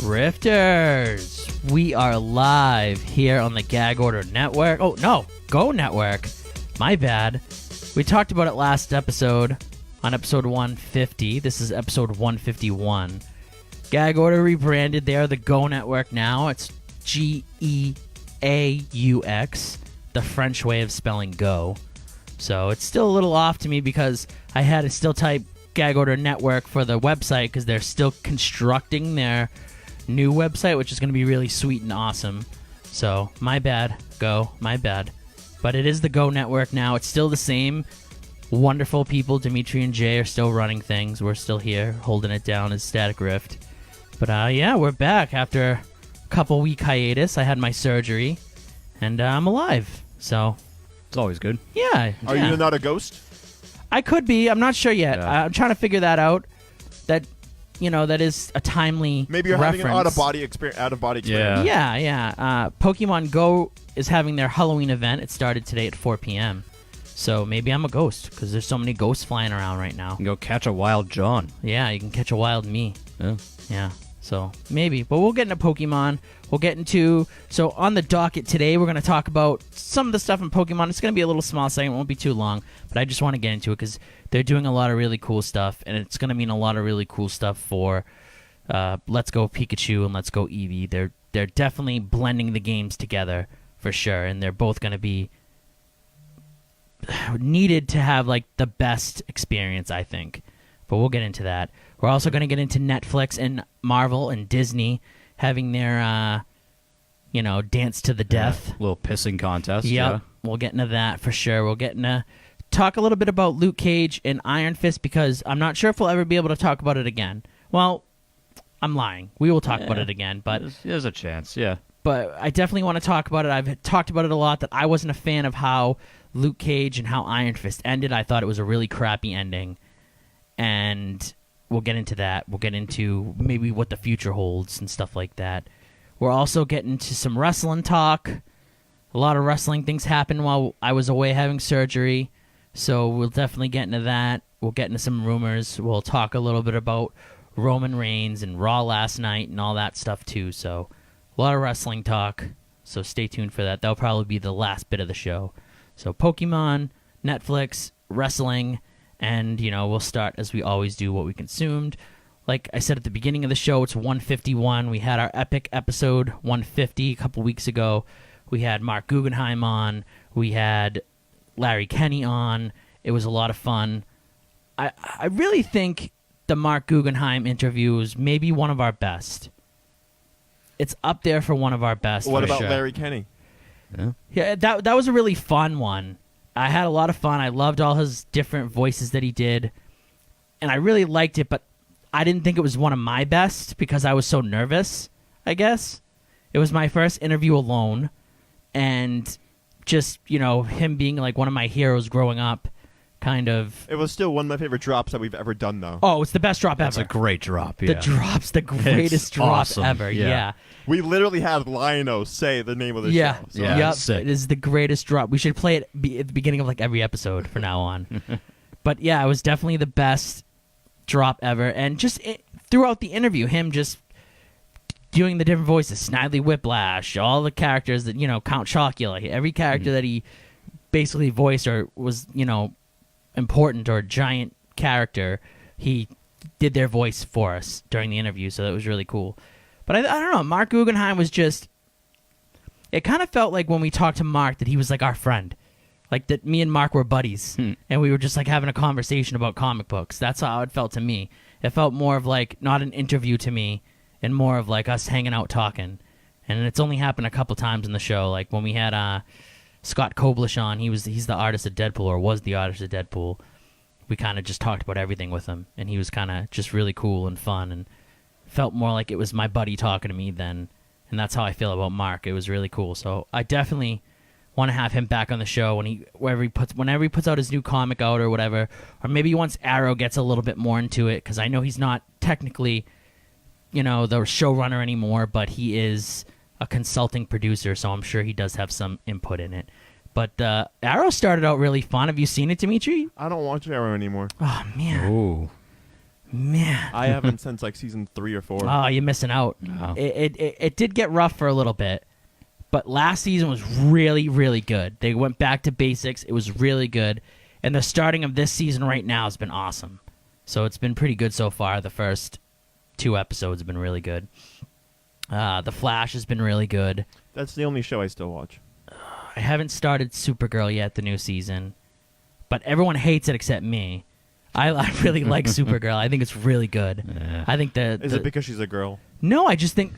Rifters, we are live here on the Gag Order Network. Oh, no, Go Network. My bad. We talked about it last episode, on episode 150. This is episode 151. Gag Order rebranded. They are the Go Network now. It's Geaux, the French way of spelling go. So it's still a little off to me because I had to still type Gag Order Network for the website because they're still constructing their new website, which is going to be really sweet and awesome. So my bad, Go, my bad. But it is the Go Network now. It's still the same wonderful people. Dimitri and Jay are still running things. We're still here holding it down as Static Rift. But yeah, we're back after a couple week hiatus. I had my surgery and I'm alive. So it's always good. Yeah. Are you not a ghost? I could be. I'm not sure yet. Yeah. I'm trying to figure that out. That is a timely Maybe you're reference. having an out-of-body experience. Yeah. Pokemon Go is having their Halloween event. It started today at 4 p.m. So maybe I'm a ghost because there's so many ghosts flying around right now. You can go catch a wild John. Yeah, you can catch a wild me. Yeah. So maybe. But we'll get into Pokemon. We'll get into... So on the docket today, we're going to talk about some of the stuff in Pokemon. It's going to be a little small segment. It won't be too long. But I just want to get into it because they're doing a lot of really cool stuff. And it's going to mean a lot of really cool stuff for Let's Go Pikachu and Let's Go Eevee. They're definitely blending the games together for sure. And they're both going to be needed to have like the best experience, I think. But we'll get into that. We're also going to get into Netflix and Marvel and Disney having their, dance to the death. Little pissing contest. Yep. Yeah. We'll get into that for sure. We'll get into talk a little bit about Luke Cage and Ironfist because I'm not sure if we'll ever be able to talk about it again. Well, I'm lying. We will talk about it again, but there's a chance, yeah. But I definitely want to talk about it. I've talked about it a lot that I wasn't a fan of how Luke Cage and how Iron Fist ended. I thought it was a really crappy ending. And we'll get into that. We'll get into maybe what the future holds and stuff like that. We're also getting to some wrestling talk. A lot of wrestling things happened while I was away having surgery. So we'll definitely get into that. We'll get into some rumors. We'll talk a little bit about Roman Reigns and Raw last night and all that stuff too. So a lot of wrestling talk. So stay tuned for that. That'll probably be the last bit of the show. So Pokemon, Netflix, wrestling, and, we'll start as we always do what we consumed. Like I said at the beginning of the show, it's 151. We had our epic episode 150 a couple weeks ago. We had Mark Guggenheim on. We had Larry Kenny on. It was a lot of fun. I really think the Mark Guggenheim interview was maybe one of our best. It's up there for one of our best. What about sure. Larry Kenny? Yeah, that was a really fun one. I had a lot of fun. I loved all his different voices that he did, and I really liked it, but I didn't think it was one of my best because I was so nervous, I guess. It was my first interview alone, and just, him being like one of my heroes growing up, kind of... It was still one of my favorite drops that we've ever done, though. Oh, it's the best drop ever. It's a great drop, yeah. The drop's the greatest drop awesome. ever, yeah. We literally had Lionel say the name of the show. So. Yeah. Yep, sick. it is the greatest drop. We should play it at the beginning of like every episode from now on. But yeah, it was definitely the best drop ever. And just throughout the interview, him just doing the different voices, Snidely Whiplash, all the characters that, Count Chocula, every character that he basically voiced or was, important or a giant character, he did their voice for us during the interview, so that was really cool. But I don't know, Mark Guggenheim was just... It kind of felt like when we talked to Mark that he was like our friend. Like that me and Mark were buddies. And we were just like having a conversation about comic books. That's how it felt to me. It felt more of like not an interview to me and more of like us hanging out talking. And it's only happened a couple times in the show. Like when we had Scott Koblish on, he's the artist of Deadpool, or was the artist of Deadpool. We kind of just talked about everything with him. And he was kind of just really cool and fun and felt more like it was my buddy talking to me then, and that's how I feel about Mark. It was really cool. So I definitely want to have him back on the show whenever he puts out his new comic out or whatever, or maybe once Arrow gets a little bit more into it, because I know he's not technically, the showrunner anymore, but he is a consulting producer, so I'm sure he does have some input in it. But Arrow started out really fun. Have you seen it, Dimitri? I don't watch Arrow anymore. Oh man. Ooh. Man. I haven't since like season 3 or 4. Oh, you're missing out. Oh. It did get rough for a little bit, but last season was really, really good. They went back to basics. It was really good. And the starting of this season right now has been awesome. So it's been pretty good so far. The first 2 episodes have been really good. The Flash has been really good. That's the only show I still watch. I haven't started Supergirl yet, the new season, but everyone hates it except me. I really like Supergirl. I think it's really good. Yeah. I think Is it because she's a girl? No, I think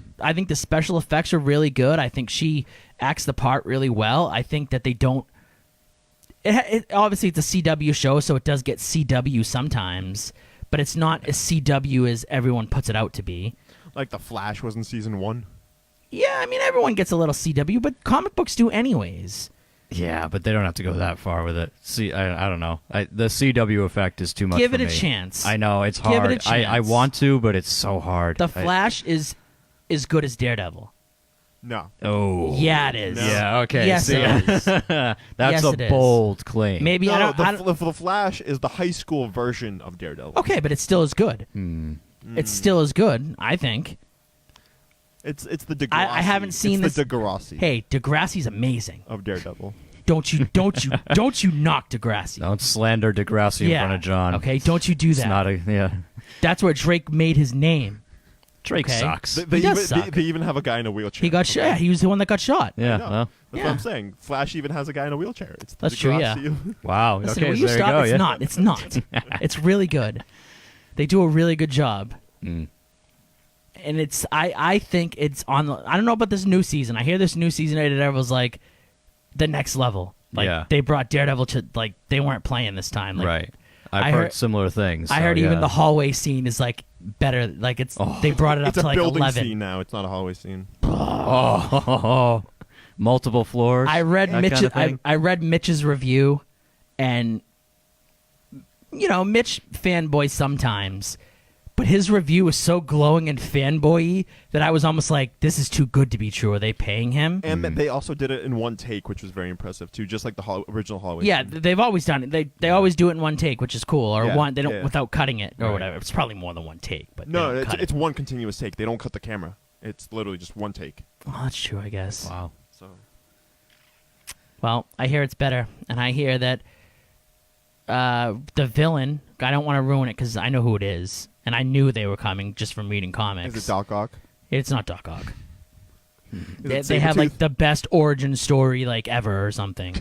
the special effects are really good. I think she acts the part really well. I think that they don't. Obviously, it's a CW show, so it does get CW sometimes, but it's not as CW as everyone puts it out to be. Like the Flash was in season 1. Yeah, I mean everyone gets a little CW, but comic books do anyways. Yeah, but they don't have to go that far with it. See, I don't know. The CW effect is too much. Give for it a me. chance. I know it's Give hard. it a I chance. want to, but it's so hard. The Flash is as good as Daredevil. No. Oh. Yeah, it is. No. Yeah. Okay. Yes, see, it is. that's Yes, a it is. bold claim. Maybe No, I don't. the Flash is the high school version of Daredevil. Okay, but it's still as good. Hmm. It's still as good, I think. It's the Degrassi. I haven't seen it's this- the Degrassi Hey, Degrassi's amazing. of Daredevil. Don't you knock Degrassi. Don't slander Degrassi in front of John. Okay, don't you do It's that. not a yeah. That's where Drake made his name. Drake Okay. sucks. They does even, suck. they even have a guy in a wheelchair. He got shot. Yeah, he was the one that got shot. Yeah. No. Well, That's Yeah. what I'm saying. Flash even has a guy in a wheelchair. It's the That's true, yeah. Degrassi. wow. Listen, okay. will So you there stop? you go. It's yeah. not. It's not. It's really good. They do a really good job. Mm. And it's I think it's on. I don't know about this new season. I hear this new season of Daredevil's like the next level. Like Yeah. they brought Daredevil to like they weren't playing this time. Like, Right. I've I heard heard- similar things. I so, heard even yeah. the hallway scene is like better. Like it's Oh. they brought it up It's to a like building 11. scene now. It's not a hallway scene. Oh, multiple floors. I read that Mitch's kind of thing? I read Mitch's review, and you know Mitch fanboy sometimes, but his review was so glowing and fanboy-y that I was almost like, this is too good to be true. Are they paying him? And they also did it in one take, which was very impressive too, just like the original hallway. Yeah, scene. they've always done it. They always do it in one take, which is cool. Or Yeah, one they don't yeah. without cutting it or Right. whatever. It's probably more than one take, but they No, don't cut it's it. one continuous take. They don't cut the camera. It's literally just one take. Well, that's true, I guess. Wow. So Well, I hear it's better, and I hear that the villain. I don't want to ruin it because I know who it is, and I knew they were coming just from reading comics. is it Doc Ock? It's not Doc Ock. Is They it have like Sabretooth? the best origin story like ever or something.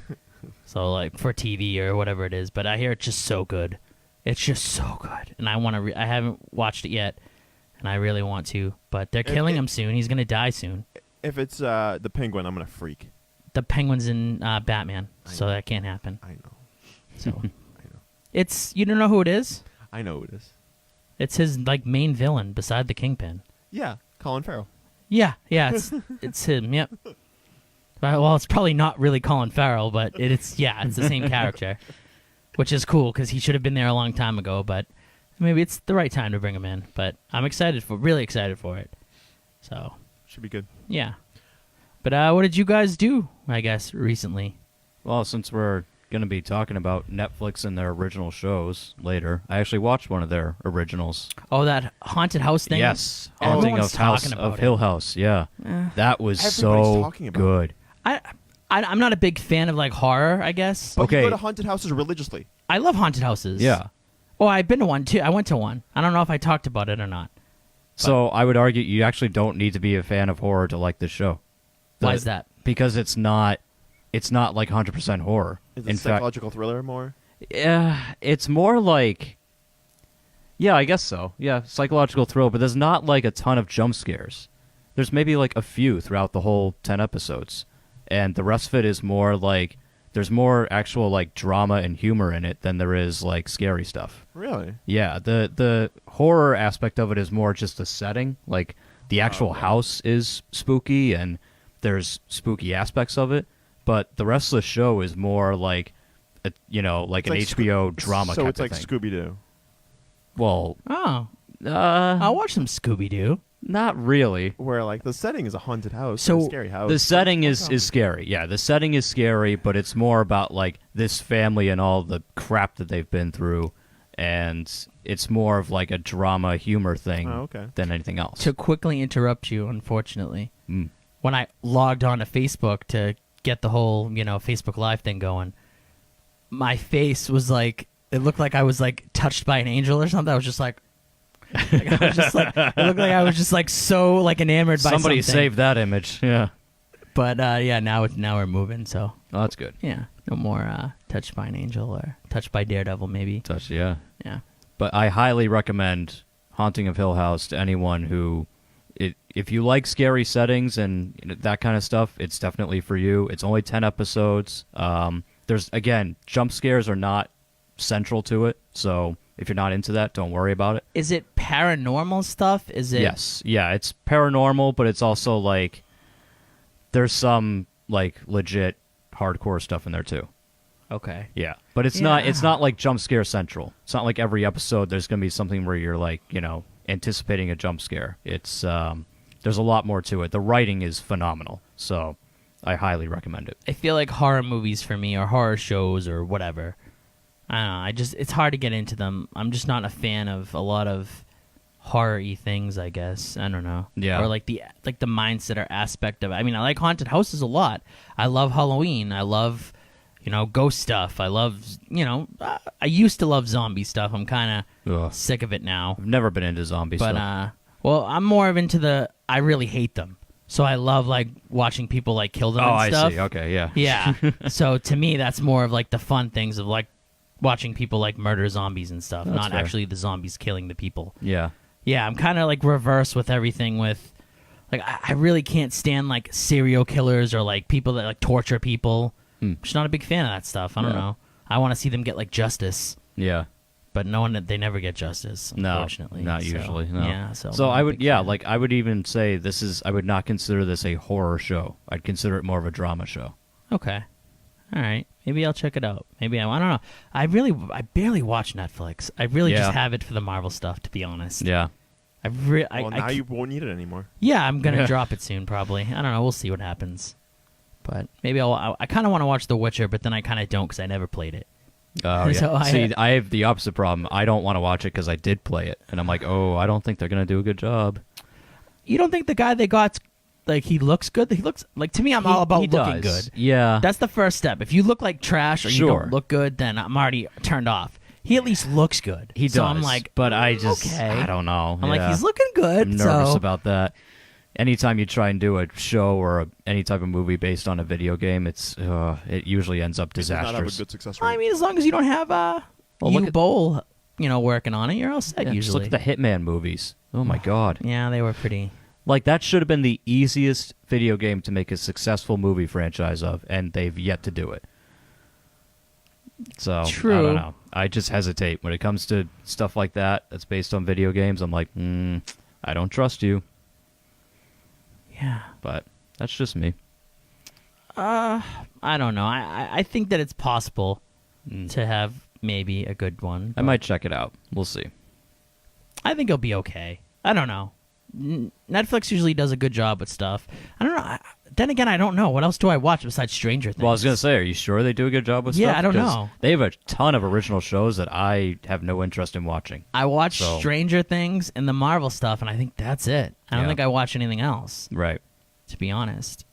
So like for TV or whatever it is, but I hear it's just so good. It's just so good, and I want to. I haven't watched it yet, and I really want to. But they're killing him soon. He's gonna die soon. If it's the Penguin, I'm gonna freak. The Penguin's in Batman, so that can't happen. I know. So I know. it's you don't know who it is. I know who it is. It's his like main villain beside the Kingpin. Yeah, Colin Farrell. Yeah, it's him. Yep. Well, it's probably not really Colin Farrell, but it's the same character, which is cool because he should have been there a long time ago. But maybe it's the right time to bring him in. But I'm really excited for it. So Should be good. yeah. But what did you guys do? I guess recently. Well, since we're going to be talking about Netflix and their original shows later, I actually watched one of their originals. Oh, that haunted house thing. Yes, Haunting Everyone's of House talking about of it. Hill House. Yeah, that was Everybody's so talking about good. I'm not a big fan of like horror. I guess. But Okay. you go to haunted houses religiously. I love haunted houses. Yeah. Oh, I've been to one too. I went to one. I don't know if I talked about it or not. So I would argue you actually don't need to be a fan of horror to like this show. Why is that? Because it's not like 100% horror. Is it In a psychological thriller more? fact, it's more like, yeah, I guess so. Yeah, psychological thrill, but there's not like a ton of jump scares. There's maybe like a few throughout the whole 10 episodes. And the rest of it is more like, there's more actual like drama and humor in it than there is like scary stuff. Really? Yeah, the horror aspect of it is more just the setting. Like the actual house is spooky and there's spooky aspects of it, but the rest of the show is more like like It's an like HBO drama So type it's like of thing. Scooby Doo. Well, Oh, I'll watch some Scooby Doo. not really. Where like the setting is a haunted house, So, or a scary house. The setting How is come? scary. Yeah, the setting is scary, but it's more about like this family and all the crap that they've been through, and it's more of like a drama humor thing than anything else. To quickly interrupt you, unfortunately, Mm. when I logged on to Facebook to get the whole, Facebook Live thing going, my face was like, it looked like I was like touched by an angel or something. I was just like I was just like, it looked like I was just like so like enamored by Somebody something. saved that image. Yeah. But now we're moving, so Oh, that's good. yeah, no more touched by an angel or touched by Daredevil, maybe. Yeah. Yeah. But I highly recommend Haunting of Hill House to anyone who, if you like scary settings and that kind of stuff, it's definitely for you. It's only 10 episodes. There's, again, jump scares are not central to it, so if you're not into that, don't worry about it. Is it paranormal stuff? Is it? Yes. Yeah, it's paranormal, but it's also like there's some like legit hardcore stuff in there too. Okay. Yeah, but it's not like jump scare central. It's not like every episode there's going to be something where you're like, anticipating a jump scare. It's there's a lot more to it. The writing is phenomenal, so I highly recommend it. I feel like horror movies for me, or horror shows, or whatever, I don't know. It's hard to get into them. I'm just not a fan of a lot of horror-y things, I guess. I don't know. Yeah. Or like the mindset or aspect of it. I mean, I like haunted houses a lot. I love Halloween. I love, ghost stuff. I love, I used to love zombie stuff. I'm kind of sick of it now. I've never been into zombie stuff. Well, I'm more of into I really hate them. So I love like watching people like kill them and stuff. I see. Okay, yeah. Yeah. So to me, that's more of like the fun things of like watching people like murder zombies and stuff, not fair. actually the zombies killing the people. Yeah. Yeah, I'm kind of like reverse with everything with, like, I really can't stand like serial killers or like people that like torture people. I'm just not a big fan of that stuff. I don't know. I want to see them get like justice. Yeah. But they never get justice, unfortunately. No, not usually. No. Yeah, so I would, like I would even say I would not consider this a horror show. I'd consider it more of a drama show. Okay. All right. Maybe I'll check it out. Maybe I don't know. I barely watch Netflix. I really just have it for the Marvel stuff, to be honest. Yeah. Now you won't need it anymore. Yeah, I'm gonna drop it soon, probably. I don't know. We'll see what happens. But maybe I kind of want to watch The Witcher, but then I kind of don't because I never played it. Oh, yeah. So I have the opposite problem. I don't want to watch it because I did play it, and I'm like, I don't think they're gonna do a good job. You don't think the guy they got, like, he looks good? He looks like, to me, I'm all about looking good. Yeah, that's the first step. If you look like trash or you don't look good, then I'm already turned off. He at least looks good. He does. So I'm like, but I just, okay. I don't know. I'm like, he's looking good. I'm nervous about that. Anytime you try and do a show or any type of movie based on a video game, it usually ends up disastrous. Not have a good success rate. I mean, as long as you don't have Bowl, working on it, you're all set. Usually, just look at the Hitman movies. Oh my god. Yeah, they were pretty. Like, that should have been the easiest video game to make a successful movie franchise of, and they've yet to do it. So, True. I don't know. I just hesitate. When it comes to stuff like that's based on video games, I'm like, I don't trust you. Yeah. But that's just me. I don't know. I think that it's possible to have maybe a good one. I might check it out. We'll see. I think it'll be okay. I don't know. Netflix usually does a good job with stuff. I don't know. Then again, I don't know. What else do I watch besides Stranger Things? Well, I was going to say, are you sure they do a good job with stuff? Yeah, I don't 'Cause know. They have a ton of original shows that I have no interest in watching. I watch Stranger Things and the Marvel stuff, and I think that's it. I don't think I watch anything else. Right. To be honest.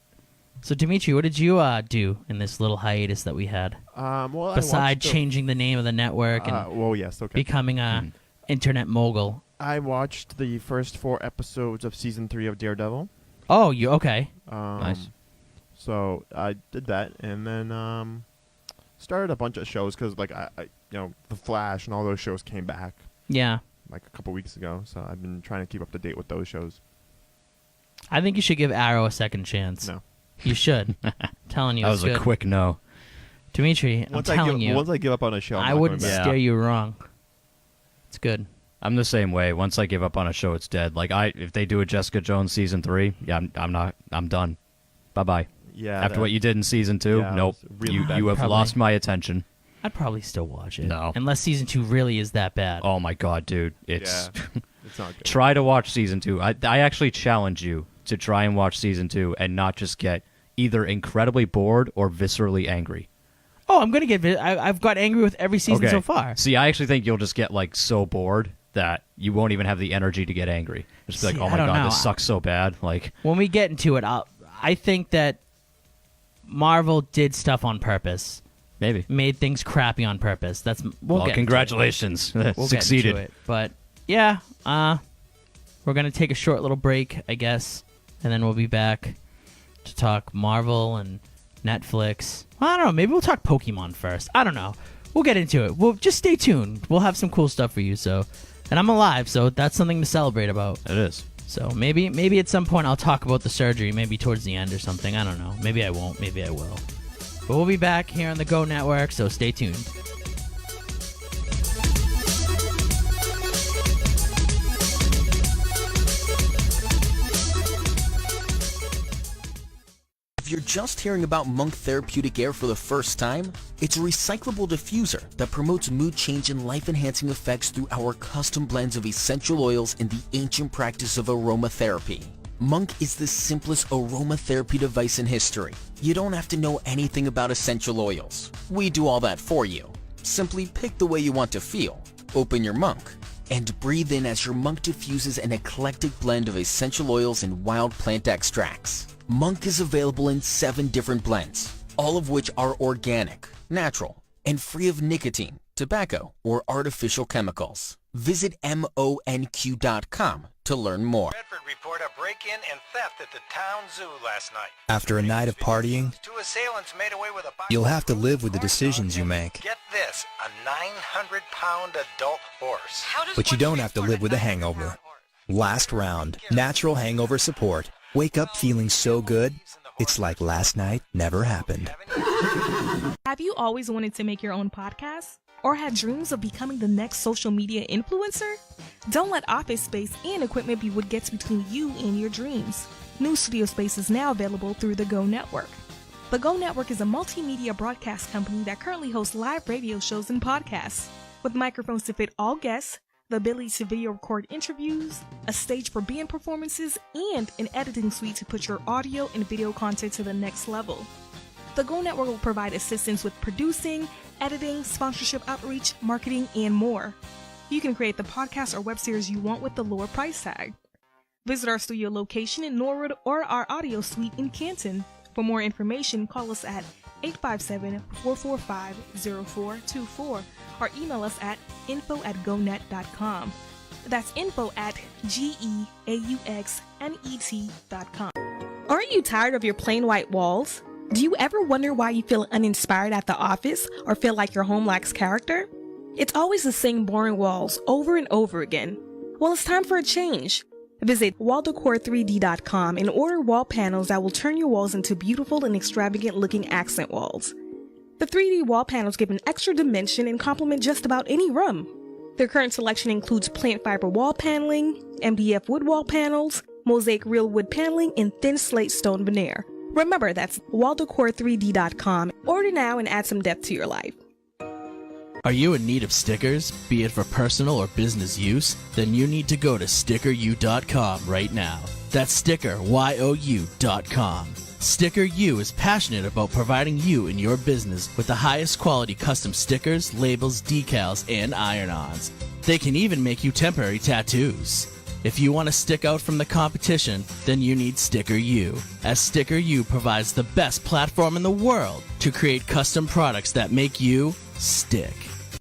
So, Dimitri, what did you do in this little hiatus that we had? Besides changing the name of the network and becoming a internet mogul. I watched the first 4 episodes of season 3 of Daredevil. Oh, you okay? Nice. So I did that, and then started a bunch of shows because, like, I The Flash and all those shows came back. Yeah. Like a couple weeks ago, so I've been trying to keep up to date with those shows. I think you should give Arrow a second chance. No. You should. I'm telling you, that was good. a quick no. Dimitri, I'm telling you. Once I give up on a show, I wouldn't steer you wrong. It's good. I'm the same way. Once I give up on a show, it's dead. Like, if they do a Jessica Jones season 3, I'm done. Bye-bye. Yeah. After what you did in season 2, nope. Really you have lost my attention. I'd probably still watch it. No. Unless season 2 really is that bad. Oh my god, dude. It's it's not good. Try to watch season 2. I actually challenge you to try and watch season 2 and not just get either incredibly bored or viscerally angry. Oh, I'm gonna get. I've got angry with every season so far. See, I actually think you'll just get like so bored that you won't even have the energy to get angry. Just be like, oh my god, this sucks so bad. Like when we get into it, I think that Marvel did stuff on purpose. Maybe made things crappy on purpose. Well, congratulations, we'll succeeded. Get into it. But yeah, we're gonna take a short little break, I guess, and then we'll be back to talk Marvel and Netflix. Well, I don't know. Maybe we'll talk Pokemon first. I don't know. We'll get into it. We'll just stay tuned. We'll have some cool stuff for you. So, and I'm alive, so that's something to celebrate about. It is. So maybe at some point I'll talk about the surgery. Maybe towards the end or something. I don't know. Maybe I won't. Maybe I will. But we'll be back here on the Go Network. So stay tuned. If you're just hearing about Monk Therapeutic Air for the first time, it's a recyclable diffuser that promotes mood change and life-enhancing effects through our custom blends of essential oils in the ancient practice of aromatherapy. Monk is the simplest aromatherapy device in history. You don't have to know anything about essential oils. We do all that for you. Simply pick the way you want to feel, open your Monk, and breathe in as your Monk diffuses an eclectic blend of essential oils and wild plant extracts. Monk is available in 7 different blends, all of which are organic, natural, and free of nicotine, tobacco, or artificial chemicals. Visit monq.com to learn more. Bedford report a break-in and theft at the town zoo last night. After a night of partying, 2 assailants made away with a box. you'll have to live with the decisions you make. Get this, a 900-pound adult horse. But you don't have to live with a hangover. Last round, natural hangover support. Wake up feeling so good, it's like last night never happened. Have you always wanted to make your own podcast? Or had dreams of becoming the next social media influencer? Don't let office space and equipment be what gets between you and your dreams. New studio space is now available through the Go Network. The Go Network is a multimedia broadcast company that currently hosts live radio shows and podcasts. With microphones to fit all guests, the ability to video record interviews, a stage for band performances, and an editing suite to put your audio and video content to the next level. The Go Network will provide assistance with producing, editing, sponsorship outreach, marketing, and more. You can create the podcast or web series you want with the lower price tag. Visit our studio location in Norwood or our audio suite in Canton. For more information, call us at 857-445-0424 or email us at info@gonet.com. That's info@geauxnet.com. Aren't you tired of your plain white walls? Do you ever wonder why you feel uninspired at the office or feel like your home lacks character? It's always the same boring walls over and over again. Well, it's time for a change. Visit walldecor3d.com and order wall panels that will turn your walls into beautiful and extravagant looking accent walls. The 3D wall panels give an extra dimension and complement just about any room. Their current selection includes plant fiber wall paneling, MDF wood wall panels, mosaic real wood paneling, and thin slate stone veneer. Remember, that's walldecor3d.com. Order now and add some depth to your life. Are you in need of stickers, be it for personal or business use? Then you need to go to stickeru.com right now. That's stickeryou.com. Sticker U is passionate about providing you and your business with the highest quality custom stickers, labels, decals, and iron-ons. They can even make you temporary tattoos. If you want to stick out from the competition, then you need Sticker U, as Sticker U provides the best platform in the world to create custom products that make you stick.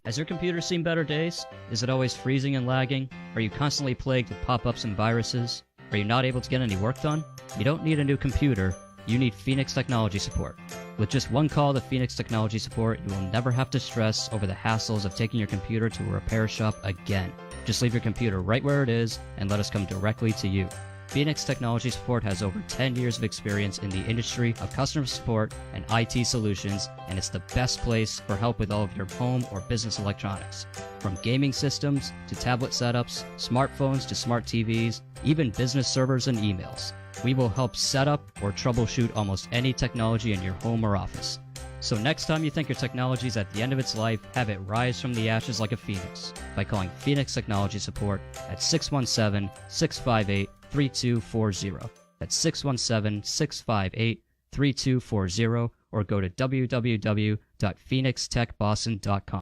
Has your computer seen better days? Is it always freezing and lagging? Are you constantly plagued with pop-ups and viruses? Are you not able to get any work done? You don't need a new computer. You need Phoenix Technology Support. With just one call to Phoenix Technology Support, you will never have to stress over the hassles of taking your computer to a repair shop again. Just leave your computer right where it is and let us come directly to you. Phoenix Technology Support has over 10 years of experience in the industry of customer support and IT solutions, and it's the best place for help with all of your home or business electronics. From gaming systems to tablet setups, smartphones to smart TVs, even business servers and emails. We will help set up or troubleshoot almost any technology in your home or office. So next time you think your technology is at the end of its life, have it rise from the ashes like a phoenix by calling Phoenix Technology Support at 617-658-3240. That's 617-658-3240, or go to www.phoenixtech.com. www.phoenixtechboston.com.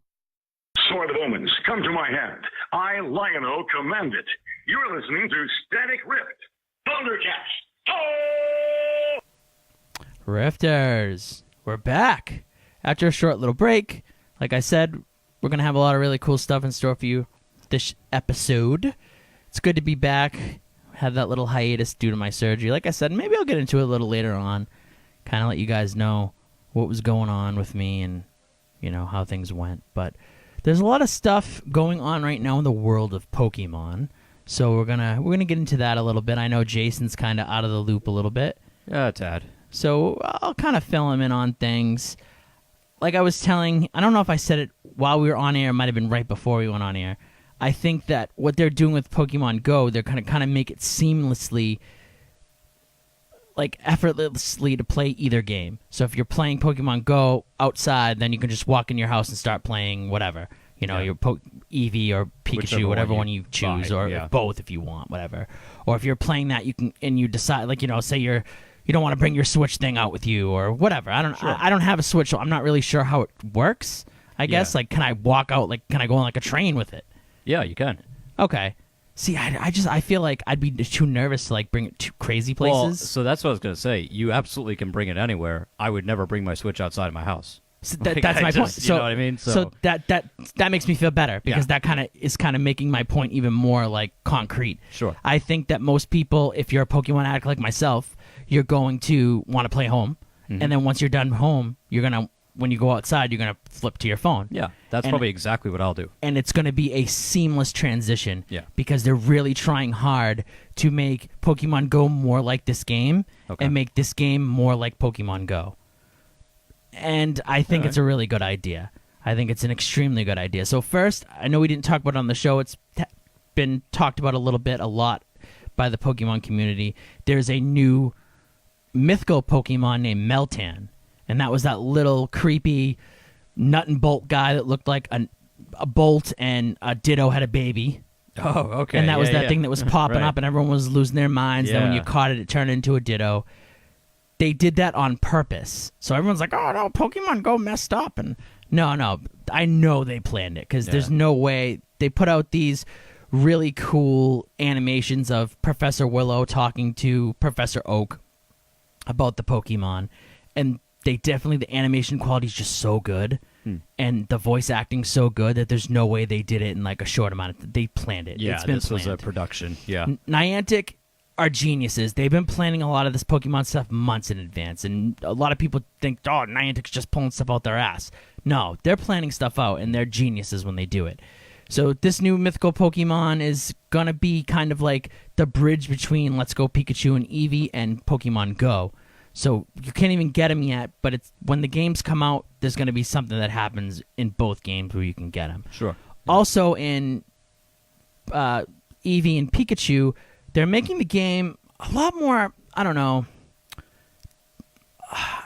Sword of Omens, come to my hand. I, Lion-O, command it. You're listening to Static Rift. Thundercats! Oh! Rifters, we're back after a short little break. Like I said, we're going to have a lot of really cool stuff in store for you this episode. It's good to be back. Had that little hiatus due to my surgery. Like I said, maybe I'll get into it a little later on. Kind of let you guys know what was going on with me and, you know, how things went. But there's a lot of stuff going on right now in the world of Pokemon. So we're gonna get into that a little bit. I know Jason's kind of out of the loop a little bit. Yeah, Tad. So I'll kind of fill him in on things. Like I was telling, I don't know if I said it while we were on air. It might have been right before we went on air. I think that what they're doing with Pokemon Go, they're kind of make it seamlessly, like effortlessly to play either game. So if you're playing Pokemon Go outside, then you can just walk in your house and start playing whatever. You know, your Eevee or Pikachu, whatever one you choose, or both if you want, whatever. Or if you're playing that, you can, and you decide, like, you know, say you don't want to bring your Switch thing out with you or whatever. I don't have a Switch, so I'm not really sure how it works. I guess, like, can I walk out, like, can I go on like a train with it? Yeah, you can. Okay. See, I feel like I'd be too nervous to, like, bring it to crazy places. Well, so that's what I was going to say. You absolutely can bring it anywhere. I would never bring my Switch outside of my house. So that's my point. You know what I mean? So that makes me feel better because that is kind of making my point even more, like, concrete. Sure. I think that most people, if you're a Pokemon addict like myself, you're going to want to play home. Mm-hmm. And then once you're done home, you're going to, when you go outside, you're going to flip to your phone. Yeah, that's probably exactly what I'll do. And it's going to be a seamless transition. Yeah. Because they're really trying hard to make Pokemon Go more like this game and make this game more like Pokemon Go. And I think it's a really good idea. I think it's an extremely good idea. So first, I know we didn't talk about it on the show. It's been talked about a lot by the Pokemon community. There's a new mythical Pokemon named Meltan. And that was that little creepy nut and bolt guy that looked like a bolt and a Ditto had a baby. Oh, okay. And that was that thing that was popping up and everyone was losing their minds. Yeah. Then when you caught it, it turned into a Ditto. They did that on purpose. So everyone's like, oh, no, Pokemon Go messed up. And no, I know they planned it because there's no way. They put out these really cool animations of Professor Willow talking to Professor Oak about the Pokemon. And they definitely, the animation quality is just so good. And the voice acting so good that there's no way they did it in like a short amount of they planned it. Yeah, it's been this planned. was a production. Yeah. Niantic are geniuses. They've been planning a lot of this Pokemon stuff months in advance, and a lot of people think, oh, Niantic's just pulling stuff out their ass. No, they're planning stuff out, and they're geniuses when they do it. So this new mythical Pokemon is going to be kind of like the bridge between Let's Go Pikachu and Eevee and Pokemon Go. So you can't even get them yet, but it's when the games come out, there's going to be something that happens in both games where you can get them. Sure. Also in Eevee and Pikachu, they're making the game a lot more, I don't know,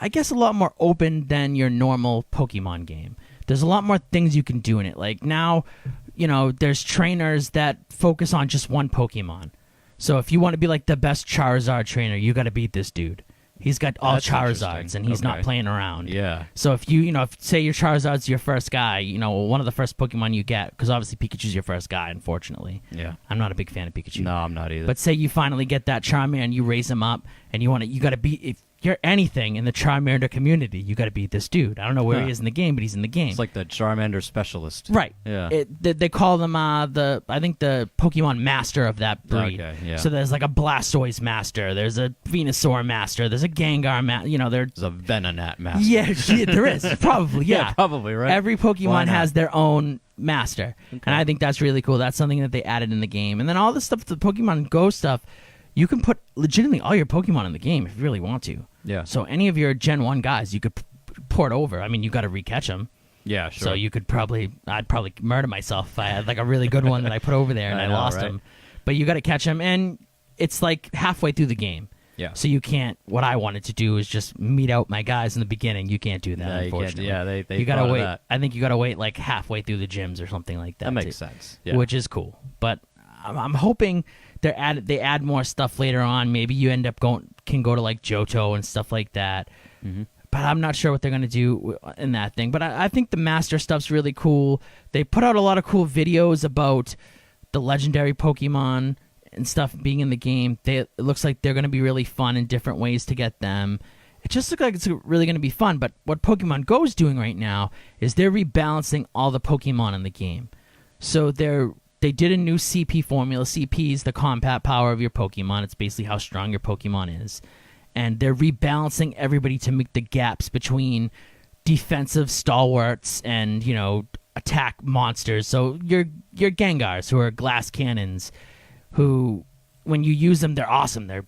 I guess a lot more open than your normal Pokemon game. There's a lot more things you can do in it. Like now, you know, there's trainers that focus on just one Pokemon. So if you want to be like the best Charizard trainer, you got to beat this dude. He's got all Charizards, and he's not playing around. Yeah. So if if say your Charizard's your first guy, one of the first Pokemon you get, because obviously Pikachu's your first guy, unfortunately. Yeah. I'm not a big fan of Pikachu. No, I'm not either. But say you finally get that Charmander, you raise him up, and you got to beat, if you're anything in the Charmander community, you got to beat this dude. I don't know where he is in the game, but he's in the game. It's like the Charmander specialist. Right. Yeah. They call them I think the Pokemon master of that breed. Okay, yeah. So there's like a Blastoise master, there's a Venusaur master, there's a Gengar master, there's a Venonat master. Yeah, there is. Probably, yeah. Probably, right? Every Pokemon has their own master. Okay. And I think that's really cool. That's something that they added in the game. And then all this stuff, the Pokemon Go stuff, you can put legitimately all your Pokemon in the game if you really want to. Yeah. So any of your Gen 1 guys, you could port over. I mean, you got to recatch them. Yeah, sure. So you could I'd probably murder myself if I had like a really good one that I put over there and I lost him. But you got to catch them, and it's like halfway through the game. Yeah. So you can't. What I wanted to do is just meet out my guys in the beginning. You can't do that, no, unfortunately. You can't. Yeah, they you gotta thought of wait. that. I think you gotta wait like halfway through the gyms or something like that. That makes sense. Yeah. Which is cool. But I'm hoping they add more stuff later on. Maybe you end up can go to like Johto and stuff like that. Mm-hmm. but I'm not sure what they're going to do in that thing. But I think the master stuff's really cool. They put out a lot of cool videos about the legendary Pokemon and stuff being in the game. It looks like they're going to be really fun in different ways to get them. It just looks like it's really going to be fun. But what Pokemon Go is doing right now is they're rebalancing all the Pokemon in the game. So they did a new CP formula. CP is the combat power of your Pokemon. It's basically how strong your Pokemon is. And they're rebalancing everybody to make the gaps between defensive stalwarts and, attack monsters. So your Gengars, who are glass cannons, who, when you use them, they're awesome. They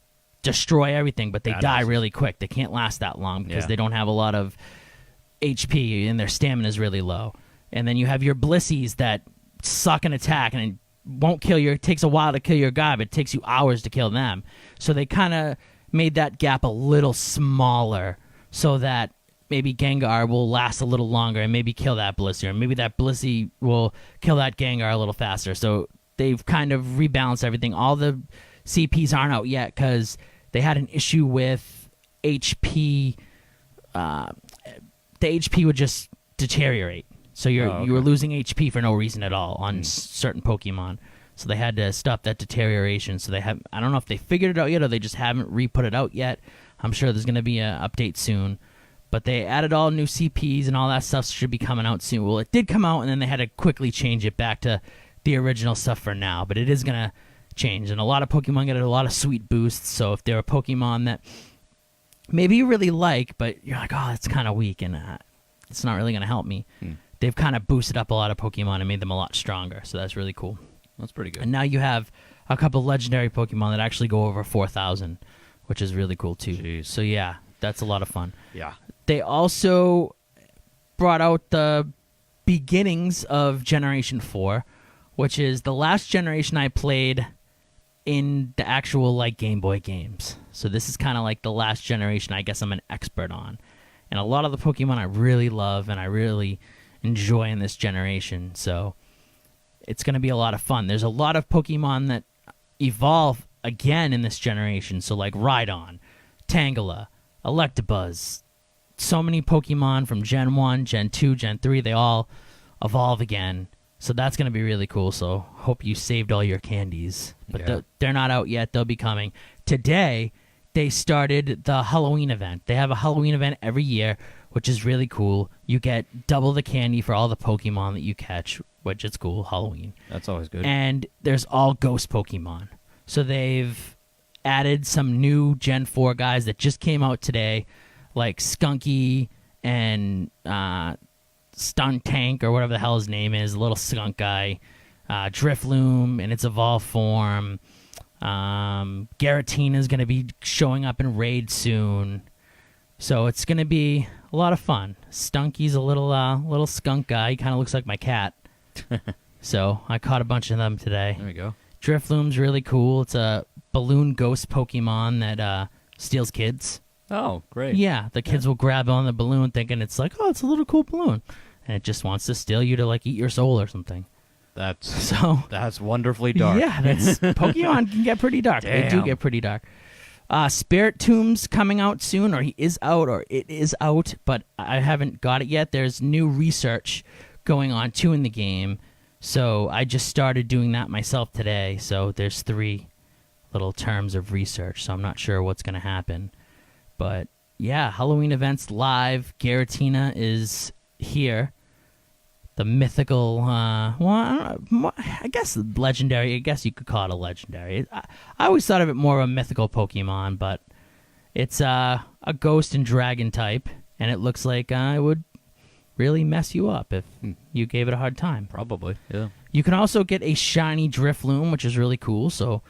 destroy everything, but they die really quick. They can't last that long because they don't have a lot of HP and their stamina is really low. And then you have your Blissies that suck an attack and it won't kill you. It takes a while to kill your guy, but it takes you hours to kill them. So they kind of made that gap a little smaller so that maybe Gengar will last a little longer and maybe kill that Blissey, or maybe that Blissey will kill that Gengar a little faster. So they've kind of rebalanced everything. All the CPs aren't out yet because they had an issue with HP. The HP would just deteriorate. So you were losing HP for no reason at all on certain Pokemon. So they had to stop that deterioration. So I don't know if they figured it out yet or they just haven't re-put it out yet. I'm sure there's going to be an update soon. But they added all new CPs and all that stuff should be coming out soon. Well, it did come out and then they had to quickly change it back to the original stuff for now. But it is going to change. And a lot of Pokemon get a lot of sweet boosts. So if they're a Pokemon that maybe you really like, but you're like, oh, it's kind of weak and it's not really going to help me. They've kind of boosted up a lot of Pokemon and made them a lot stronger. So that's really cool. That's pretty good. And now you have a couple legendary Pokemon that actually go over 4,000, which is really cool too. Jeez. So yeah, that's a lot of fun. Yeah. They also brought out the beginnings of Generation 4, which is the last generation I played in the actual Game Boy games. So this is kind of like the last generation I guess I'm an expert on. And a lot of the Pokemon I really love and I really enjoy in this generation. So it's going to be a lot of fun. There's a lot of Pokemon that evolve again in this generation. So like Rhydon, Tangela, Electabuzz. So many Pokemon from Gen 1, Gen 2, Gen 3, they all evolve again. So that's going to be really cool. So hope you saved all your candies. But they're not out yet. They'll be coming. Today, they started the Halloween event. They have a Halloween event every year, which is really cool. You get double the candy for all the Pokemon that you catch, which is cool, Halloween. That's always good. And there's all ghost Pokemon. So they've added some new Gen 4 guys that just came out today, like Skunky and Stunt Tank, or whatever the hell his name is, a little skunk guy. Drifloom in its evolved form. Garatina is going to be showing up in Raid soon. So it's going to be a lot of fun. Stunky's a little skunk guy. He kind of looks like my cat. So I caught a bunch of them today. There we go. Drifloom's really cool. It's a balloon ghost Pokemon that steals kids. Oh, great. Yeah, the kids will grab on the balloon thinking it's like, oh, it's a little cool balloon. And it just wants to steal you to eat your soul or something. That's wonderfully dark. Yeah, Pokemon can get pretty dark. Damn. They do get pretty dark. Spirit Tomb's coming out soon, or he is out, or it is out, but I haven't got it yet. There's new research going on too in the game, so I just started doing that myself today. So there's 3 little terms of research, so I'm not sure what's going to happen. But yeah, Halloween events live. Garatina is here. The mythical, I guess legendary. I guess you could call it a legendary. I always thought of it more of a mythical Pokemon, but it's a ghost and dragon type, and it looks like it would really mess you up if you gave it a hard time. Probably, yeah. You can also get a shiny Drifloom, which is really cool. So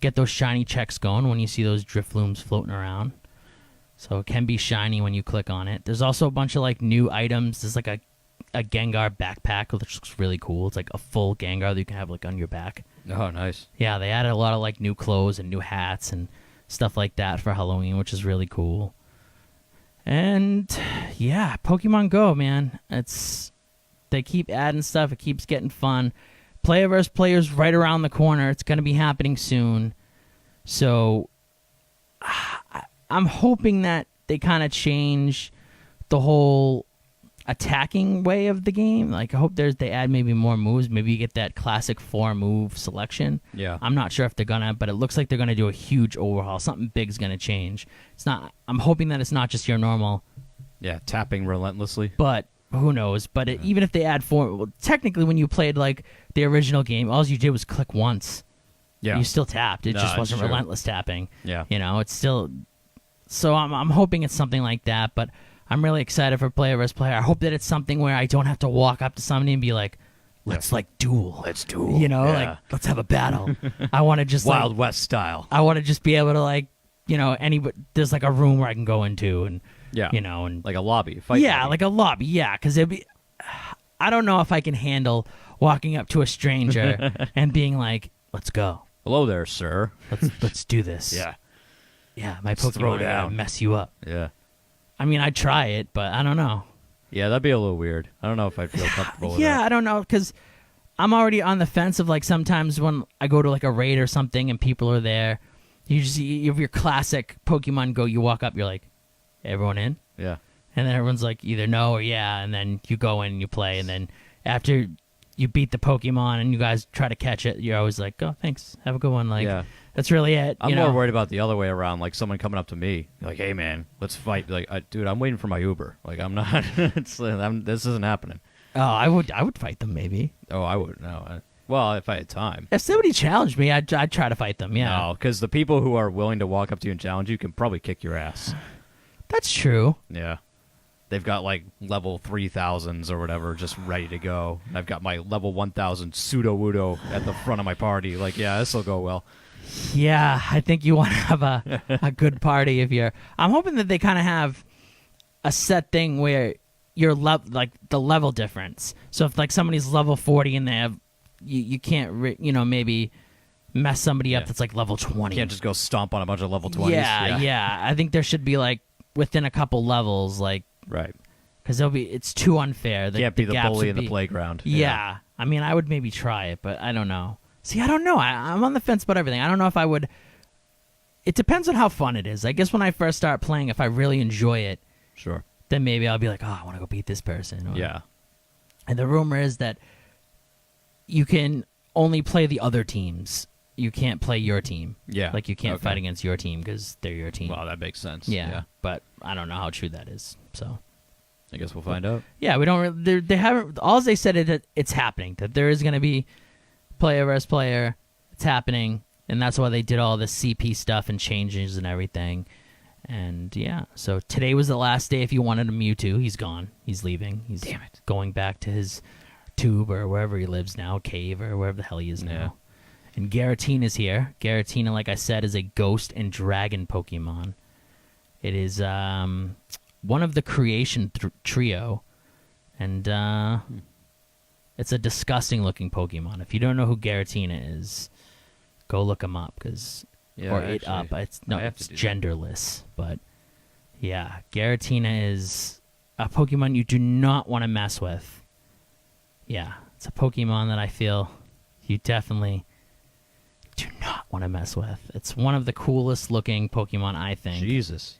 get those shiny checks going when you see those Driflooms floating around. So it can be shiny when you click on it. There's also a bunch of new items. There's a Gengar backpack, which looks really cool. It's like a full Gengar that you can have on your back. Oh, nice. Yeah, they added a lot of new clothes and new hats and stuff like that for Halloween, which is really cool. And yeah, Pokemon Go, man. They keep adding stuff. It keeps getting fun. Player vs. Player's right around the corner. It's going to be happening soon. So I'm hoping that they kind of change the whole attacking way of the game. Like, I hope they add maybe more moves. Maybe you get that classic 4-move selection. Yeah. I'm not sure if they're gonna, but it looks like they're gonna do a huge overhaul. Something big's gonna change. It's not. I'm hoping that it's not just your normal. Yeah, tapping relentlessly. But who knows? But even if they add 4, well, technically, when you played like the original game, all you did was click once. Yeah. You still tapped. It No, just it's wasn't true. relentless tapping. Yeah. You know, it's still. So I'm hoping it's something like that. But I'm really excited for player versus player. I hope that it's something where I don't have to walk up to somebody and be like, let's like duel. Let's duel. You know, Yeah. like let's have a battle. I want to just Wild like, West style. I want to just be able to like, you know, there's like a room where I can go into and Yeah. you know, and Like a lobby. Fight yeah, lobby. like a lobby. Yeah, because I don't know if I can handle walking up to a stranger and being like, let's go. Hello there, sir. Let's do this. Yeah. Yeah, my Let's throw Pokemon are gonna down. mess you up. Yeah. I mean, I'd try it, but I don't know. Yeah, that'd be a little weird. I don't know if I'd feel comfortable with Yeah, that. I don't know, because I'm already on the fence of like sometimes when I go to like a raid or something and people are there, you have your classic Pokemon Go. You walk up, you're like, everyone in? Yeah. And then everyone's like either no or yeah, and then you go in and you play, and then after you beat the Pokemon and you guys try to catch it, you're always like, oh, thanks, have a good one. Like, Yeah. that's really it. I'm you more know? worried about the other way around, like someone coming up to me, like, "Hey, man, let's fight." Like, dude, I'm waiting for my Uber. Like, I'm not. This isn't happening. Oh, I would fight them maybe. Oh, I would no. Well, if I had time. If somebody challenged me, I'd try to fight them. Yeah, No, because the people who are willing to walk up to you and challenge you can probably kick your ass. that's true. Yeah. They've got like level 3000s or whatever just ready to go. And I've got my level 1000 pseudo-wudo at the front of my party. Like, yeah, this will go well. Yeah, I think you want to have a good party if you're. I'm hoping that they kind of have a set thing where you're like the level difference. So if like somebody's level 40 and they have, you can't maybe mess somebody up Yeah. that's like level 20. You can't just go stomp on a bunch of level 20s. Yeah. I think there should be like within a couple levels, like Right. because it's too unfair. Can't be the gaps bully would in the be- playground. Yeah. I mean, I would maybe try it, but I don't know. See, I don't know. I'm on the fence about everything. I don't know if I would. It depends on how fun it is. I guess when I first start playing, if I really enjoy it, Sure. then maybe I'll be like, oh, I want to go beat this person. Or- Yeah. And the rumor is that you can only play the other teams. You can't play your team. Yeah. Like you can't Okay. fight against your team because they're your team. Well, that makes sense. yeah. But I don't know how true that is. So. I guess we'll find out. Yeah, we don't. They haven't. All they said is that it's happening. That there is going to be player versus player. It's happening, and that's why they did all this CP stuff and changes and everything. And yeah, so today was the last day. If you wanted a Mewtwo, he's gone. He's leaving. He's going back to his tube or wherever he lives now, cave or wherever the hell he is now. Yeah. And Garatina is here. Garatina, like I said, is a ghost and dragon Pokemon. It is one of the creation trio, and it's a disgusting looking Pokemon. If you don't know who Garatina is, go look him up or it up. It's genderless, but yeah, Garatina is a Pokemon you do not want to mess with. Yeah, it's a Pokemon that I feel you definitely do not want to mess with. It's one of the coolest looking Pokemon, I think. Jesus.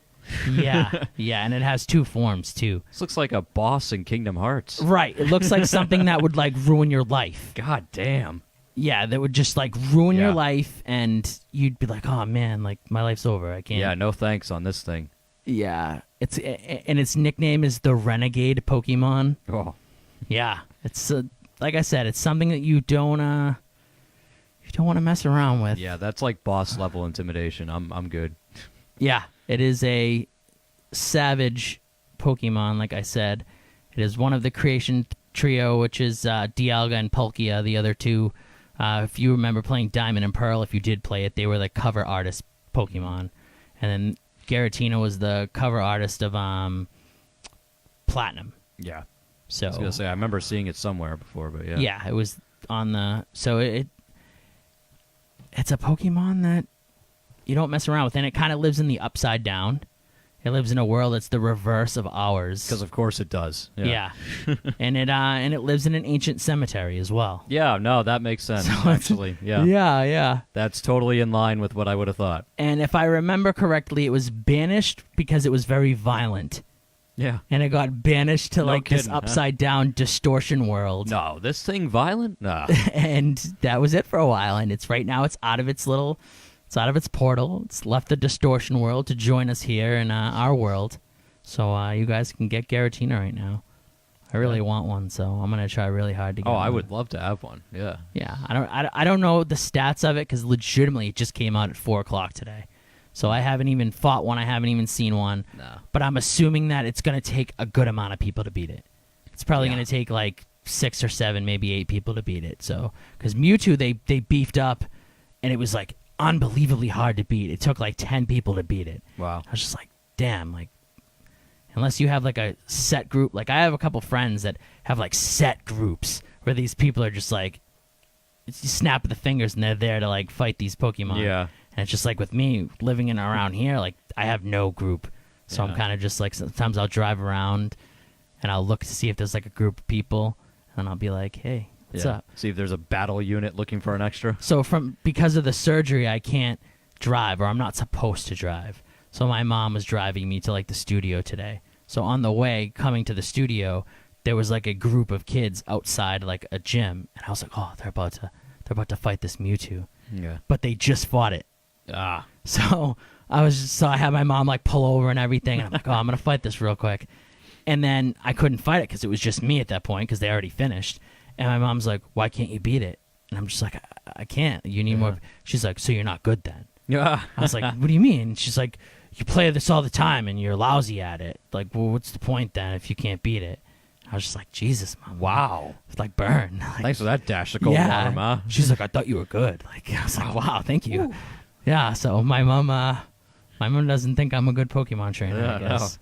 Yeah, and it has 2 forms too. This looks like a boss in Kingdom Hearts. Right, it looks like something that would like ruin your life. God damn. Yeah, that would just like ruin your Yeah. life, and you'd be like, "Oh man, like my life's over. I can't." Yeah, no thanks on this thing. Yeah, its nickname is the Renegade Pokemon. Oh. Yeah, it's like I said, it's something that you don't want to mess around with. Yeah, that's like boss level intimidation. I'm good. Yeah, it is a savage Pokemon, like I said. It is one of the creation trio, which is Dialga and Palkia, the other two. If you remember playing Diamond and Pearl, if you did play it, they were the cover artist Pokemon. And then Garatina was the cover artist of Platinum. Yeah. So I was going to say, I remember seeing it somewhere before, but yeah. Yeah, it was on the... So it's a Pokemon that you don't mess around with, and it kind of lives in the Upside Down. It lives in a world that's the reverse of ours. Because of course it does. Yeah. and it lives in an ancient cemetery as well. Yeah, no, that makes sense, So actually. Yeah. Yeah. That's totally in line with what I would have thought. And if I remember correctly, it was banished because it was very violent. Yeah. And it got banished to No like this kidding, huh? upside down distortion world. No, this thing violent? Nah. And that was it for a while. And it's right now it's out of its portal. It's left the distortion world to join us here in our world. So you guys can get Garatina right now. I really want one, so I'm gonna try really hard to get. Oh, one. I would love to have one. Yeah. Yeah, I don't know the stats of it because legitimately it just came out at 4:00 today. So I haven't even fought one. I haven't even seen one. No. But I'm assuming that it's gonna take a good amount of people to beat it. It's probably gonna take like 6 or 7, maybe 8 people to beat it. So because Mewtwo they beefed up, and it was like unbelievably hard to beat. It took like 10 people to beat it. Wow. I was just like, damn, like unless you have like a set group. Like I have a couple friends that have like set groups where these people are just like you snap the fingers and they're there to like fight these Pokemon. Yeah. And it's just like with me living in around here, like I have no group. So I'm kind of just like sometimes I'll drive around and I'll look to see if there's like a group of people and I'll be like, hey, what's up? See if there's a battle unit looking for an extra. So because of the surgery, I can't drive, or I'm not supposed to drive. So my mom was driving me to like the studio today. So on the way coming to the studio, there was like a group of kids outside like a gym, and I was like, oh, they're about to fight this Mewtwo. Yeah. But they just fought it. Ah. So I had my mom like pull over and everything, and I'm like, oh, I'm gonna fight this real quick. And then I couldn't fight it because it was just me at that point because they already finished. And my mom's like, why can't you beat it? And I'm just like, I can't. You need more. She's like, so you're not good then? Yeah. I was like, what do you mean? She's like, you play this all the time and you're lousy at it. Like, well, what's the point then if you can't beat it? I was just like, Jesus, Mom. Wow. It's like burn. Like, Thanks for that dash of cold water, Ma. She's like, I thought you were good. Like, I was like, wow, thank you. Ooh. Yeah, so my mom doesn't think I'm a good Pokemon trainer, I guess. No.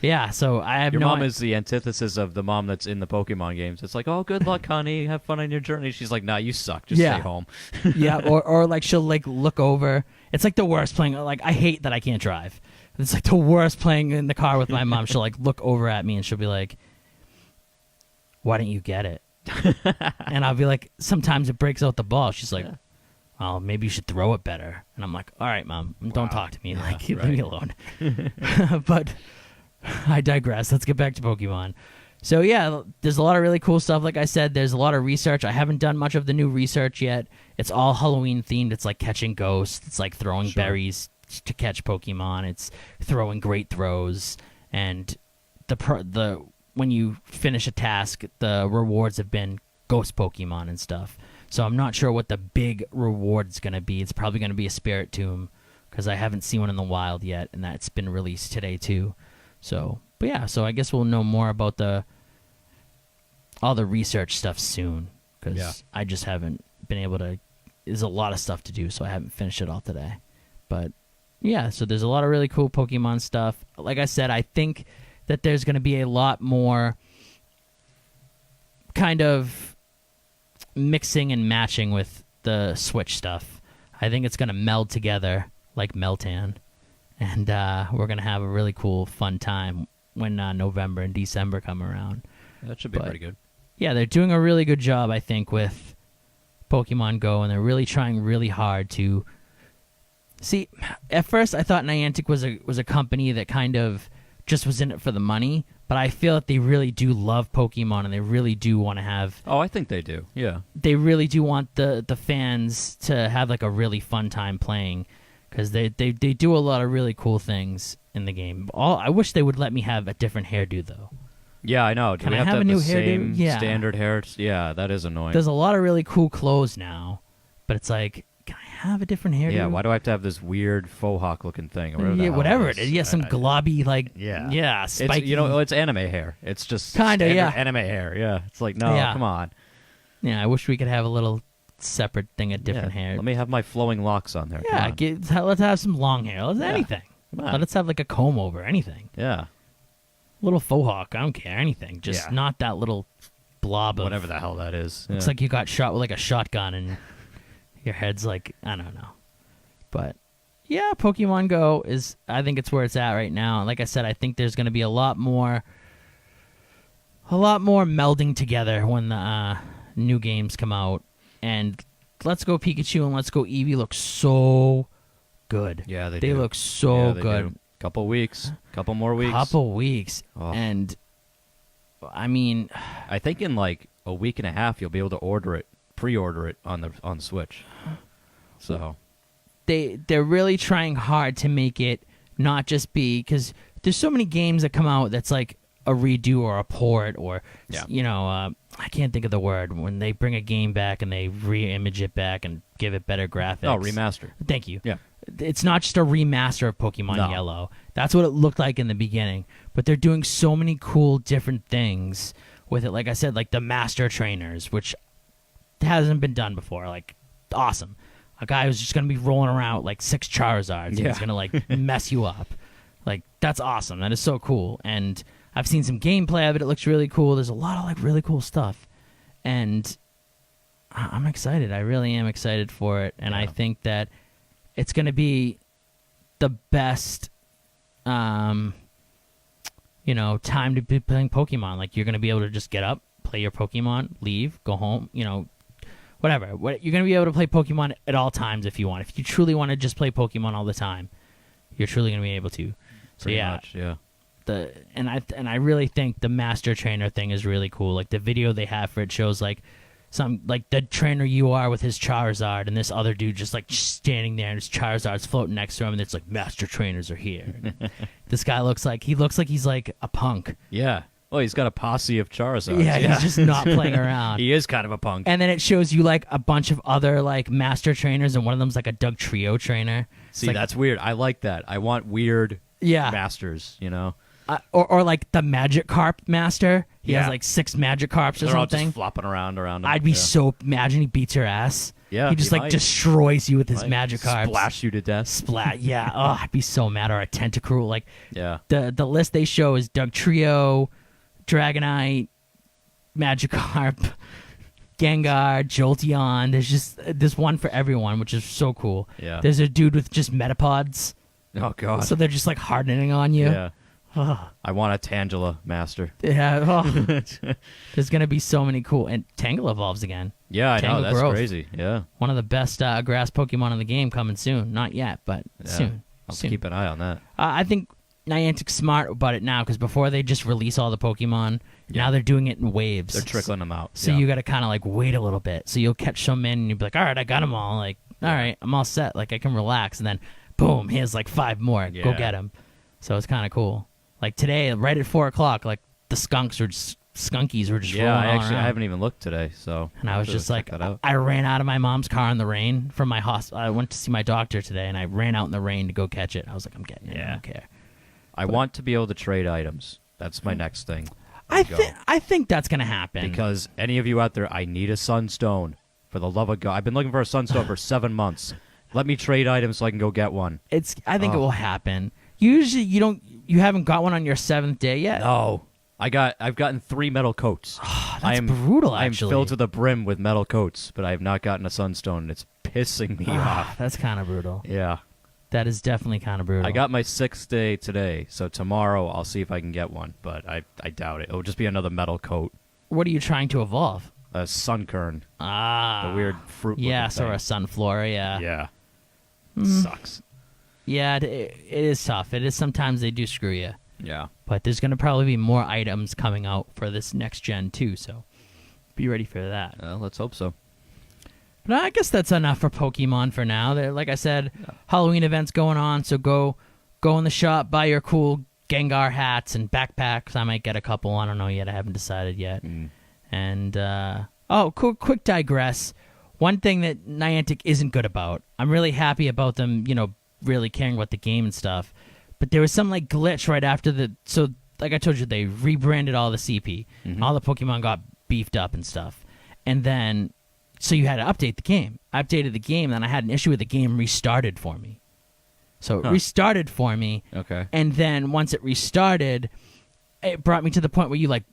Yeah, so I have Your mom is the antithesis of the mom that's in the Pokemon games. It's like, oh, good luck, honey. Have fun on your journey. She's like, nah, you suck. Just stay home. Yeah, or like she'll like look over. It's like the worst playing. Like I hate that I can't drive. It's like the worst playing in the car with my mom. She'll like look over at me and she'll be like, why didn't you get it? And I'll be like, sometimes it breaks out the ball. She's like, well, maybe you should throw it better. And I'm like, all right, Mom, don't talk to me. Like, leave me alone. But I digress. Let's get back to Pokemon. So yeah, there's a lot of really cool stuff. Like I said, there's a lot of research. I haven't done much of the new research yet. It's all Halloween themed. It's like catching ghosts. It's like throwing berries to catch Pokemon. It's throwing great throws. And the when you finish a task, the rewards have been ghost Pokemon and stuff. So I'm not sure what the big reward is going to be. It's probably going to be a Spirit Tomb because I haven't seen one in the wild yet, and that's been released today too. So, but yeah, so I guess we'll know more about all the research stuff soon because I just haven't been able to. There's a lot of stuff to do, so I haven't finished it all today. But yeah, so there's a lot of really cool Pokemon stuff. Like I said, I think that there's going to be a lot more kind of mixing and matching with the Switch stuff. I think it's going to meld together like Meltan. And we're going to have a really cool, fun time when November and December come around. That should be pretty good. Yeah, they're doing a really good job, I think, with Pokemon Go, and they're really trying really hard to... See, at first I thought Niantic was a company that kind of just was in it for the money, but I feel that they really do love Pokemon, and they really do want to have... Oh, I think they do, yeah. They really do want the fans to have like a really fun time playing. Because they do a lot of really cool things in the game. I wish they would let me have a different hairdo, though. Yeah, I know. Do Can we I have to a new the hairdo? same standard hair? Yeah, that is annoying. There's a lot of really cool clothes now, but it's like, can I have a different hairdo? Yeah, why do I have to have this weird faux hawk looking thing? Or whatever it is. Yeah, some globby, like, spiky. It's anime hair. It's just kinda, anime hair. Yeah, it's like, no, come on. Yeah, I wish we could have a little separate thing, a different hair. Let me have my flowing locks on there. Yeah, let's have some long hair. Let's anything. Let's have like a comb over, anything. Yeah. Little faux hawk, I don't care, anything. Just not that little blob of... Whatever the hell that is. Looks like you got shot with like a shotgun and your head's like, I don't know. But yeah, Pokemon Go is, I think it's where it's at right now. Like I said, I think there's going to be a lot more melding together when the new games come out. And Let's Go Pikachu and Let's Go Eevee look so good. Yeah, they do. Look so Yeah, they good. do. Couple weeks. Couple more weeks. Couple weeks. Oh. And, I mean... I think in like a week and a half you'll be able to pre-order it on the Switch. So... They're really trying hard to make it not just be... Because there's so many games that come out that's like a redo or a port or, you know... I can't think of the word when they bring a game back and they re-image it back and give it better graphics. Oh, remaster. Thank you. Yeah. It's not just a remaster of Pokemon No. Yellow. That's what it looked like in the beginning. But they're doing so many cool different things with it. Like I said, like the Master Trainers, which hasn't been done before. Like, awesome. A guy who's just going to be rolling around with like 6 Charizards and he's going to like mess you up. Like, that's awesome. That is so cool. And I've seen some gameplay of it. It looks really cool. There's a lot of like really cool stuff. And I'm excited. I really am excited for it. And I think that it's going to be the best, time to be playing Pokemon. Like, you're going to be able to just get up, play your Pokemon, leave, go home, whatever. You're going to be able to play Pokemon at all times if you want. If you truly want to just play Pokemon all the time, you're truly going to be able to. So, Pretty much, yeah. I really think the Master Trainer thing is really cool. Like, the video they have for it shows like the trainer you are with his Charizard and this other dude just like standing there and his Charizard's floating next to him and it's like Master Trainers are here. This guy looks like he's like a punk. Yeah. Well, he's got a posse of Charizards. Yeah, he's just not playing around. He is kind of a punk. And then it shows you like a bunch of other like Master Trainers and one of them's like a Doug Trio trainer. See, that's weird. I like that. I want weird masters, Or like the Magikarp Master. He has like 6 Magikarps or They're all something. just flopping around him. I'd be so... Imagine he beats your ass. Yeah, he just he like might. destroys you with his Magikarp. Splash you to death. Splat. Yeah. Oh, I'd be so mad. Or a Tentacruel. Like, yeah. The list they show is Doug Trio, Dragonite, Magikarp, Gengar, Jolteon. There's one for everyone, which is so cool. Yeah. There's a dude with just Metapods. Oh god. So they're just like hardening on you. Yeah. I want a Tangela master. Yeah. Oh. There's gonna be so many cool, and Tangle evolves again. Yeah, I know. That's Growth. crazy. Yeah. One of the best grass Pokemon in the game coming soon. Not yet, but soon. I'll soon. keep an eye on that. I think Niantic's smart about it now because before they just release all the Pokemon, now they're doing it in waves. They're trickling them out. So you got to kind of like wait a little bit. So you'll catch some in and you'll be like, all right, I got them all. Like, all right, I'm all set. Like, I can relax. And then, boom, here's like 5 more. Yeah. Go get them. So it's kind of cool. Like today, right at 4 o'clock, like the skunkies were just rolling all around. I haven't even looked today. So and I was just like, that out. I ran out of my mom's car in the rain from my hospital. I went to see my doctor today, and I ran out in the rain to go catch it. I was like, I'm getting it. I don't care. I want to be able to trade items. That's my next thing. I think that's gonna happen because any of you out there, I need a Sunstone. For the love of God, I've been looking for a Sunstone for 7 months. Let me trade items so I can go get one. I think it will happen. Usually, you haven't got one on your 7th day yet. No, I've gotten 3 metal coats. That's brutal. Actually, I'm filled to the brim with metal coats, but I have not gotten a Sunstone. It's pissing me off. That's kind of brutal. Yeah, that is definitely kind of brutal. I got my 6th day today, so tomorrow I'll see if I can get one, but I doubt it. It'll just be another metal coat. What are you trying to evolve? A Sunkern. The weird fruit. Yes, or a Sunflora. Yeah. Yeah. Sucks. Yeah, it is tough. It is sometimes they do screw you. Yeah. But there's going to probably be more items coming out for this next gen too, so be ready for that. Well, let's hope so. But I guess that's enough for Pokemon for now. Like I said, Halloween events going on, so go in the shop, buy your cool Gengar hats and backpacks. I might get a couple. I don't know yet. I haven't decided yet. And quick digress. One thing that Niantic isn't good about. I'm really happy about them, really caring about the game and stuff. But there was some like glitch right after so like I told you, they rebranded all the CP. All the Pokemon got beefed up and stuff. And then so you had to update the game. I updated the game, then I had an issue with the game restarted for me. So it restarted for me. Okay. And then once it restarted, it brought me to the point where you like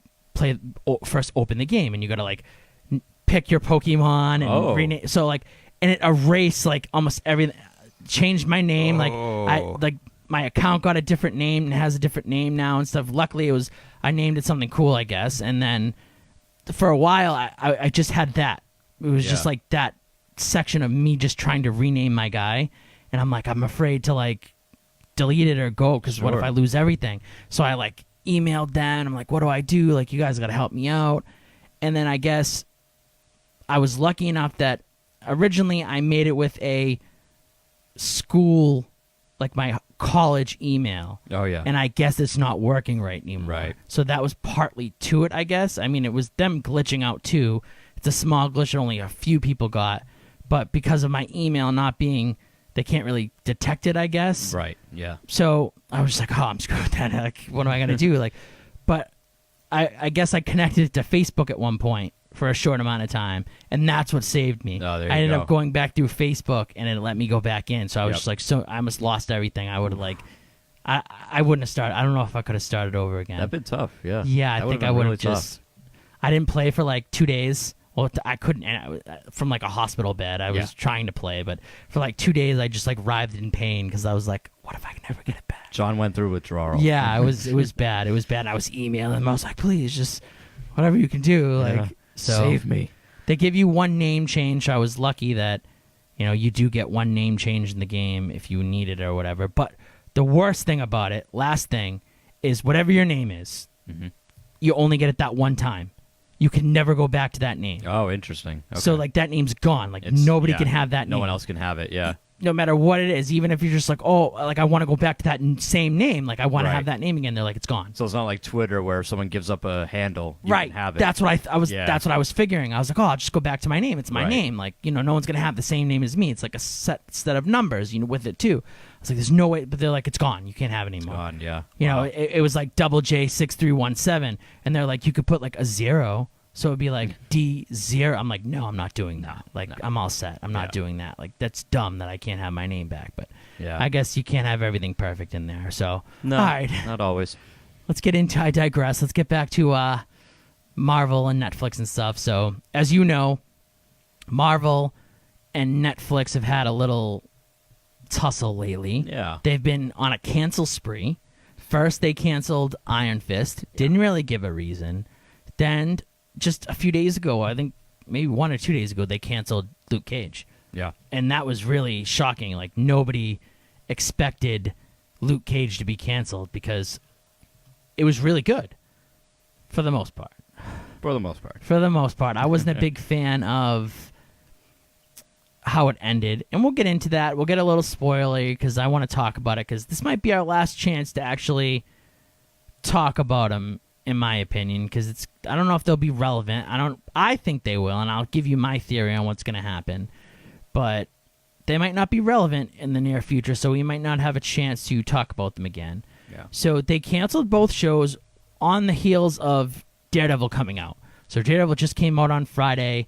first open the game and you got to like pick your Pokemon and rename. So like, and it erased like almost everything. changed my name. Like Oh. my account got a different name and has a different name now and stuff. Luckily, I named it something cool, I guess. And then for a while, I just had that. It was just like that section of me just trying to rename my guy, and I'm afraid to like delete it or go because what if I lose everything? So I like emailed them. I'm like, what do I do? Like, you guys got to help me out. And then I guess I was lucky enough that originally I made it with a school, like my college email. Oh, yeah. And I guess it's not working right anymore. Right. So that was partly to it, I guess. I mean, it was them glitching out too. It's a small glitch that only a few people got. But because of my email not being, they can't really detect it, I guess. Right, yeah. So I was just like, oh, I'm screwed with that. Like, what am I going to do? Like, but I guess I connected it to Facebook at one point for a short amount of time, and that's what saved me. Oh, there you I ended go. up going back through Facebook, and it let me go back in. So I was Yep. just like, so I almost lost everything. I would have like, I wouldn't have started. I don't know if I could have started over again. That'd been tough, yeah. Yeah, I That think would've I been would really have just. I didn't play for like 2 days. Well, I couldn't. And from like a hospital bed, I was trying to play, but for like 2 days, I just like writhed in pain because I was like, what if I can never get it back? John went through withdrawal. Yeah, it was bad. It was bad. I was emailing them. I was like, please, just whatever you can do. Like, Yeah. so Save me. They give you one name change. I was lucky that, you do get one name change in the game if you need it or whatever. But the worst thing about it, last thing, is whatever your name is, you only get it that one time. You can never go back to that name. Oh, interesting. Okay. So, like, that name's gone. Like, It's- nobody yeah, can have that name. No one else can have it, yeah. No matter what it is, even if you're just like, oh, like, I want to go back to that same name. Like, I want to Right. have that name again. They're like, it's gone. So it's not like Twitter where if someone gives up a handle, you Right. can have it. That's what I was. Yeah. That's what I was figuring. I was like, oh, I'll just go back to my name. It's my Right. name. Like, no one's gonna have the same name as me. It's like a set of numbers, with it too. I was like, there's no way. But they're like, it's gone. You can't have it anymore. Gone, yeah. Wow. It was like double J6317, and they're like, you could put like a 0. So it'd be like D0. I'm like, no, I'm not doing that. Like, I'm all set. I'm not doing that. Like, that's dumb that I can't have my name back. But Yeah. I guess you can't have everything perfect in there. So, No, all right. not always. Let's get into, I digress. Let's get back to Marvel and Netflix and stuff. So, as you know, Marvel and Netflix have had a little tussle lately. Yeah. They've been on a cancel spree. First, they canceled Iron Fist. Didn't really give a reason. Then, just a few days ago, I think maybe 1 or 2 days ago, they canceled Luke Cage. Yeah. And that was really shocking. Like, nobody expected Luke Cage to be canceled because it was really good for the most part. For the most part. For the most part. I wasn't a big fan of how it ended. And we'll get into that. We'll get a little spoilery because I want to talk about it because this might be our last chance to actually talk about him, in my opinion, because I don't know if they'll be relevant. I think they will, and I'll give you my theory on what's going to happen. But they might not be relevant in the near future, so we might not have a chance to talk about them again. Yeah. So they canceled both shows on the heels of Daredevil coming out. So Daredevil just came out on Friday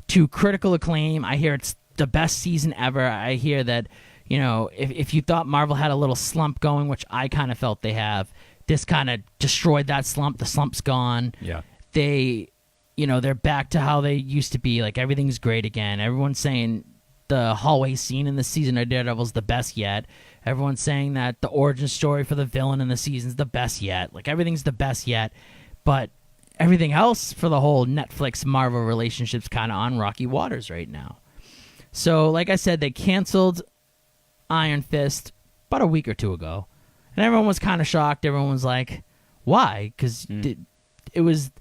to critical acclaim. I hear it's the best season ever. I hear that, if you thought Marvel had a little slump going, which I kind of felt they have, this kind of destroyed that slump. The slump's gone. Yeah. They're back to how they used to be. Like, everything's great again. Everyone's saying the hallway scene in the season of Daredevil is the best yet. Everyone's saying that the origin story for the villain in the season's the best yet. Like, everything's the best yet. But everything else for the whole Netflix-Marvel relationship's kind of on rocky waters right now. So, like I said, they canceled Iron Fist about a week or two ago. And everyone was kind of shocked. Everyone was like, why? Because it was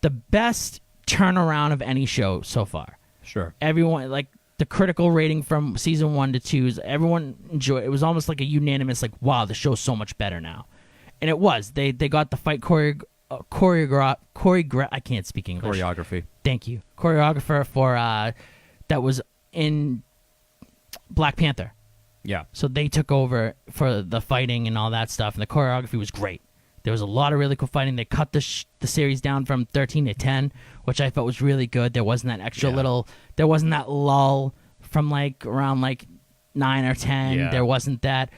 the best turnaround of any show so far. Sure. Everyone, like, the critical rating from season 1 to 2, everyone enjoyed it. It was almost like a unanimous, like, wow, the show's so much better now. And it was. They got the fight I can't speak English. Choreography. Thank you. Choreographer for, that was in Black Panther. Yeah. So they took over for the fighting and all that stuff, and the choreography was great. There was a lot of really cool fighting. They cut the series down from 13 to 10, which I thought was really good. There wasn't that extra there wasn't that lull from like around like 9 or 10. Yeah. There wasn't that,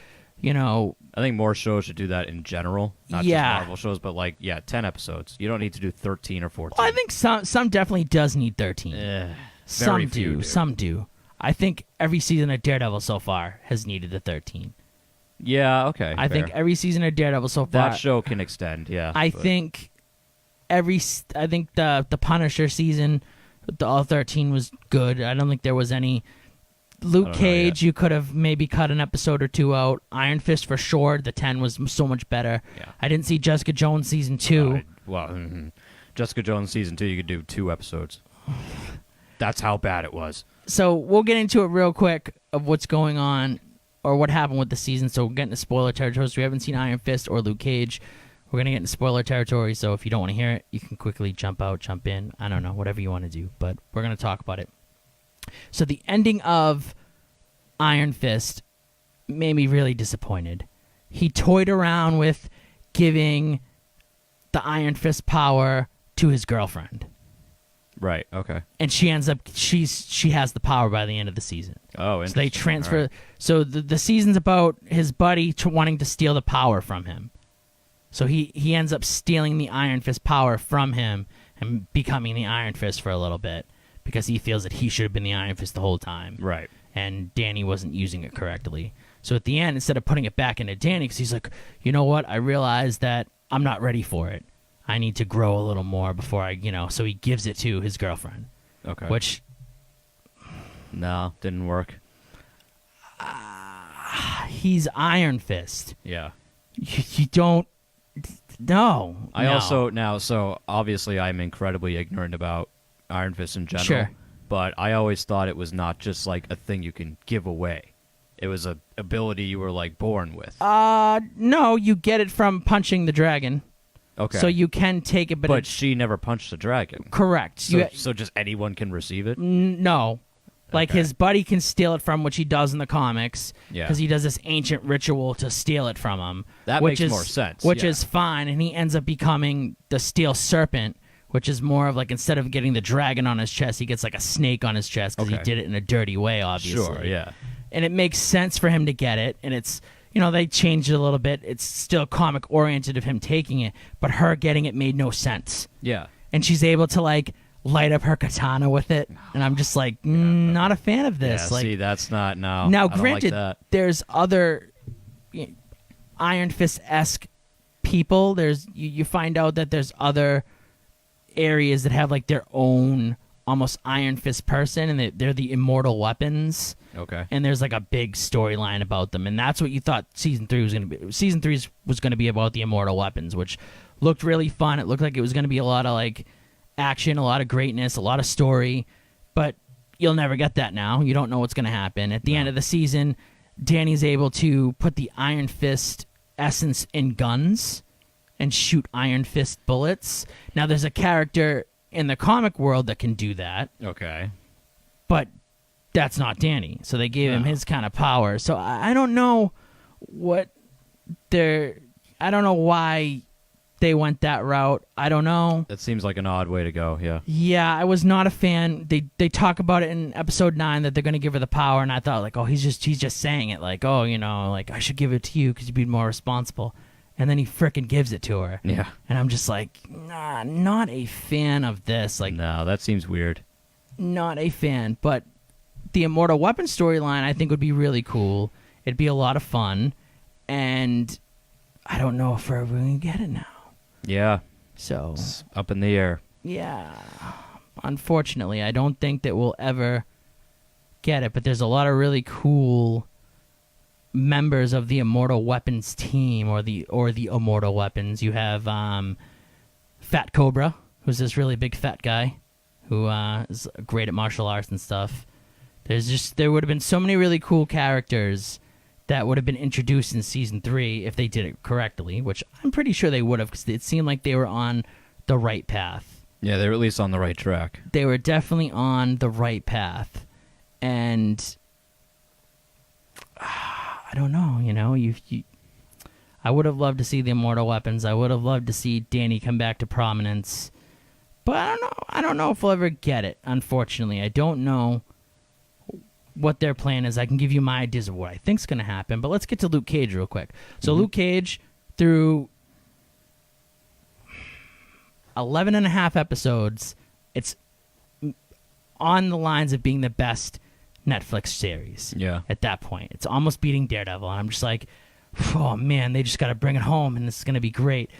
I think more shows should do that in general, not just Marvel shows, but 10 episodes. You don't need to do 13 or 14. Well, I think some definitely does need 13. Very Some few do. Some do. I think every season of Daredevil so far has needed a 13. Yeah, okay. I think every season of Daredevil so far. that show can extend, yeah. I think the Punisher season, all 13 was good. I don't think there was any. Luke Cage, you could have maybe cut an episode or two out. Iron Fist for sure. The 10 was so much better. Yeah. I didn't see Jessica Jones season 2. Jessica Jones season 2, you could do 2 episodes. That's how bad it was. So we'll get into it real quick of what's going on or what happened with the season. So we'll get into spoiler territory. So we haven't seen Iron Fist or Luke Cage. We're going to get into spoiler territory. So if you don't want to hear it, you can quickly jump out, jump in. I don't know, whatever you want to do. But we're going to talk about it. So the ending of Iron Fist made me really disappointed. He toyed around with giving the Iron Fist power to his girlfriend. Right, okay. And she ends up she has the power by the end of the season. Oh, so they interesting. transfer. All right. So the season's about his buddy wanting to steal the power from him. So he ends up stealing the Iron Fist power from him and becoming the Iron Fist for a little bit because he feels that he should have been the Iron Fist the whole time. Right. And Danny wasn't using it correctly. So at the end, instead of putting it back into Danny, because he's like, you know what? I realized that I'm not ready for it. I need to grow a little more before I, so he gives it to his girlfriend. Okay. Which... No, didn't work. He's Iron Fist. Yeah. You don't... No. I no. also... So obviously I'm incredibly ignorant about Iron Fist in general. Sure. But I always thought it was not just like a thing you can give away. It was a ability you were like born with. No, you get it from punching the dragon. Okay. So you can take it, but she never punched the dragon. Correct. So just anyone can receive it? No. Like Okay. his buddy can steal it from, which he does in the comics. Yeah. Because he does this ancient ritual to steal it from him. That which makes is, more sense, Which yeah. is fine, and he ends up becoming the Steel Serpent, which is more of like, instead of getting the dragon on his chest, he gets like a snake on his chest because he Okay. did it in a dirty way, obviously. Sure, yeah. And it makes sense for him to get it, and it's, they changed it a little bit. It's still comic-oriented of him taking it, but her getting it made no sense. Yeah. And she's able to, like, light up her katana with it, and I'm just like, not a fan of this. Yeah, like, see, that's not... No, now, I don't granted, like that. there's other Iron Fist-esque people. There's you find out that there's other areas that have, like, their own almost Iron Fist person, and they're the immortal weapons. Okay. And there's like a big storyline about them, and that's what you thought season 3 was going to be. Season 3 was going to be about the immortal weapons, which looked really fun. It looked like it was going to be a lot of like action, a lot of greatness, a lot of story, but you'll never get that now. You don't know what's going to happen. At the end of the season, Danny's able to put the Iron Fist essence in guns and shoot Iron Fist bullets. Now, there's a character in the comic world that can do that. Okay. But that's not Danny. So they gave him his kind of power. So I don't know I don't know why they went that route. I don't know. That seems like an odd way to go, yeah. Yeah, I was not a fan. They talk about it in episode 9 that they're going to give her the power, and I thought, like, oh, he's just saying it. Like, oh, like, I should give it to you because you'd be more responsible. And then he frickin' gives it to her. Yeah. And I'm just like, nah, not a fan of this. Like, no, that seems weird. Not a fan. But the Immortal Weapon storyline, I think, would be really cool. It'd be a lot of fun. And I don't know if we're ever going to get it now. Yeah. So. It's up in the air. Yeah. Unfortunately, I don't think that we'll ever get it. But there's a lot of really cool members of the Immortal Weapons team or the Immortal Weapons. You have Fat Cobra, who's this really big fat guy who is great at martial arts and stuff. There would have been so many really cool characters that would have been introduced in season 3 if they did it correctly, which I'm pretty sure they would have, because it seemed like they were on the right path. Yeah, they were at least on the right track. They were definitely on the right path. And I don't know, I would have loved to see the Immortal Weapons. I would have loved to see Danny come back to prominence. But I don't know if we'll ever get it, unfortunately. I don't know what their plan is. I can give you my ideas of what I think's going to happen, but let's get to Luke Cage real quick. So Luke Cage, through 11 and a half episodes, it's on the lines of being the best Netflix series. Yeah. At that point, it's almost beating Daredevil, and I'm just like, oh man, they just got to bring it home, and this is gonna be great.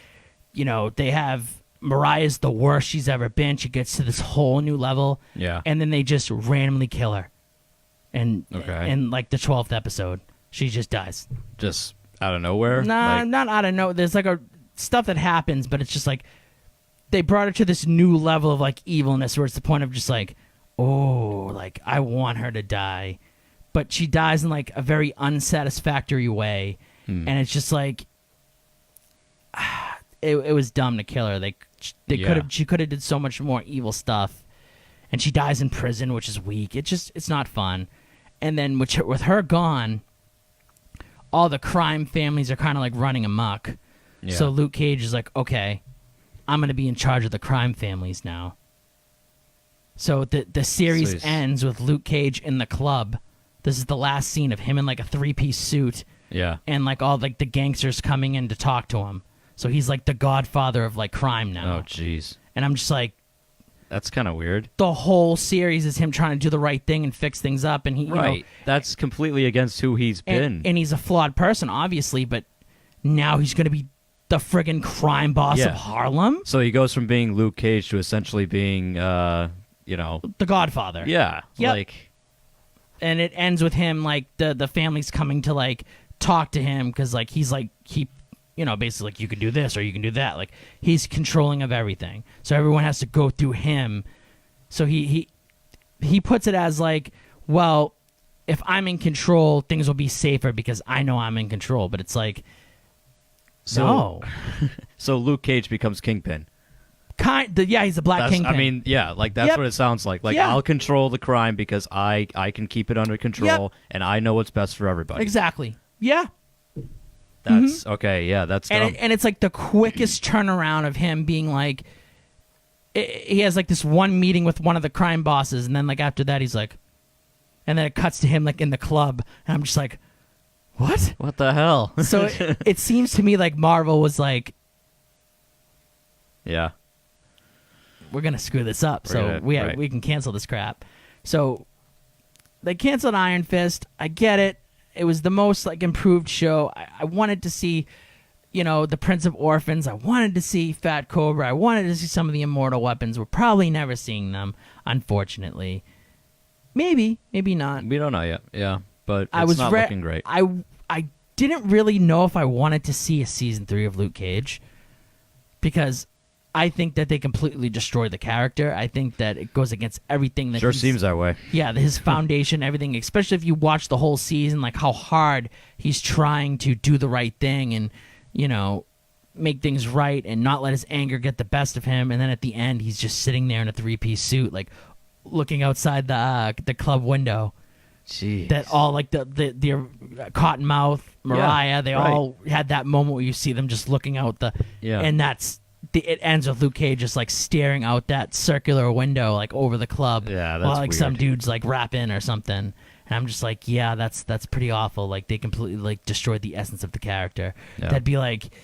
You know, they have Mariah's the worst she's ever been. She gets to this whole new level, and then they just randomly kill her, and in like the 12th episode, she just dies. Just out of nowhere? Nah, not out of nowhere. There's like a stuff that happens, but it's just like they brought her to this new level of like evilness where it's the point of just like, oh, like I want her to die, but she dies in like a very unsatisfactory way, and it's just like it was dumb to kill her. She could have did so much more evil stuff, and she dies in prison, which is weak. It's not fun. And then with her gone, all the crime families are kind of like running amok. Yeah. So Luke Cage is like, okay, I'm going to be in charge of the crime families now. So the series ends with Luke Cage in the club. This is the last scene of him in like a 3-piece suit. Yeah. And like all like the gangsters coming in to talk to him. So he's like the godfather of like crime now. Oh, jeez. And I'm just like, that's kind of weird. The whole series is him trying to do the right thing and fix things up, and he, you know, that's completely against who he's been. And he's a flawed person, obviously, but now he's going to be the friggin' crime boss of Harlem. So he goes from being Luke Cage to essentially being, you know, the Godfather. Yeah, like, and it ends with him like the family's coming to like talk to him because like he's like you know, basically like you can do this or you can do that. Like he's controlling of everything, so everyone has to go through him. So he puts it as like, well, if I'm in control, things will be safer because I know I'm in control. But it's like, no. So Luke Cage becomes Kingpin. He's a black Kingpin. I mean, yeah, like that's what it sounds like. Like I'll control the crime because I can keep it under control and I know what's best for everybody. Exactly. Yeah. That's okay. Yeah, that's dumb. And it's like the quickest turnaround of him being like, he has like this one meeting with one of the crime bosses, and then like after that he's like, and then it cuts to him like in the club, and I'm just like, what? What the hell? So it seems to me like Marvel was like, yeah, we're gonna screw this up, so we can cancel this crap. So they canceled Iron Fist. I get it. It was the most like improved show. I wanted to see, you know, the Prince of Orphans. I wanted to see Fat Cobra. I wanted to see some of the Immortal Weapons. We're probably never seeing them, unfortunately. Maybe not. We don't know yet. Yeah, but it's not looking great. I didn't really know if I wanted to see a season 3 of Luke Cage because I think that they completely destroy the character. I think that it goes against everything that sure seems that way. Yeah, his foundation, everything, especially if you watch the whole season, like how hard he's trying to do the right thing and, you know, make things right and not let his anger get the best of him. And then at the end, he's just sitting there in a 3-piece suit, like looking outside the club window. Jeez. That all like the Cottonmouth, Mariah, they all had that moment where you see them just looking out and it ends with Luke Cage just like staring out that circular window like over the club. Yeah, that's while like weird. some dudes like rap in or something. And I'm just like, yeah, that's pretty awful. Like they completely like destroyed the essence of the character. Yeah. That'd be like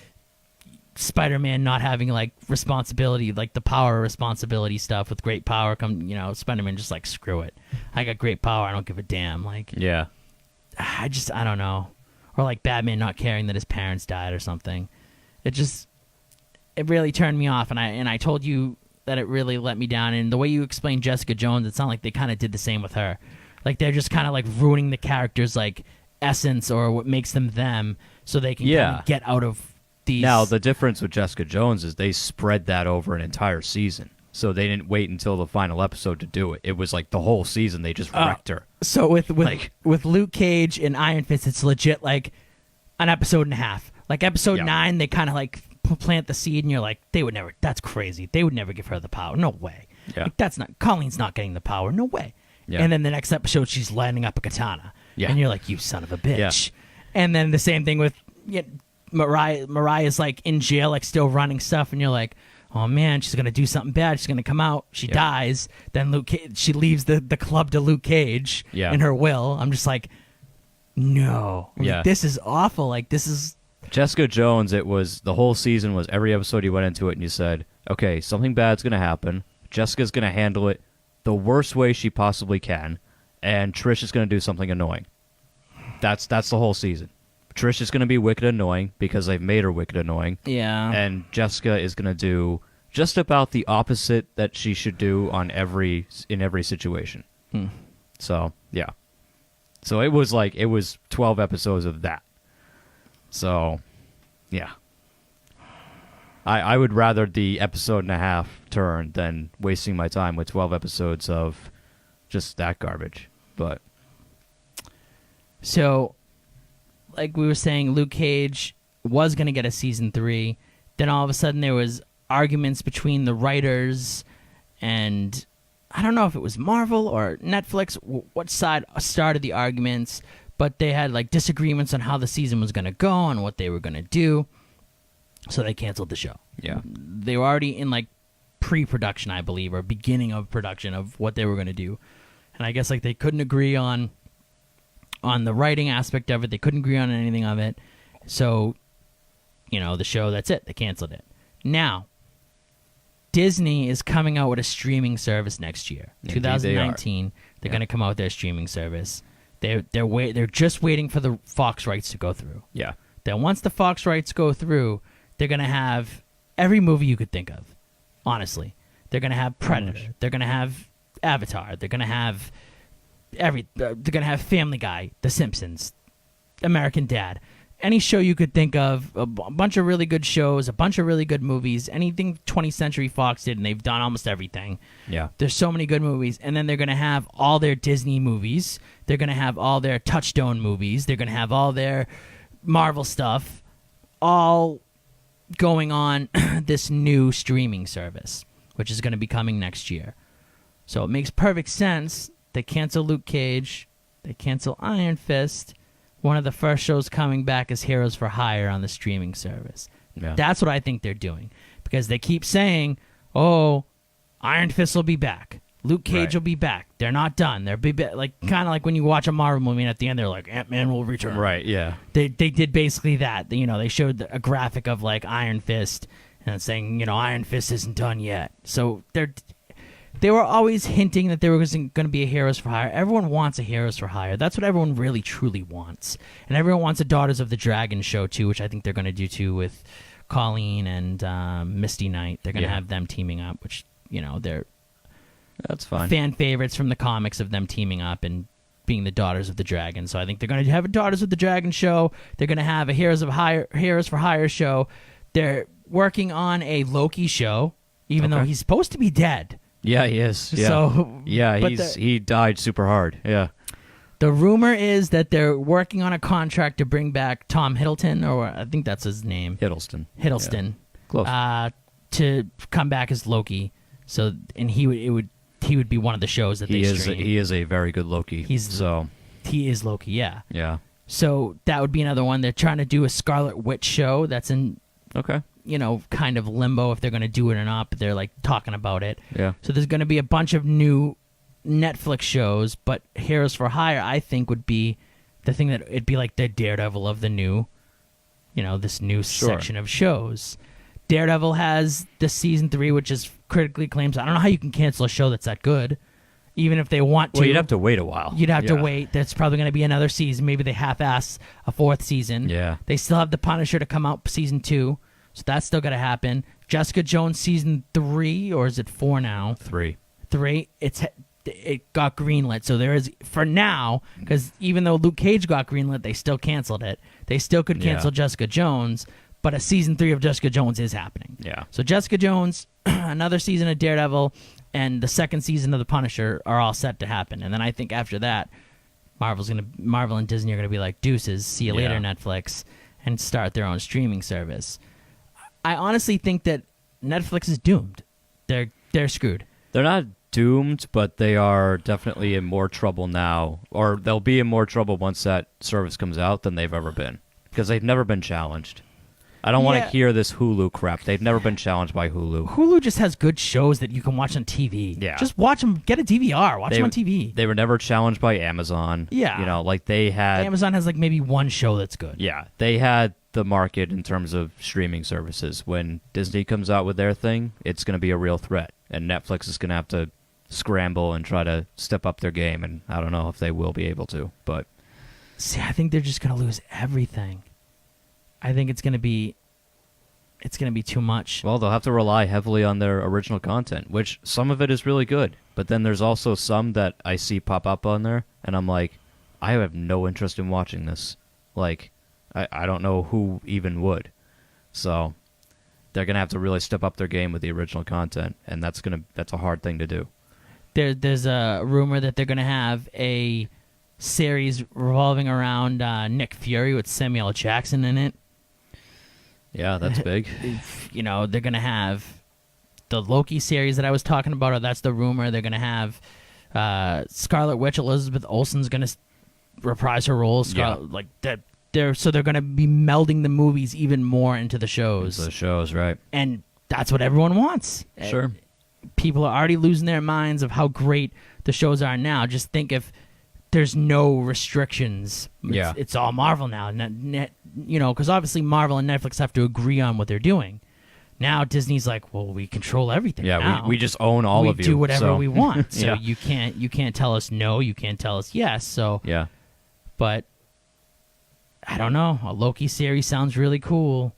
Spider-Man not having like responsibility, like the power responsibility stuff. With great power come, you know, Spider-Man just like, screw it. I got great power. I don't give a damn. Like, yeah, I don't know. Or like Batman not caring that his parents died or something. It really turned me off, and I told you that it really let me down. And the way you explained Jessica Jones, it sounded like they kind of did the same with her. Like they're just kind of like ruining the character's like essence or what makes them them, so they can kind of get out of these. Now the difference with Jessica Jones is they spread that over an entire season, so they didn't wait until the final episode to do it. It was like the whole season they just wrecked her. So with Luke Cage and Iron Fist, it's legit like an episode and a half. Like episode 9, they kind of like plant the seed, and you're like, they would never. That's crazy. They would never give her the power. No way. Yeah. Like, that's not. Colleen's not getting the power. No way. Yeah. And then the next episode, she's lining up a katana. Yeah. And you're like, you son of a bitch. Yeah. And then the same thing with Mariah. Mariah's like in jail, like still running stuff, and you're like, oh man, she's gonna do something bad. She's gonna come out. She dies. Then she leaves the club to Luke Cage in her will. I'm just like, no. Like, this is awful. Like this is. Jessica Jones, it was the whole season was every episode you went into it and you said, okay, something bad's going to happen. Jessica's going to handle it the worst way she possibly can, and Trish is going to do something annoying. That's the whole season. Trish is going to be wicked annoying because they've made her wicked annoying. Yeah. And Jessica is going to do just about the opposite that she should do in every situation. So, yeah. So it was 12 episodes of that. So, yeah. I would rather the episode and a half turn than wasting my time with 12 episodes of just that garbage. But so, like we were saying, Luke Cage was going to get a season 3. Then all of a sudden there was arguments between the writers and I don't know if it was Marvel or Netflix, what side started the arguments, but they had like disagreements on how the season was going to go and what they were going to do. So they canceled the show. Yeah. They were already in like pre-production, I believe, or beginning of production of what they were going to do. And I guess like they couldn't agree on the writing aspect of it. They couldn't agree on anything of it. So, the show, that's it. They canceled it. Now, Disney is coming out with a streaming service next year. Indeed 2019. They're going to come out with their streaming service. They're just waiting for the Fox rights to go through. yeah. Then once the Fox rights go through, they're going to have every movie you could think of. Honestly. They're going to have Predator. They're going to have Avatar. They're going to have they're going to have Family Guy, The Simpsons, American Dad. Any show you could think of, a bunch of really good shows, a bunch of really good movies, anything 20th Century Fox did, and they've done almost everything. Yeah. There's so many good movies. And then they're going to have all their Disney movies. They're going to have all their Touchstone movies. They're going to have all their Marvel stuff all going on this new streaming service, which is going to be coming next year. So it makes perfect sense. They cancel Luke Cage. They cancel Iron Fist. One of the first shows coming back is Heroes for Hire on the streaming service. Yeah. That's what I think they're doing. Because they keep saying, oh, Iron Fist will be back. Luke Cage will be back. They're not done. They're kind of like when you watch a Marvel movie and at the end they're like, Ant-Man will return. Right, yeah. They did basically that. They showed a graphic of like Iron Fist and it's saying, Iron Fist isn't done yet. So they were always hinting that there was going to be a Heroes for Hire. Everyone wants a Heroes for Hire. That's what everyone really, truly wants. And everyone wants a Daughters of the Dragon show, too, which I think they're going to do, too, with Colleen and Misty Knight. They're going to have them teaming up, which, they're that's fine. Fan favorites from the comics of them teaming up and being the Daughters of the Dragon. So I think they're going to have a Daughters of the Dragon show. They're going to have a Heroes for Hire show. They're working on a Loki show, even though he's supposed to be dead. Yeah, he is. Yeah. So, yeah, he died super hard. Yeah. The rumor is that they're working on a contract to bring back Tom Hiddleston, or I think that's his name. Hiddleston. Yeah. Close. To come back as Loki. So, and he would be one of the shows that they stream. He is a very good Loki. He is Loki, yeah. Yeah. So that would be another one. They're trying to do a Scarlet Witch show that's in kind of limbo if they're going to do it or not, but they're like talking about it. Yeah. So there's going to be a bunch of new Netflix shows, but Heroes for Hire, I think, would be the thing that it'd be like the Daredevil of the new, this new section of shows. Daredevil has the season 3, which is critically acclaimed. So I don't know how you can cancel a show that's that good, even if they want to. Well, you'd have to wait a while. You'd have to wait. There's probably going to be another season. Maybe they half-ass a 4th season. Yeah. They still have The Punisher to come out season 2, so that's still going to happen. Jessica Jones season 3, or is it 4 now? 3. 3. It got greenlit, so there is for now, because even though Luke Cage got greenlit, they still canceled it. They still could cancel Jessica Jones, but a season 3 of Jessica Jones is happening. Yeah. So Jessica Jones, another season of Daredevil, and the second season of The Punisher are all set to happen. And then I think after that, Marvel and Disney are gonna be like, deuces, see you later, Netflix, and start their own streaming service. I honestly think that Netflix is doomed. They're screwed. They're not doomed, but they are definitely in more trouble now, or they'll be in more trouble once that service comes out than they've ever been, because they've never been challenged. I don't want to hear this Hulu crap. They've never been challenged by Hulu. Hulu just has good shows that you can watch on TV. Yeah. Just watch them. Get a DVR. Watch them on TV. They were never challenged by Amazon. Yeah. Like they had... Amazon has like maybe one show that's good. Yeah. They had the market in terms of streaming services. When Disney comes out with their thing, it's going to be a real threat. And Netflix is going to have to scramble and try to step up their game, and I don't know if they will be able to. But see, I think they're just gonna lose everything. I think it's gonna be too much. well, they'll have to rely heavily on their original content, which some of it is really good. But then there's also some that I see pop up on there, and I'm like, I have no interest in watching this. Like, I don't know who even would. So they're gonna have to really step up their game with the original content, and that's a hard thing to do. There's a rumor that they're gonna have a series revolving around Nick Fury with Samuel L. Jackson in it. Yeah, that's big. You know, they're gonna have the Loki series that I was talking about, or that's the rumor. They're gonna have Scarlet Witch Elizabeth Olsen's gonna reprise her role. Like that. They're gonna be melding the movies even more into the shows. Into the shows, right? And that's what everyone wants. Sure. People are already losing their minds of how great the shows are now. Just think if there's no restrictions. It's all Marvel now. Because obviously Marvel and Netflix have to agree on what they're doing. Now Disney's like, well, we control everything. Yeah, now. we just own all of you. We do whatever we want. So Yeah. you can't tell us no. You can't tell us yes. So Yeah. But I don't know. A Loki series sounds really cool.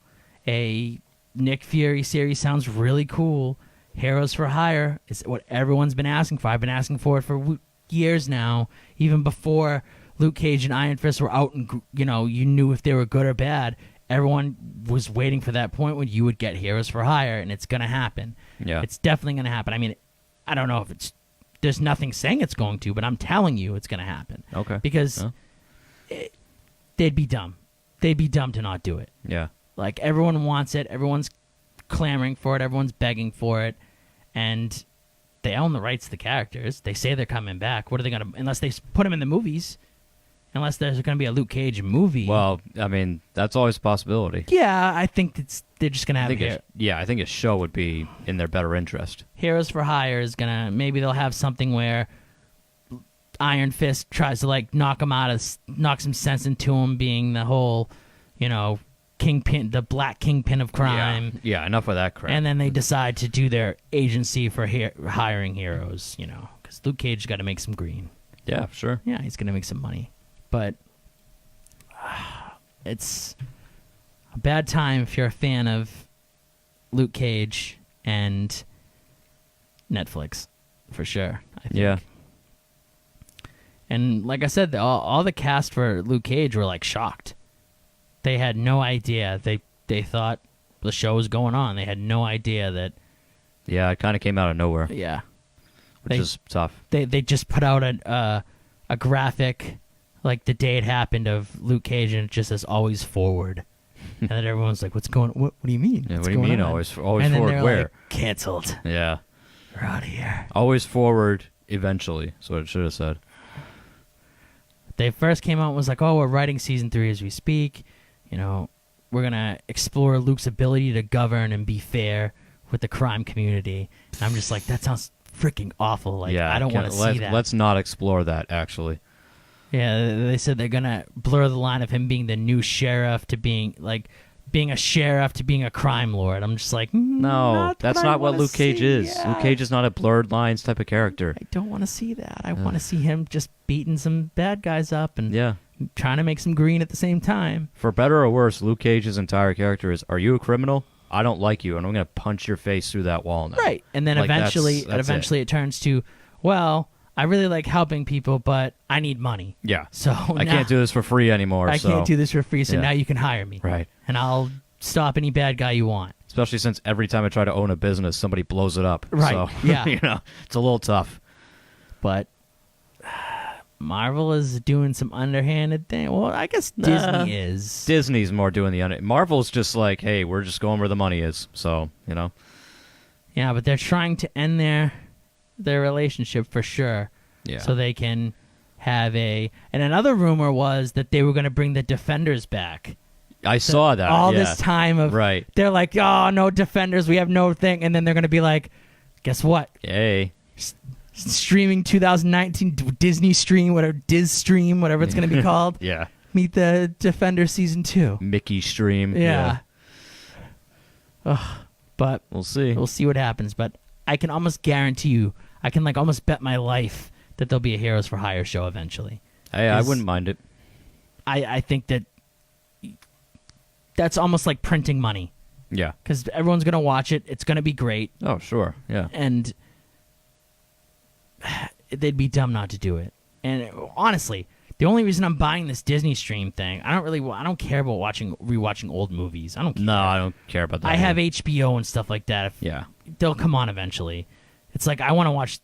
A Nick Fury series sounds really cool. Heroes for Hire is what everyone's been asking for. I've been asking for it for years now, even before Luke Cage and Iron Fist were out, and you knew if they were good or bad. Everyone was waiting for that point when you would get Heroes for Hire, and it's gonna happen. Yeah, it's definitely gonna happen. I mean, I don't know if it's. There's nothing saying it's going to, but I'm telling you, it's gonna happen. Okay. Because they'd be dumb. They'd be dumb to not do it. Yeah. Like, everyone wants it. Everyone's clamoring for it. Everyone's begging for it. And they own the rights to the characters. They say they're coming back. What are they going to... Unless they put them in the movies. Unless there's going to be a Luke Cage movie. Well, I mean, that's always a possibility. Yeah, I think they're just going to have I think a show would be in their better interest. Heroes for Hire is going to... Maybe they'll have something where Iron Fist tries to, knock some sense into him, being the whole, kingpin, the black kingpin of crime. Yeah, enough of that crap. And then they decide to do their agency for hiring heroes, because Luke Cage got to make some green. Yeah, sure. Yeah, he's going to make some money. But it's a bad time if you're a fan of Luke Cage and Netflix, for sure, I think. Yeah. And like I said, all the cast for Luke Cage were, shocked. They had no idea. They thought the show was going on. They had no idea that... Yeah, it kind of came out of nowhere. Yeah. Which is tough. They just put out a graphic, the day it happened, of Luke Cage, and it just says, always forward. And then everyone's like, what do you mean? Yeah, What's what do you mean on? always and forward? Then Where? Like, canceled. Yeah. We're out of here. Always forward, eventually. That's what it should have said. They first came out and was like, oh, we're writing season 3 as we speak. We're going to explore Luke's ability to govern and be fair with the crime community. And I'm just like, that sounds freaking awful. I don't want to see that. Let's not explore that, actually. Yeah, they said they're going to blur the line of him being the new sheriff to being a sheriff to being a crime lord. I'm just like, no, that's not what Luke Cage is. Yeah. Luke Cage is not a blurred lines type of character. I don't want to see that. I want to see him just beating some bad guys up and trying to make some green at the same time. For better or worse, Luke Cage's entire character is, are you a criminal? I don't like you, and I'm going to punch your face through that wall now. Right. And then eventually it turns to, well, I really like helping people, but I need money. Yeah. So I can't do this for free anymore. I can't do this for free, so now you can hire me. Right. And I'll stop any bad guy you want. Especially since every time I try to own a business, somebody blows it up. Right. So, Yeah. It's a little tough. But Marvel is doing some underhanded thing. Well, I guess Disney is. Disney's more doing the Marvel's just like, hey, we're just going where the money is. So, Yeah, but they're trying to end their relationship for sure. Yeah. So they can have and another rumor was that they were going to bring the Defenders back. I saw that. All this time of right. They're like, oh, no Defenders, we have no thing, and then they're going to be like, guess what? Hey. Streaming 2019 Disney Stream, whatever it's going to be called. Yeah. Meet the Defender season 2. Mickey Stream. Yeah. Ugh, but we'll see. We'll see what happens. But I can almost guarantee you, I can like almost bet my life that there'll be a Heroes for Hire show eventually. Hey, I wouldn't mind it. I think that's almost like printing money. Yeah. Because everyone's going to watch it. It's going to be great. Oh, sure. Yeah. And they'd be dumb not to do it. And honestly, the only reason I'm buying this Disney Stream thing, I don't care about rewatching old movies. I don't care. No, I don't care about that. I have HBO and stuff like that. Yeah. They'll come on eventually. It's like I want to watch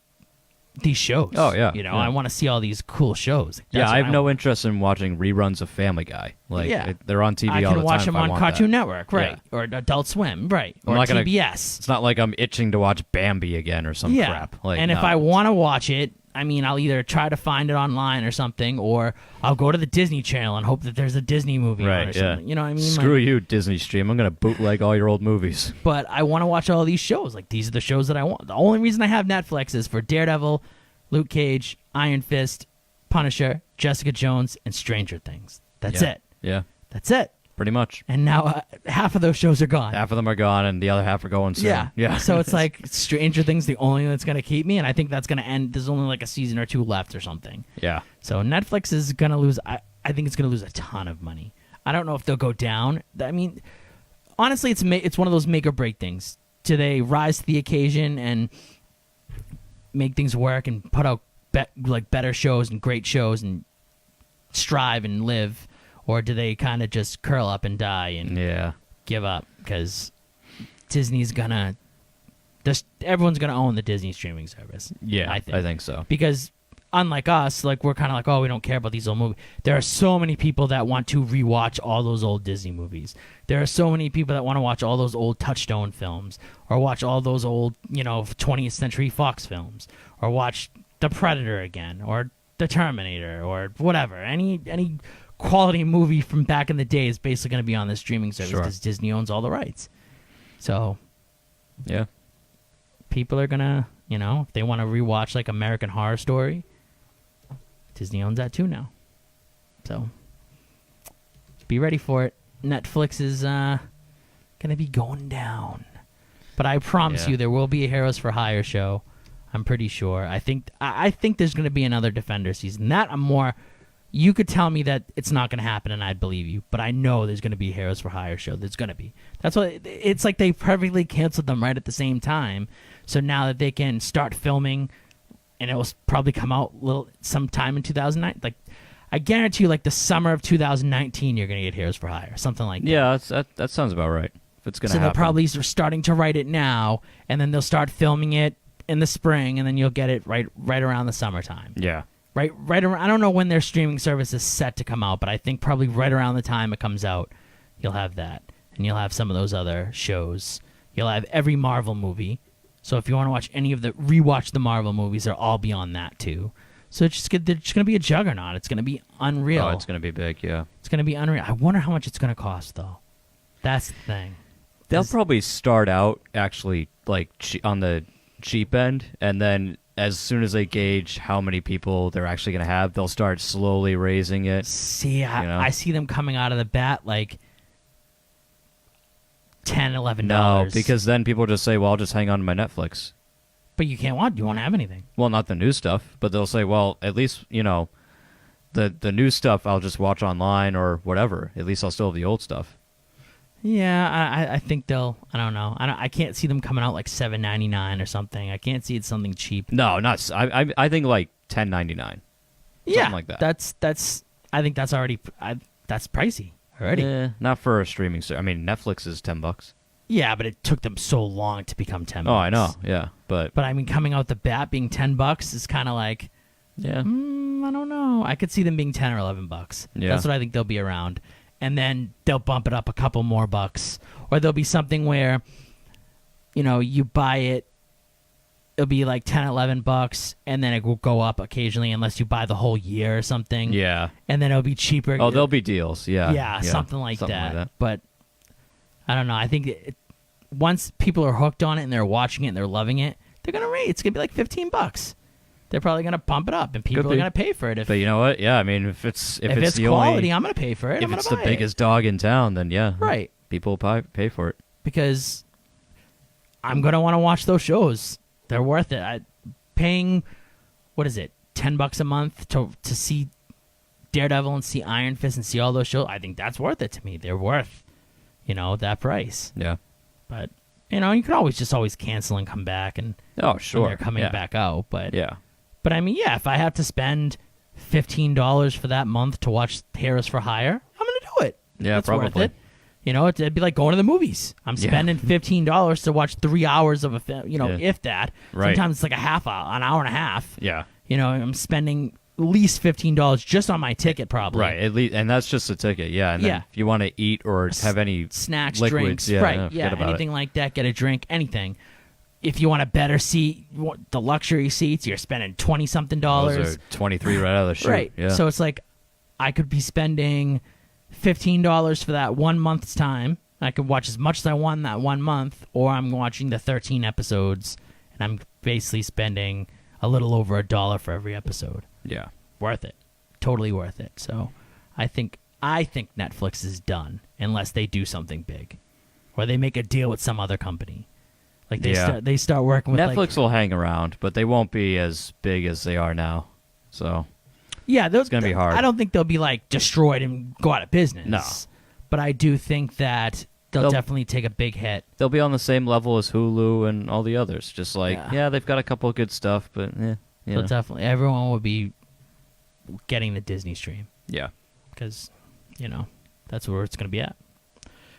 these shows. Oh, yeah. You know, Yeah. I want to see all these cool shows. Yeah, That's I what have no interest in watching reruns of Family Guy. Like, Yeah. they're on TV all the time. I can watch them if I on want Cartoon that. Network, right? Yeah. Or Adult Swim, right? I'm Or not gonna- TBS. It's not like I'm itching to watch Bambi again or some Yeah. crap. Like, and if no. I want to watch it, I mean, I'll either try to find it online or something, or I'll go to the Disney Channel and hope that there's a Disney movie on Right, or yeah. something. You know what I mean? Screw Like, you, Disney Stream. I'm going to bootleg all your old movies. but I want to watch all these shows. Like, these are the shows that I want. The only reason I have Netflix is for Daredevil, Luke Cage, Iron Fist, Punisher, Jessica Jones, and Stranger Things. That's Yeah. it. Yeah, That's it. pretty much. And now half of those shows are gone. Half of them are gone, and the other half are going soon. Yeah. Yeah. So it's like Stranger Things the only thing that's going to keep me, and I think that's going to end. There's only like a season or two left or something. Yeah. So Netflix is going to lose. I think it's going to lose a ton of money. I don't know if they'll go down. I mean, honestly, it's one of those make or break things. Do they rise to the occasion and make things work and put out better shows and great shows and strive and live, or do they kind of just curl up and die and Yeah. give up? Because Disney's gonna everyone's gonna own the Disney streaming service. Yeah, I think so. because unlike us, like we're kind of like, oh, we don't care about these old movies. There are so many people that want to rewatch all those old Disney movies. There are so many people that want to watch all those old Touchstone films, or watch all those old 20th Century Fox films, or watch The Predator again, or The Terminator, or whatever. Any quality movie from back in the day is basically going to be on this streaming service Sure. because Disney owns all the rights. So Yeah. people are gonna, if they want to rewatch like American Horror Story, Disney owns that too now. So be ready for it. Netflix is gonna be going down, but I promise Yeah. you there will be a Heroes for Hire show. I'm pretty sure. I think there's gonna be another Defender season. That I'm more. You could tell me that it's not going to happen, and I'd believe you. But I know there's going to be a Heroes for Hire show. There's going to be. That's what it's like. They perfectly canceled them right at the same time. So now that they can start filming, and it will probably come out sometime in 2009. Like, I guarantee you, like the summer of 2019, you're going to get Heroes for Hire, something like that. Yeah, that sounds about right. If it's going to So happen. they're probably starting to write it now, and then they'll start filming it in the spring, and then you'll get it right around the summertime. Yeah. Right around. I don't know when their streaming service is set to come out, but I think probably right around the time it comes out, you'll have that, and you'll have some of those other shows. You'll have every Marvel movie. So if you want to watch rewatch the Marvel movies, they'll all be on that too. So it's just going to be a juggernaut. It's going to be unreal. Oh, it's going to be big, yeah. It's going to be unreal. I wonder how much it's going to cost though. That's the thing. They'll probably start out actually like on the cheap end, and then as soon as they gauge how many people they're actually going to have, they'll start slowly raising it. See, I see them coming out of the bat like $10, $11. No, because then people just say, well, I'll just hang on to my Netflix. But you can't you won't have anything. Well, not the new stuff, but they'll say, well, at least, the new stuff I'll just watch online or whatever. At least I'll still have the old stuff. Yeah, I think they'll. I don't know. I can't see them coming out like $7.99 or something. I can't see it's something cheap. No, not. I think like $10.99. Yeah, something like that. That's. I think that's already. That's pricey already. Not for a streaming service. I mean, Netflix is $10. Yeah, but it took them so long to become $10. Oh, I know. Yeah, but I mean, coming out the bat being $10 is kind of like. Yeah. I don't know. I could see them being $10 or $11. Yeah. That's what I think they'll be around. And then they'll bump it up a couple more bucks. Or there'll be something where, you buy it, it'll be like $10, $11, and then it will go up occasionally unless you buy the whole year or something. Yeah. And then it'll be cheaper. Oh, there'll be deals. Yeah. Yeah, something like that. But I don't know. I think once people are hooked on it and they're watching it and they're loving it, they're going to rate. It's going to be like $15. They're probably going to pump it up, and people are going to pay for it. But you know what? Yeah, I mean, if it's the quality, only, I'm going to pay for it. If it's the biggest dog in town, then yeah, right. People will pay for it because I'm going to want to watch those shows. They're worth it. paying, what is it, $10 a month to see Daredevil and see Iron Fist and see all those shows, I think that's worth it to me. They're worth, that price. Yeah. But, you can always cancel and come back and Oh, sure. when they're coming back out. But Yeah. But I mean, if I have to spend $15 for that month to watch Heroes for Hire, I'm going to do it. Yeah, It's worth probably. it. It'd be like going to the movies. I'm spending $15 to watch 3 hours of a film, if that. Right. Sometimes it's like an hour and a half. Yeah. I'm spending at least $15 just on my ticket, probably. Right. At least, and that's just a ticket. Yeah. And then if you want to eat or have any snacks, liquids, drinks, yeah, right? forget about anything it. like that. Get a drink, anything. If you want a better seat, the luxury seats, you're spending $20-something. Those are 23 right out of the chute. Right. Yeah. So it's like I could be spending $15 for that 1 month's time. I could watch as much as I want that 1 month, or I'm watching the 13 episodes, and I'm basically spending a little over $1 for every episode. Yeah. Worth it. Totally worth it. So I think Netflix is done unless they do something big, or they make a deal with some other company. Like they start working with Netflix will hang around, but they won't be as big as they are now. So it's gonna be hard. I don't think they'll be like destroyed and go out of business. No. But I do think that they'll definitely take a big hit. They'll be on the same level as Hulu and all the others. Just like, they've got a couple of good stuff, but So definitely everyone will be getting the Disney stream. Yeah. Because, that's where it's going to be at.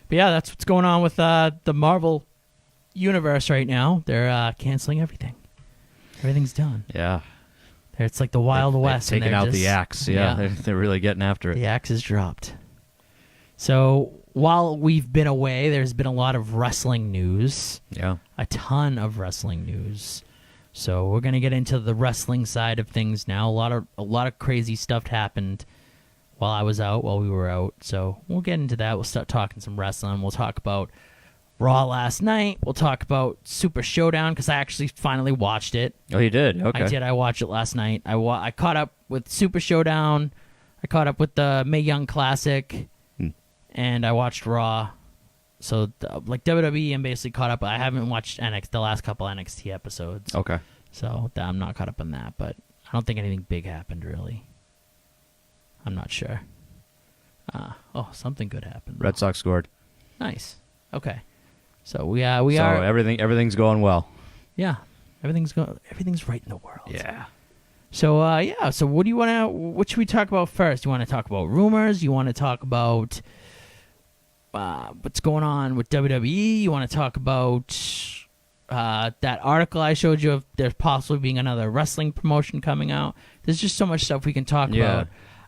But yeah, that's what's going on with the Marvel universe right now. They're canceling everything. Everything's done. Yeah. It's like the Wild West. They've taken and out the axe. Yeah. They're really getting after it. The axe is dropped. So while we've been away, there's been a lot of wrestling news. Yeah. A ton of wrestling news. So we're gonna get into the wrestling side of things now. A lot of crazy stuff happened while we were out. So we'll get into that. We'll start talking some wrestling. We'll talk about Raw last night. We'll talk about Super Showdown because I actually finally watched it. Oh, you did? Okay. I did. I watched it last night. I caught up with Super Showdown. I caught up with the Mae Young Classic. And I watched Raw. So, like WWE, I'm basically caught up. I haven't watched the last couple NXT episodes. Okay. So, I'm not caught up on that. But I don't think anything big happened, really. I'm not sure. Something good happened. Red Sox scored. Nice. Okay. So, everything's going well. Yeah. Everything's right in the world. Yeah. So, So, what should we talk about first? You want to talk about rumors? You want to talk about what's going on with WWE? You want to talk about that article I showed you of there's possibly being another wrestling promotion coming out? There's just so much stuff we can talk about.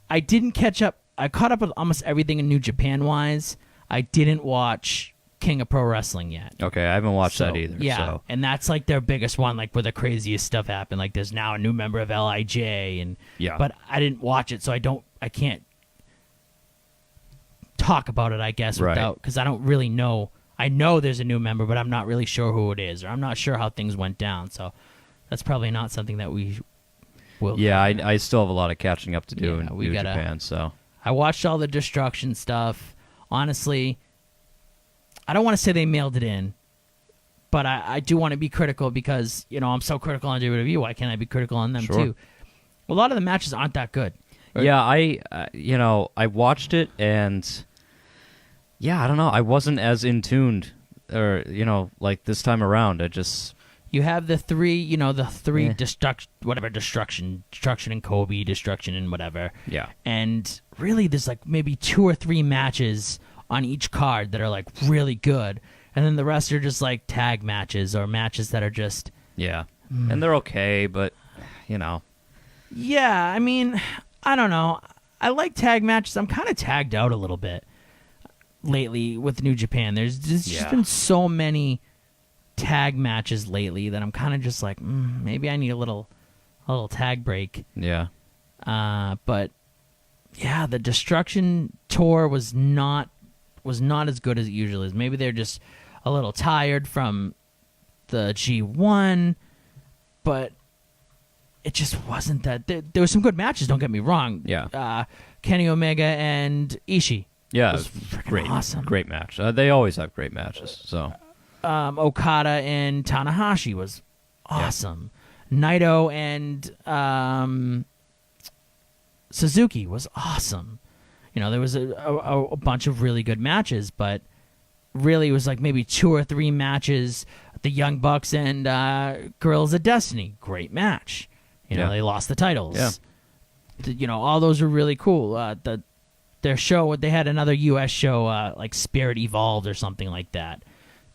I didn't catch up. I caught up with almost everything in New Japan-wise. I didn't watch King of Pro Wrestling yet. Okay, I haven't watched that either. Yeah, so. and that's like their biggest one, like where the craziest stuff happened. Like there's now a new member of LIJ, and but I didn't watch it, so I can't talk about it, I guess, without, because I don't really know. I know there's a new member, but I'm not really sure who it is, or I'm not sure how things went down. So that's probably not something that we will. Yeah, I still have a lot of catching up to do in New Japan. So I watched all the Destruction stuff. Honestly, I don't want to say they mailed it in, but I do want to be critical because, I'm so critical on WWE. Why can't I be critical on them too? A lot of the matches aren't that good. Right? Yeah, I watched it and I don't know. I wasn't as in tuned or, like this time around. You have the three, destruction and Kobe, destruction and whatever. Yeah. And really there's like maybe 2 or 3 matches on each card that are like really good. And then the rest are just like tag matches or matches that are just... Yeah. And they're okay, but, Yeah, I mean, I don't know. I like tag matches. I'm kind of tagged out a little bit lately with New Japan. There's just been so many tag matches lately that I'm kind of just like, maybe I need a little tag break. Yeah. But yeah, the Destruction tour was not as good as it usually is. Maybe they're just a little tired from the G1, but it just wasn't that. There were some good matches, don't get me wrong. Yeah. Kenny Omega and Ishii. Yeah, it was freaking awesome. Great match. They always have great matches. So Okada and Tanahashi was awesome. Naito and Suzuki was awesome. You know, there was a bunch of really good matches, but really it was like maybe 2 or 3 matches. The Young Bucks and Guerrillas of Destiny, great match. You know, they lost the titles. Yeah. You know, all those were really cool. Their show, they had another U.S. show, like Spirit Evolved or something like that.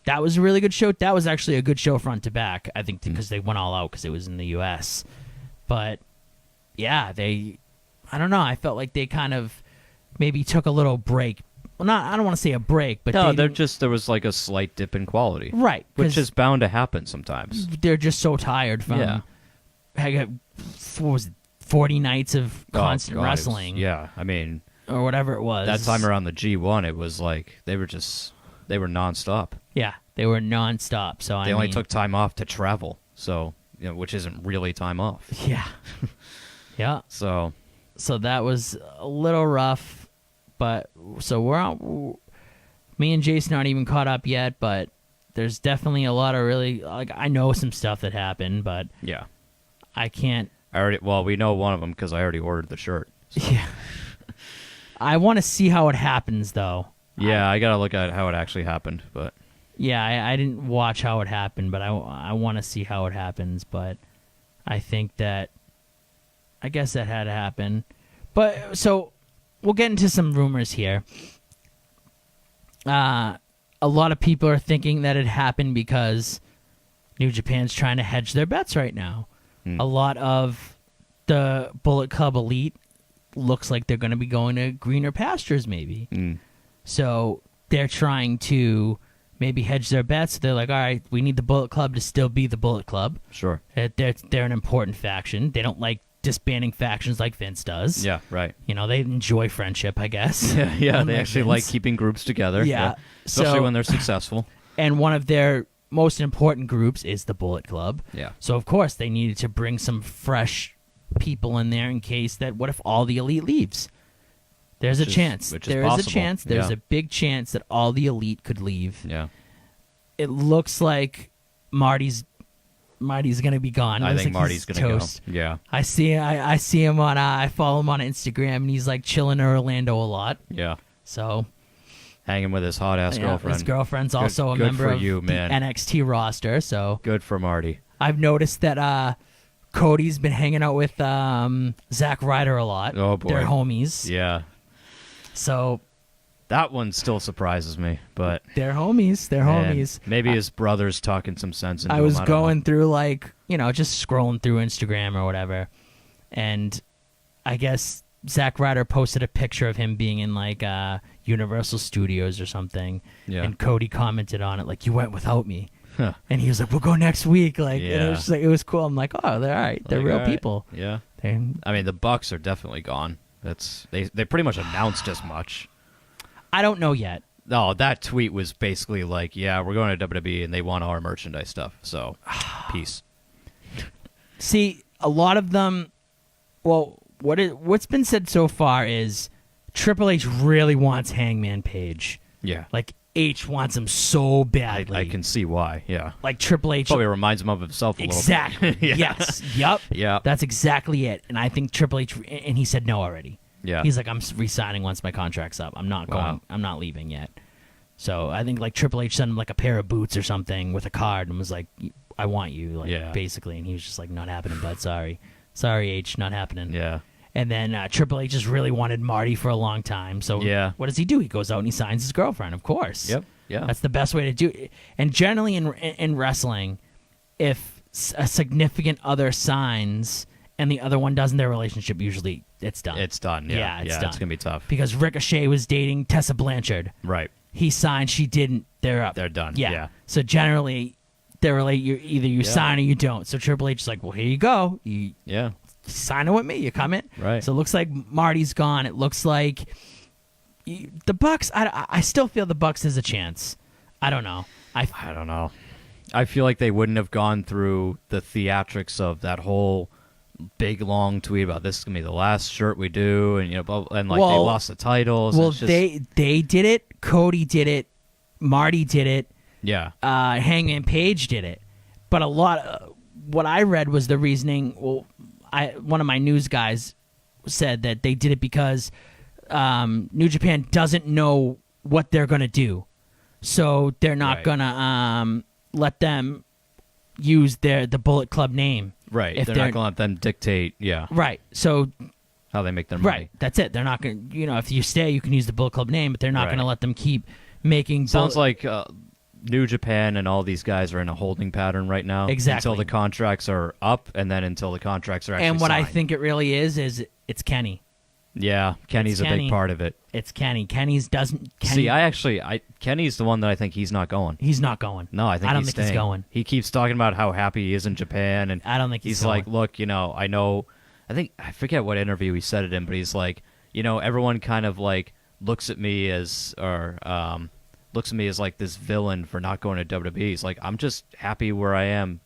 That was a really good show. That was actually a good show front to back, I think, because they went all out because it was in the U.S. But, yeah, I don't know. I felt like they kind of maybe took a little break. Well, I don't want to say a break, but no, there was like a slight dip in quality. Right. Which is bound to happen sometimes. They're just so tired from, what was it, 40 nights of constant wrestling. I mean... Or whatever it was. That time around the G1, it was like they were nonstop. Yeah, they were nonstop. So they only took time off to travel, so which isn't really time off. Yeah, yeah. So that was a little rough, but so we're out. Me and Jason aren't even caught up yet, but there's definitely a lot of really I know some stuff that happened, but yeah, I can't. We know one of them because I already ordered the shirt. So. Yeah. I want to see how it happens, though. Yeah, I gotta look at how it actually happened, but yeah, I didn't watch how it happened, but I want to see how it happens. But I think that I guess that had to happen. But so we'll get into some rumors here. A lot of people are thinking that it happened because New Japan's trying to hedge their bets right now. A lot of the Bullet Club Elite looks like they're going to be going to greener pastures, maybe. So they're trying to maybe hedge their bets. They're like, all right, we need the Bullet Club to still be the Bullet Club. Sure. They're an important faction. They don't like disbanding factions like Vince does. Yeah, right. You know, they enjoy friendship, I guess. Yeah, they actually like keeping groups together. Yeah. Especially when they're successful. And one of their most important groups is the Bullet Club. Yeah. So, of course, they needed to bring some fresh people in there in case that what if all the Elite leaves? There's a chance. There is a chance. There's a big chance that all the Elite could leave. Yeah. It looks like Marty's going to be gone. I think Marty's going to go. Yeah. I see him on I follow him on Instagram and he's like chilling in Orlando a lot. Yeah. So hanging with his hot ass girlfriend. His girlfriend's also a member of the NXT roster, so good for Marty. I've noticed that Cody's been hanging out with Zack Ryder a lot. Oh boy. They're homies. Yeah. So that one still surprises me, but they're homies. They're homies. Maybe his brother's talking some sense into him. I was going through just scrolling through Instagram or whatever, and I guess Zack Ryder posted a picture of him being in Universal Studios or something, and Cody commented on it like, "You went without me," and he was like, "We'll go next week." And it was just it was cool. I'm like, "Oh, they're all right. They're real people." Yeah. I mean, the Bucks are definitely gone. They pretty much announced as much. I don't know yet. No, that tweet was basically like, "Yeah, we're going to WWE and they want all our merchandise stuff." So, peace. See, a lot of them. Well, what's been said so far is Triple H really wants Hangman Page. Yeah. Like H wants him so badly. I can see why. Yeah. Like Triple H probably reminds him of himself a exactly. little bit. Yes. Yep. Yeah. That's exactly it. And I think Triple H, and he said no already. Yeah. He's like, I'm resigning once my contract's up. I'm not going. Wow. I'm not leaving yet. So I think Triple H sent him a pair of boots or something with a card and was like, I want you, basically. And he was just like, not happening, bud. Sorry, H, not happening. Yeah. And then Triple H just really wanted Marty for a long time. So what does he do? He goes out and he signs his girlfriend, of course. Yep. Yeah. That's the best way to do it. And generally in wrestling, if a significant other signs and the other one doesn't, their relationship usually it's done. It's done. Yeah. It's done. It's gonna be tough because Ricochet was dating Tessa Blanchard. Right. He signed. She didn't. They're up. They're done. Yeah. Yeah. So generally, either you sign or you don't. So Triple H is like, well, here you go. You sign it with me. You come in. Right. So it looks like Marty's gone. It looks like the Bucks. I still feel the Bucks has a chance. I don't know. I don't know. I feel like they wouldn't have gone through the theatrics of that whole big long tweet about this is gonna be the last shirt we do, and they lost the titles. Well, they did it. Cody did it. Marty did it. Yeah. Hangman Page did it. But a lot of what I read was the reasoning. Well, one of my news guys said that they did it because New Japan doesn't know what they're gonna do, so they're not gonna let them use the Bullet Club name. Right. They're not gonna let them dictate. Yeah. Right. So how they make their money. Right. That's it. They're not gonna. If you stay, you can use the Bullet Club name, but they're not gonna let them keep making. Sounds like New Japan and all these guys are in a holding pattern right now. Exactly. Until the contracts are up, and then until the contracts are actually And what signed. I think it really is it's Kenny. Yeah, Kenny's a big part of it. It's Kenny. Kenny's. Kenny's the one that I think he's not going. He's not going. No, I don't he's think he's going. He keeps talking about how happy he is in Japan, and I don't think he's like, going. look, I know. I forget what interview he said it in, but he's like, everyone kind of like looks at me as like this villain for not going to WWE. He's like, I'm just happy where I am,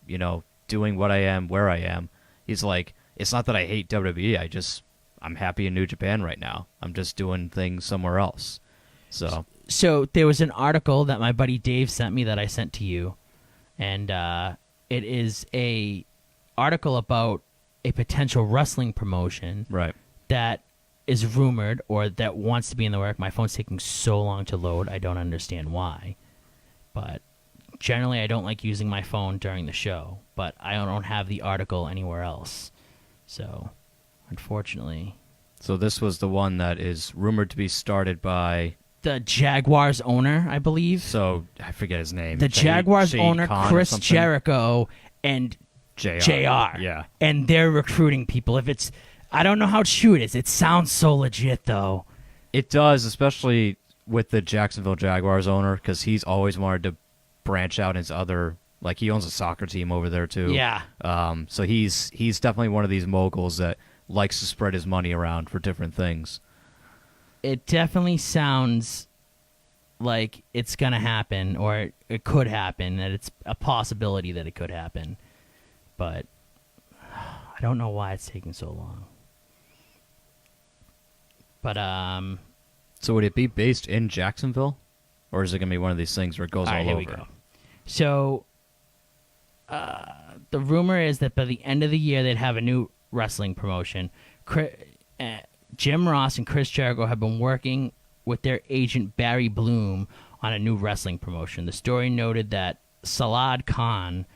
doing what I am, where I am. He's like, it's not that I hate WWE. I'm happy in New Japan right now. I'm just doing things somewhere else. So there was an article that my buddy Dave sent me that I sent to you, and it is a article about a potential wrestling promotion that is rumored or that wants to be in the work. My phone's taking so long to load. I don't understand why. But generally, I don't like using my phone during the show, but I don't have the article anywhere else. So, unfortunately. So this was the one that is rumored to be started by the Jaguars owner, I believe. So I forget his name. The Jaguars owner, Khan Chris Jericho, and JR. Yeah. And they're recruiting people. I don't know how true it is. It sounds so legit, though. It does, especially with the Jacksonville Jaguars owner, because he's always wanted to branch out into other. Like, he owns a soccer team over there too. Yeah. So he's definitely one of these moguls that likes to spread his money around for different things. It definitely sounds like it's going to happen, or it could happen, that it's a possibility that it could happen. But I don't know why it's taking so long. But, So would it be based in Jacksonville? Or is it going to be one of these things where it goes all here over? We go. So, the rumor is that by the end of the year, they'd have a new wrestling promotion. Jim Ross and Chris Jericho have been working with their agent Barry Bloom on a new wrestling promotion. The story noted that Salad Khan,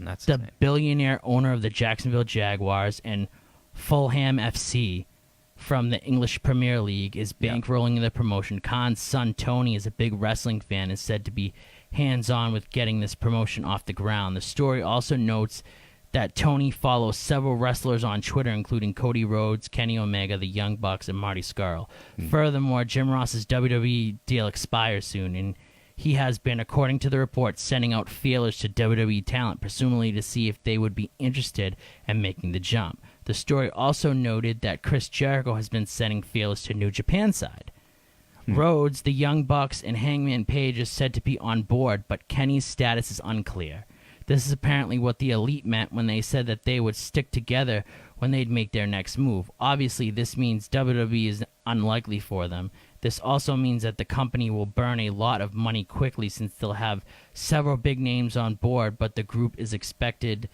that's the billionaire owner of the Jacksonville Jaguars and Fulham FC from the English Premier League, is bankrolling the promotion. Khan's son Tony is a big wrestling fan and is said to be hands-on with getting this promotion off the ground. The story also notes that Tony follows several wrestlers on Twitter, including Cody Rhodes, Kenny Omega, the Young Bucks, and Marty Scurll. Furthermore, Jim Ross's WWE deal expires soon, and he has been, according to the report, sending out feelers to WWE talent, presumably to see if they would be interested in making the jump. The story also noted that Chris Jericho has been sending feelers to New Japan side. Rhodes, the Young Bucks, and Hangman Page is said to be on board, but Kenny's status is unclear. This is apparently what the Elite meant when they said that they would stick together when they'd make their next move. Obviously, this means WWE is unlikely for them. This also means that the company will burn a lot of money quickly since they'll have several big names on board, but the group is expecting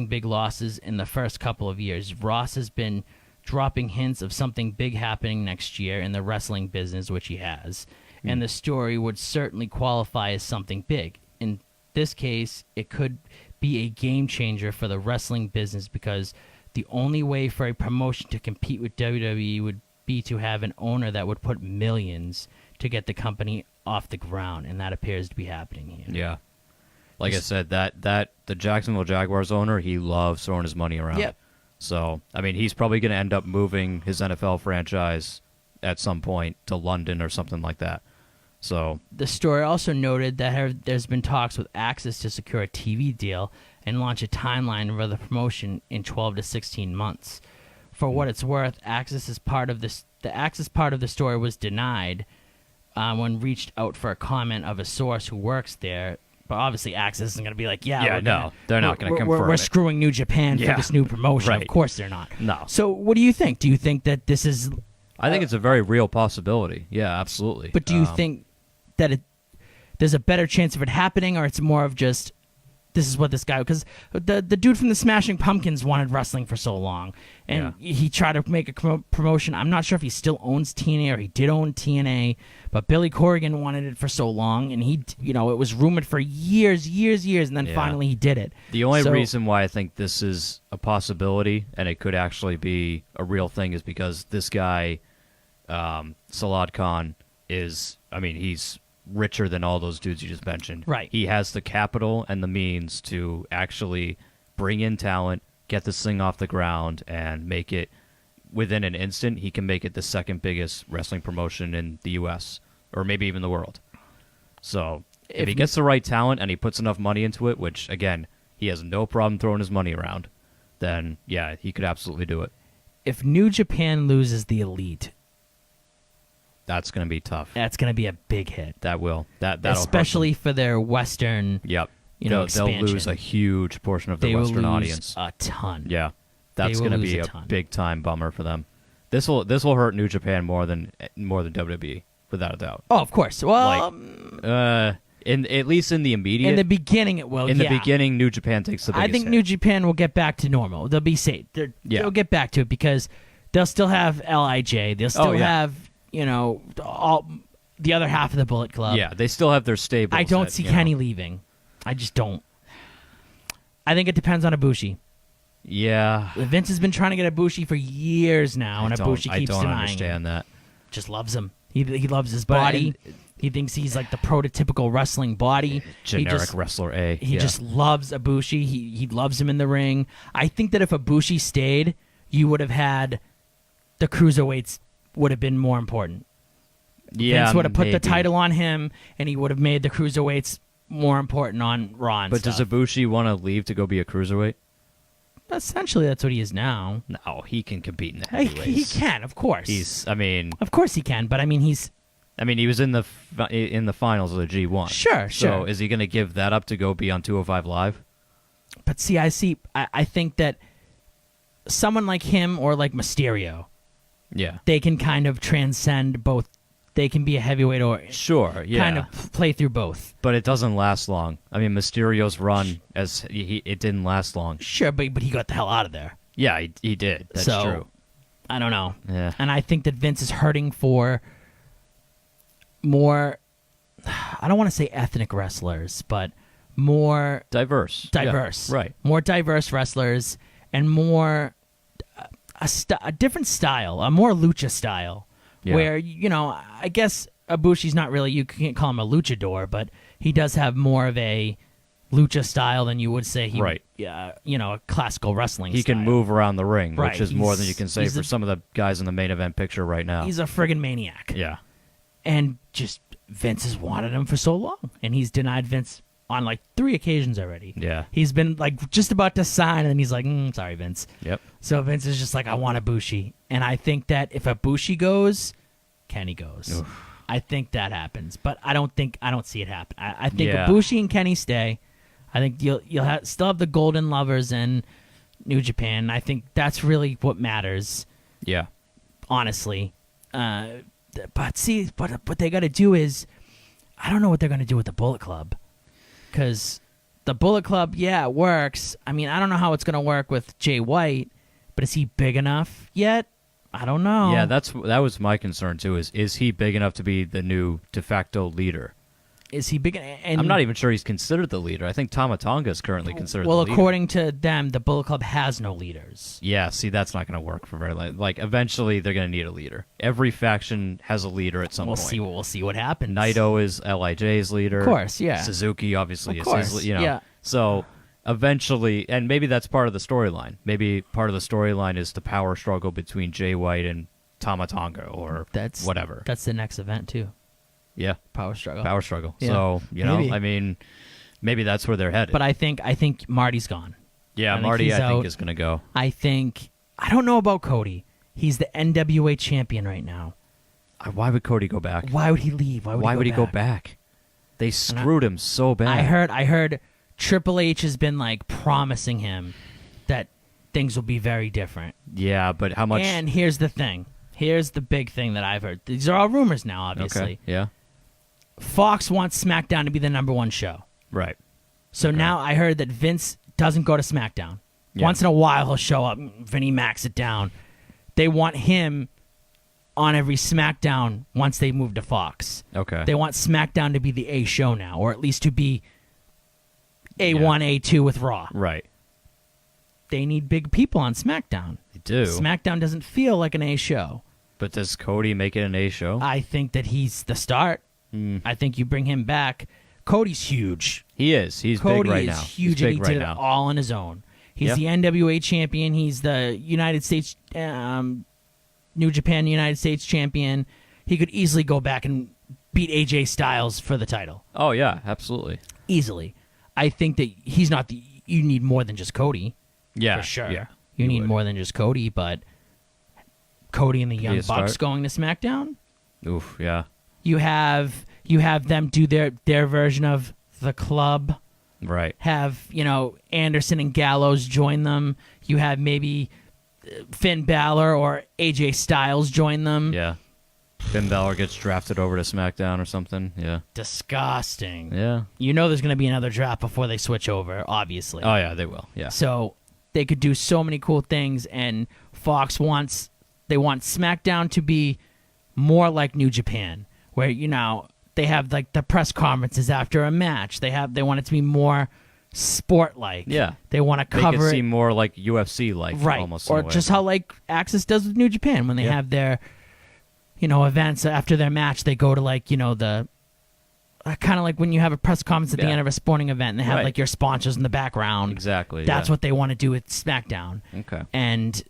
big losses in the first couple of years. Ross has been dropping hints of something big happening next year in the wrestling business, which he has, and the story would certainly qualify as something big. In this case, it could be a game changer for the wrestling business because the only way for a promotion to compete with WWE would be to have an owner that would put millions to get the company off the ground, and that appears to be happening here. Yeah. Like I said, that the Jacksonville Jaguars owner, he loves throwing his money around. Yep. So, I mean, he's probably going to end up moving his NFL franchise at some point to London or something like that. So the story also noted that there's been talks with Axis to secure a TV deal and launch a timeline for the promotion in 12 to 16 months. For what it's worth, the Axis part of the story was denied when reached out for a comment of a source who works there. But obviously, Axis isn't going to be like, they're not going to confirm it. We're screwing New Japan for this new promotion. Right. Of course they're not. No. So what do you think? Do you think that this is... I think it's a very real possibility. Yeah, absolutely. But do you think that there's a better chance of it happening, or it's more of just this is what this guy, because the dude from the Smashing Pumpkins wanted wrestling for so long, and he tried to make a promotion. I'm not sure if he still owns TNA or he did own TNA, but Billy Corrigan wanted it for so long, and he, it was rumored for years, and then finally he did it. The only reason why I think this is a possibility and it could actually be a real thing is because this guy, Salad Khan, he's richer than all those dudes you just mentioned. Right. He has the capital and the means to actually bring in talent, get this thing off the ground, and make it, within an instant, he can make it the second biggest wrestling promotion in the U.S., or maybe even the world. So, if he gets the right talent and he puts enough money into it, which, again, he has no problem throwing his money around, then, yeah, he could absolutely do it. If New Japan loses the Elite, that's going to be tough. That's going to be a big hit. That will. That'll especially for their Western. Yep. Expansion. They'll lose a huge portion of the Western audience. A ton. Yeah, that's going to be a big time bummer for them. This will hurt New Japan more than WWE, without a doubt. Oh, of course. Well, at least in the immediate. In the beginning, it will. In the beginning, New Japan takes the biggest I think hit. New Japan will get back to normal. They'll be safe. They'll get back to it because they'll still have LIJ. They'll still have. All the other half of the Bullet Club. Yeah, they still have their stables. I don't see Kenny leaving. I just don't. I think it depends on Ibushi. Yeah. Vince has been trying to get Ibushi for years now, and Ibushi keeps denying. I don't understand that. Just loves him. He loves his body. He thinks he's like the prototypical wrestling body. Generic wrestler A. He just loves Ibushi. He loves him in the ring. I think that if Ibushi stayed, you would have had the cruiserweights would have been more important. Yeah, Vince would have put the title on him, and he would have made the cruiserweights more important on Raw and But stuff. does Ibushi want to leave to go be a cruiserweight? Essentially, that's what he is now. No, he can compete in the heavyweights. He can, of course. Of course he can, but he was in the finals of the G1. Sure. So is he going to give that up to go be on 205 Live? But see, I think that someone like him or like Mysterio, they can kind of transcend both. They can be a heavyweight or kind of play through both. But it doesn't last long. Mysterio's run it didn't last long. Sure, but he got the hell out of there. Yeah, he did. That's true. I don't know. Yeah. And I think that Vince is hurting for more. I don't want to say ethnic wrestlers, but more diverse. Yeah, right. More diverse wrestlers and more a different style, a more lucha style. Yeah. Where, I guess Ibushi's not really, you can't call him a luchador, but he does have more of a lucha style than you would say a classical wrestling He style. can move around the ring, right. which is more than you can say for some of the guys in the main event picture right now. He's a friggin' maniac. Yeah. And just Vince has wanted him for so long, and he's denied Vince on like 3 occasions already. Yeah. He's been like just about to sign, and then he's like, sorry, Vince. Yep. So Vince is just like, I want Ibushi. And I think that if Ibushi goes, Kenny goes. Oof. I think that happens, but I don't see it happen. I think Ibushi and Kenny stay. I think you'll still have the Golden Lovers and New Japan. I think that's really what matters. Yeah. Honestly. But see, what they got to do is, I don't know what they're going to do with the Bullet Club. Because the Bullet Club, it works. I don't know how it's going to work with Jay White, but is he big enough yet? I don't know. Yeah, that was my concern too. Is he big enough to be the new de facto leader? Is he big? And I'm not even sure he's considered the leader. I think Tama Tonga is currently considered the leader. Well, according to them, the Bullet Club has no leaders. Yeah, see, that's not going to work for very long. Like, eventually, they're going to need a leader. Every faction has a leader at some point. We'll see what happens. Naito is LIJ's leader. Of course, yeah. Suzuki, obviously, of course, is his, Yeah. So, eventually, and maybe that's part of the storyline. Maybe part of the storyline is the power struggle between Jay White and Tama Tonga or whatever. That's the next event, too. Yeah. Power struggle. Yeah. So, maybe that's where they're headed. But I think Marty's gone. Yeah, Marty, I think, is going to go. I don't know about Cody. He's the NWA champion right now. Why would Cody go back? Why would he leave? Why would he go back? They screwed him so bad. I heard Triple H has been like promising him that things will be very different. Yeah, but how much? And here's the thing. Here's the big thing that I've heard. These are all rumors now, obviously. Okay. Yeah. Fox wants SmackDown to be the #1 show. Right. So now I heard that Vince doesn't go to SmackDown. Yeah. Once in a while, he'll show up. Vinny Max it down. They want him on every SmackDown once they move to Fox. Okay. They want SmackDown to be the A show now, or at least to be A1, A2 with Raw. Right. They need big people on SmackDown. They do. SmackDown doesn't feel like an A show. But does Cody make it an A show? I think that he's the start. I think you bring him back. Cody's huge. He is. He's Cody big right is now. huge, He's and big he right did now. it all on his own. He's Yep. the NWA champion. He's the United States, New Japan United States champion. He could easily go back and beat AJ Styles for the title. Oh, yeah, absolutely. Easily. I think that he's not the... You need more than just Cody. Yeah, For sure. Yeah, You need would. more than just Cody, but Cody and the Young a Bucks start. going to SmackDown? Oof, yeah. You have them do their version of the club. Right. Have, Anderson and Gallows join them. You have maybe Finn Balor or AJ Styles join them. Yeah. Finn Balor gets drafted over to SmackDown or something. Yeah. Disgusting. Yeah. There's going to be another draft before they switch over, obviously. Oh, yeah, they will. Yeah. So they could do so many cool things, and Fox want SmackDown to be more like New Japan, where, they have like the press conferences after a match. They want it to be more sport-like. Yeah. They want to cover Make it it. seem more like UFC-like. Right. Almost in Or a way. just how like Access does with New Japan when they Yeah. have their, events after their match. They go to like, the kind of like when you have a press conference at the Yeah. end of a sporting event and they have Right. like your sponsors in the background. Exactly. That's yeah. what they want to do with SmackDown. Okay. And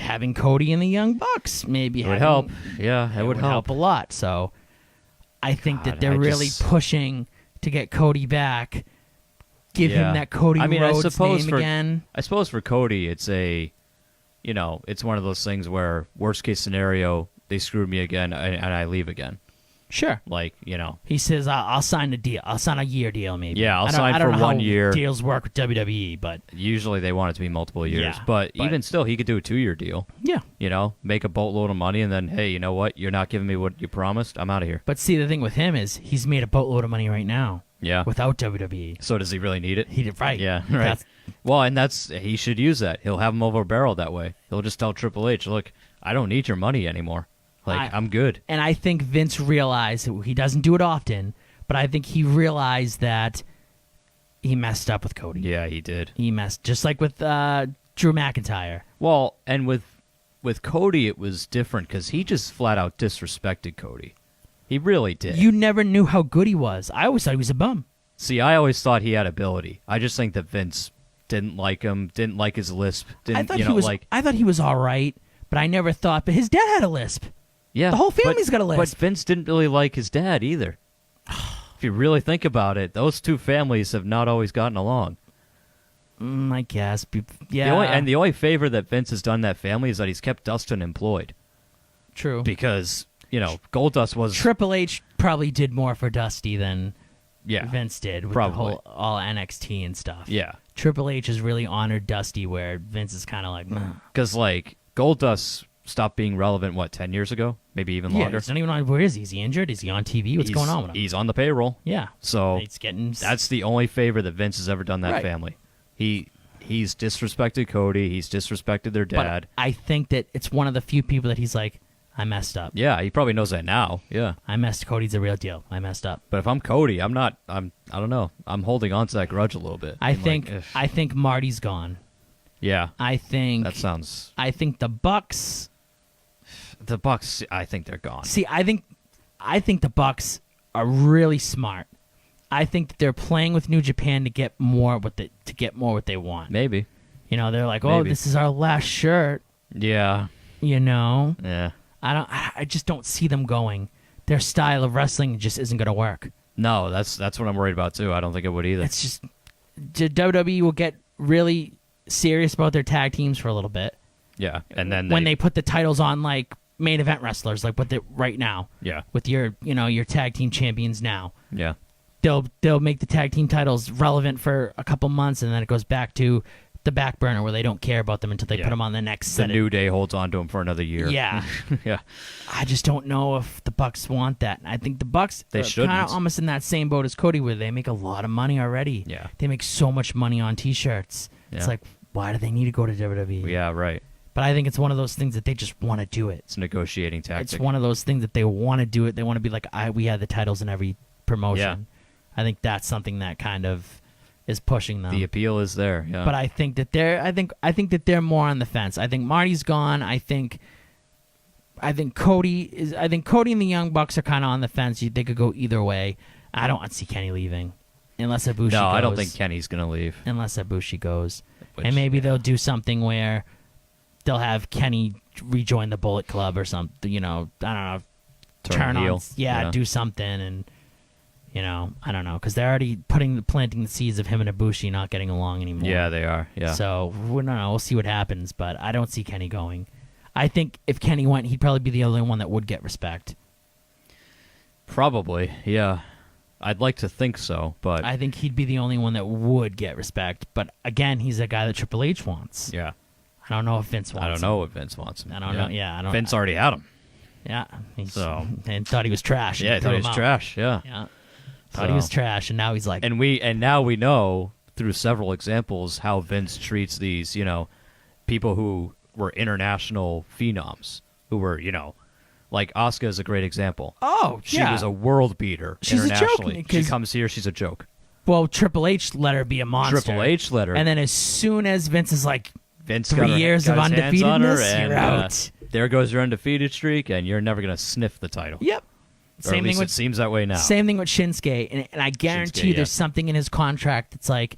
having Cody and the Young Bucks maybe It would having- help. Yeah, it would help. a lot. So I think that God, they're I really just- pushing to get Cody back. Give Yeah. him that Cody I mean, I Rhodes suppose name for- again. I suppose for Cody, it's it's one of those things where worst case scenario, they screwed me again and I leave again. Sure. Like, He says, I'll sign a deal. I'll sign a year deal, maybe. Yeah, I'll I don't- sign I don't for know 1 how year. Deals work with WWE, but usually they want it to be multiple years. Yeah, but but- even still, he could do a 2-year deal. yeah. Make a boatload of money and then, hey, you know what? You're not giving me what you promised. I'm out of here. But see, the thing with him is he's made a boatload of money right now Yeah. without WWE. So does he really need it? He did right. Yeah, right. That's- Well, and he should use that. He'll have him over a barrel that way. He'll just tell Triple H, look, I don't need your money anymore. I'm good. And I think Vince realized, he doesn't do it often, but I think he realized that he messed up with Cody. Yeah, he did. He messed, just like with Drew McIntyre. Well, and with Cody, it was different because he just flat out disrespected Cody. He really did. You never knew how good he was. I always thought he was a bum. See, I always thought he had ability. I just think that Vince didn't like him, didn't like his lisp. Didn't, I thought he was all right, but I never thought. But his dad had a lisp. Yeah, The whole family's got a lisp. But Vince didn't really like his dad either. If you really think about it, those two families have not always gotten along. I guess. Yeah. The only favor that Vince has done that family is that he's kept Dustin employed. True. Because, Goldust was... Triple H probably did more for Dusty than Yeah, Vince did with probably. the whole all NXT and stuff. Yeah. Triple H has really honored Dusty, where Vince is kind of like, nah. Because, Goldust stopped being relevant, 10 years ago? Maybe even Yeah, longer? he's not even on. Where is he? Is he injured? Is he on TV? What's going on with him? He's on the payroll. Yeah. So He's getting. that's the only favor that Vince has ever done that Right. family. He's disrespected Cody. He's disrespected their dad. But I think that it's one of the few people that he's like, I messed up. Yeah, he probably knows that now. Yeah. I messed. Cody's a real deal. I messed up. But if I'm Cody, I don't know. I'm holding on to that grudge a little bit. I think Marty's gone. Yeah. I think That sounds... I think the Bucks. The Bucks, I think they're gone. See, I think the Bucks are really smart. I think that they're playing with New Japan to get more what they want. Maybe. They're like, oh, Maybe. this is our last shirt. Yeah. Yeah. Yeah. I just don't see them going. Their style of wrestling just isn't going to work. No, that's what I'm worried about too. I don't think it would either. It's just WWE will get really serious about their tag teams for a little bit. Yeah, and then when they put the titles on like main event wrestlers, like what they right now. Yeah. With your your tag team champions now. Yeah. They'll make the tag team titles relevant for a couple months, and then it goes back to the back burner where they don't care about them until they put them on the next The set. New Day holds on to him for another year. Yeah. Yeah. I just don't know if the Bucks want that. I think the Bucks They are shouldn't. kind of almost in that same boat as Cody, where they make a lot of money already. Yeah. They make so much money on T-shirts. It's Yeah. like, why do they need to go to WWE? Yeah, right. But I think it's one of those things that they just want to do it. It's a negotiating tactic. It's one of those things that they want to do it. They want to be like, we had the titles in every promotion. I think that's something that kind of is pushing them. The appeal is there. Yeah. But I think that they're more on the fence. I think Marty's gone. I think Cody and the Young Bucks are kind of on the fence. They could go either way. I don't see Kenny leaving unless Ibushi goes. No, I don't think Kenny's gonna leave. Unless Ibushi goes. Which, and maybe they'll do something where they'll have Kenny rejoin the Bullet Club or something. You know, I don't know. Turn heel. On, do something, and I don't know, because they're already planting the seeds of him and Ibushi not getting along anymore. Yeah, they are. Yeah. So we'll see what happens, but I don't see Kenny going. I think if Kenny went, he'd probably be the only one that would get respect. Probably, yeah. I'd like to think so, but I think he'd be the only one that would get respect. But again, he's a guy that Triple H wants. yeah. I don't know if Vince wants I don't him. know if Vince wants him. I don't know. Yeah, I don't. Vince already had him. Yeah. So and thought he was trash. Yeah, I thought he was trash. Yeah. Yeah. Thought he was trash, and now he's like. And now we know through several examples how Vince treats these, people who were international phenoms, who were, like Asuka is a great example. Oh, She yeah. was a world beater She's a joke, internationally. She 'cause- comes here, she's a joke. Well, Triple H let her be a monster. Triple H let her. And then as soon as Vince is like, Vince 3 years of got his hands on her, undefeatedness, and, you're out. There goes your undefeated streak, and you're never going to sniff the title. Yep. Or at least it seems that way now. Same thing with Shinsuke, and I guarantee Shinsuke, yeah. there's something in his contract that's like,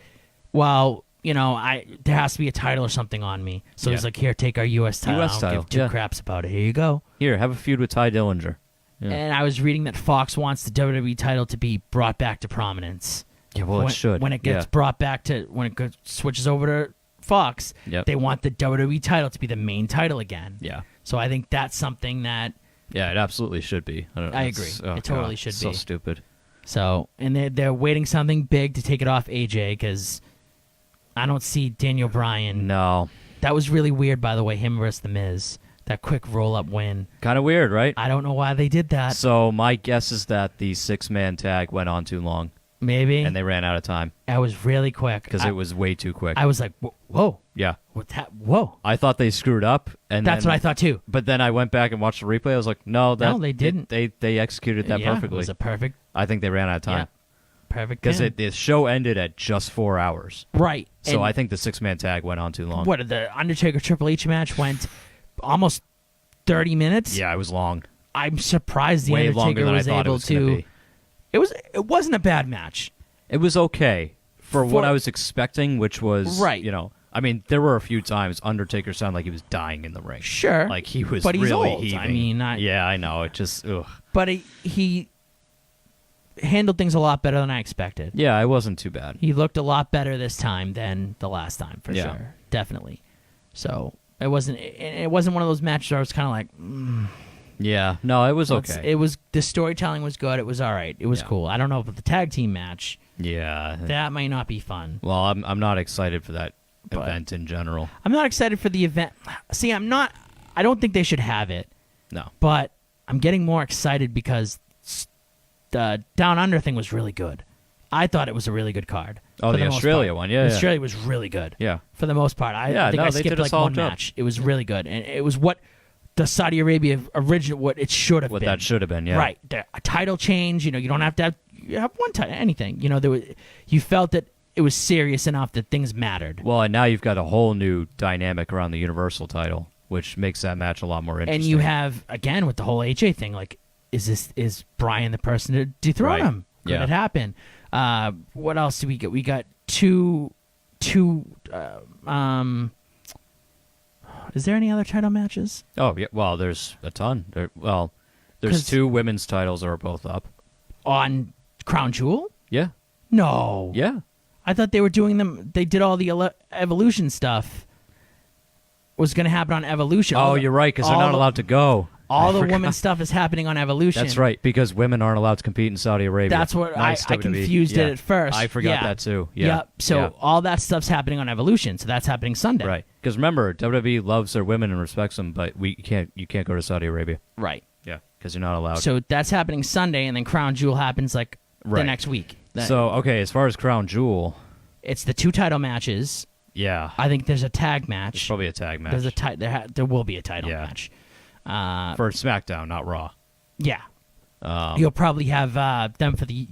well, there has to be a title or something on me. So he's Yeah. like, here, take our U.S. title. US I don't title, give two yeah. craps about it. Here you go. Here, have a feud with Ty Dillinger. Yeah. And I was reading that Fox wants the WWE title to be brought back to prominence. Yeah, well, when, it should. When it gets Yeah. brought back to, switches over to Fox, Yep. they want the WWE title to be the main title again. Yeah. So I think that's something that. Yeah, it absolutely should be. I agree. It totally should so be. stupid. So, and they're waiting something big to take it off AJ, because I don't see Daniel Bryan. No. That was really weird, by the way, him versus The Miz. That quick roll-up win. Kind of weird, right? I don't know why they did that. So my guess is that the 6-man tag went on too long. Maybe. And they ran out of time. That was really quick. Because it was way too quick. I was like, whoa. Yeah. What's that? Whoa. I thought they screwed up. And That's then, what I thought, too. But then I went back and watched the replay. I was like, no, they didn't. They executed that Yeah, perfectly. It was a perfect. I think they ran out of time. Yeah. Perfect. Because pin. the show ended at just 4 hours. Right. So And I think the 6-man tag went on too long. What, the Undertaker Triple H match went almost 30 minutes? Yeah, it was long. I'm surprised the Way Undertaker longer than I was thought it able was gonna to. be. It wasn't a bad match. It was okay for what I was expecting, which was, Right. I mean, there were a few times Undertaker sounded like he was dying in the ring. Sure. Like he was But he's really old. heaving. I mean, yeah, I know. It just, ugh. But he handled things a lot better than I expected. Yeah, it wasn't too bad. He looked a lot better this time than the last time, for Yeah. sure. Definitely. So it wasn't one of those matches where I was kind of like, Yeah, no, it was okay. It was, the storytelling was good. It was all right. It was Yeah. cool. I don't know about the tag team match. Yeah. That might not be fun. Well, I'm not excited for that event in general. I'm not excited for the event. See, I don't think they should have it. No. But I'm getting more excited because the Down Under thing was really good. I thought it was a really good card. Oh, for the most Australia part. one, yeah. Australia was really good. Yeah. For the most part. I Yeah, think no, I they skipped did a like solid one job. match. It was really good. And it was what the Saudi Arabia original, what it should have What been. that should have been, yeah. Right. A title change, you don't have to have, you have one title, anything. You felt that it was serious enough that things mattered. Well, and now you've got a whole new dynamic around the Universal title, which makes that match a lot more interesting. And you have, again, with the whole AJ thing, like, is Brian the person to dethrone Right. him? Could Yeah. it happen? What else did we get? We got two. Is there any other title matches? Oh, yeah. Well, there's a ton. There's 'Cause- 2 women's titles that are both up. On Crown Jewel? Yeah. No. Yeah. I thought they were doing them. They did all the Evolution stuff. Was going to happen on Evolution. Oh, you're right, because they're not allowed to go. All the woman stuff is happening on Evolution. That's right, because women aren't allowed to compete in Saudi Arabia. That's what Nice I WWE. confused it at first. I forgot that too. Yeah. Yep. So all that stuff's happening on Evolution. So that's happening Sunday. Right. Because remember, WWE loves their women and respects them, but you can't go to Saudi Arabia. Right. Yeah, because you're not allowed. So that's happening Sunday, and then Crown Jewel happens the next week. So, okay, as far as Crown Jewel, it's the 2 title matches. Yeah. I think there's a tag match. There's probably a tag match. There will be a title match. For SmackDown, not Raw. Yeah. You'll probably have them for the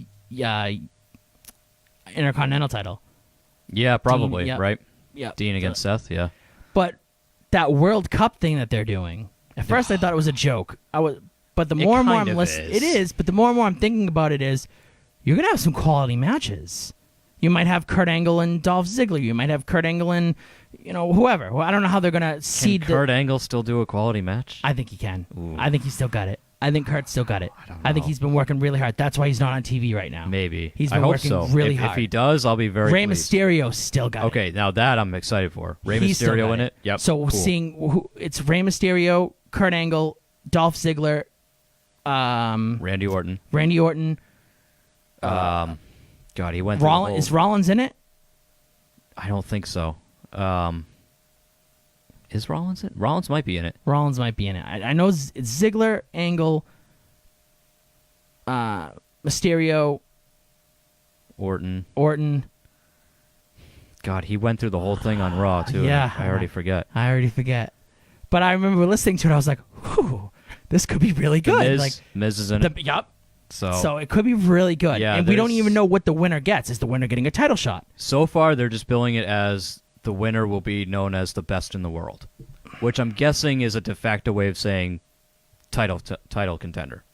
Intercontinental title. Yeah, probably, Dean, right? Yeah. Dean against Seth, yeah. But that World Cup thing that they're doing, at first I thought it was a joke. But the more and more I'm listening, it is. But the more and more I'm thinking about it is, you're gonna have some quality matches. You might have Kurt Angle and Dolph Ziggler. You might have Kurt Angle and whoever. Well, I don't know how they're gonna seed. Can Kurt Angle still do a quality match? I think he can. Ooh. I think he's still got it. I think Kurt's still got it. I think he's been working really hard. That's why he's not on TV right now. Maybe. He's been working really hard. If he does, I'll be very Rey pleased. Mysterio still got it. Okay, now that I'm excited for. Rey He's still Mysterio got in it. Yep. So cool. seeing it's Rey Mysterio, Kurt Angle, Dolph Ziggler, Randy Orton. God, he went. Is Rollins in it? I don't think so. Is Rollins in it? Rollins might be in it. Rollins might be in it. I know it's Ziggler, Angle, Mysterio, Orton. God, he went through the whole thing on Raw too. Yeah, I already forget. But I remember listening to it. I was like, "Whew, this could be really good." Miz is in it. Yup. So it could be really good. Yeah, and we don't even know what the winner gets. Is the winner getting a title shot? So far, they're just billing it as the winner will be known as the best in the world, which I'm guessing is a de facto way of saying title contender.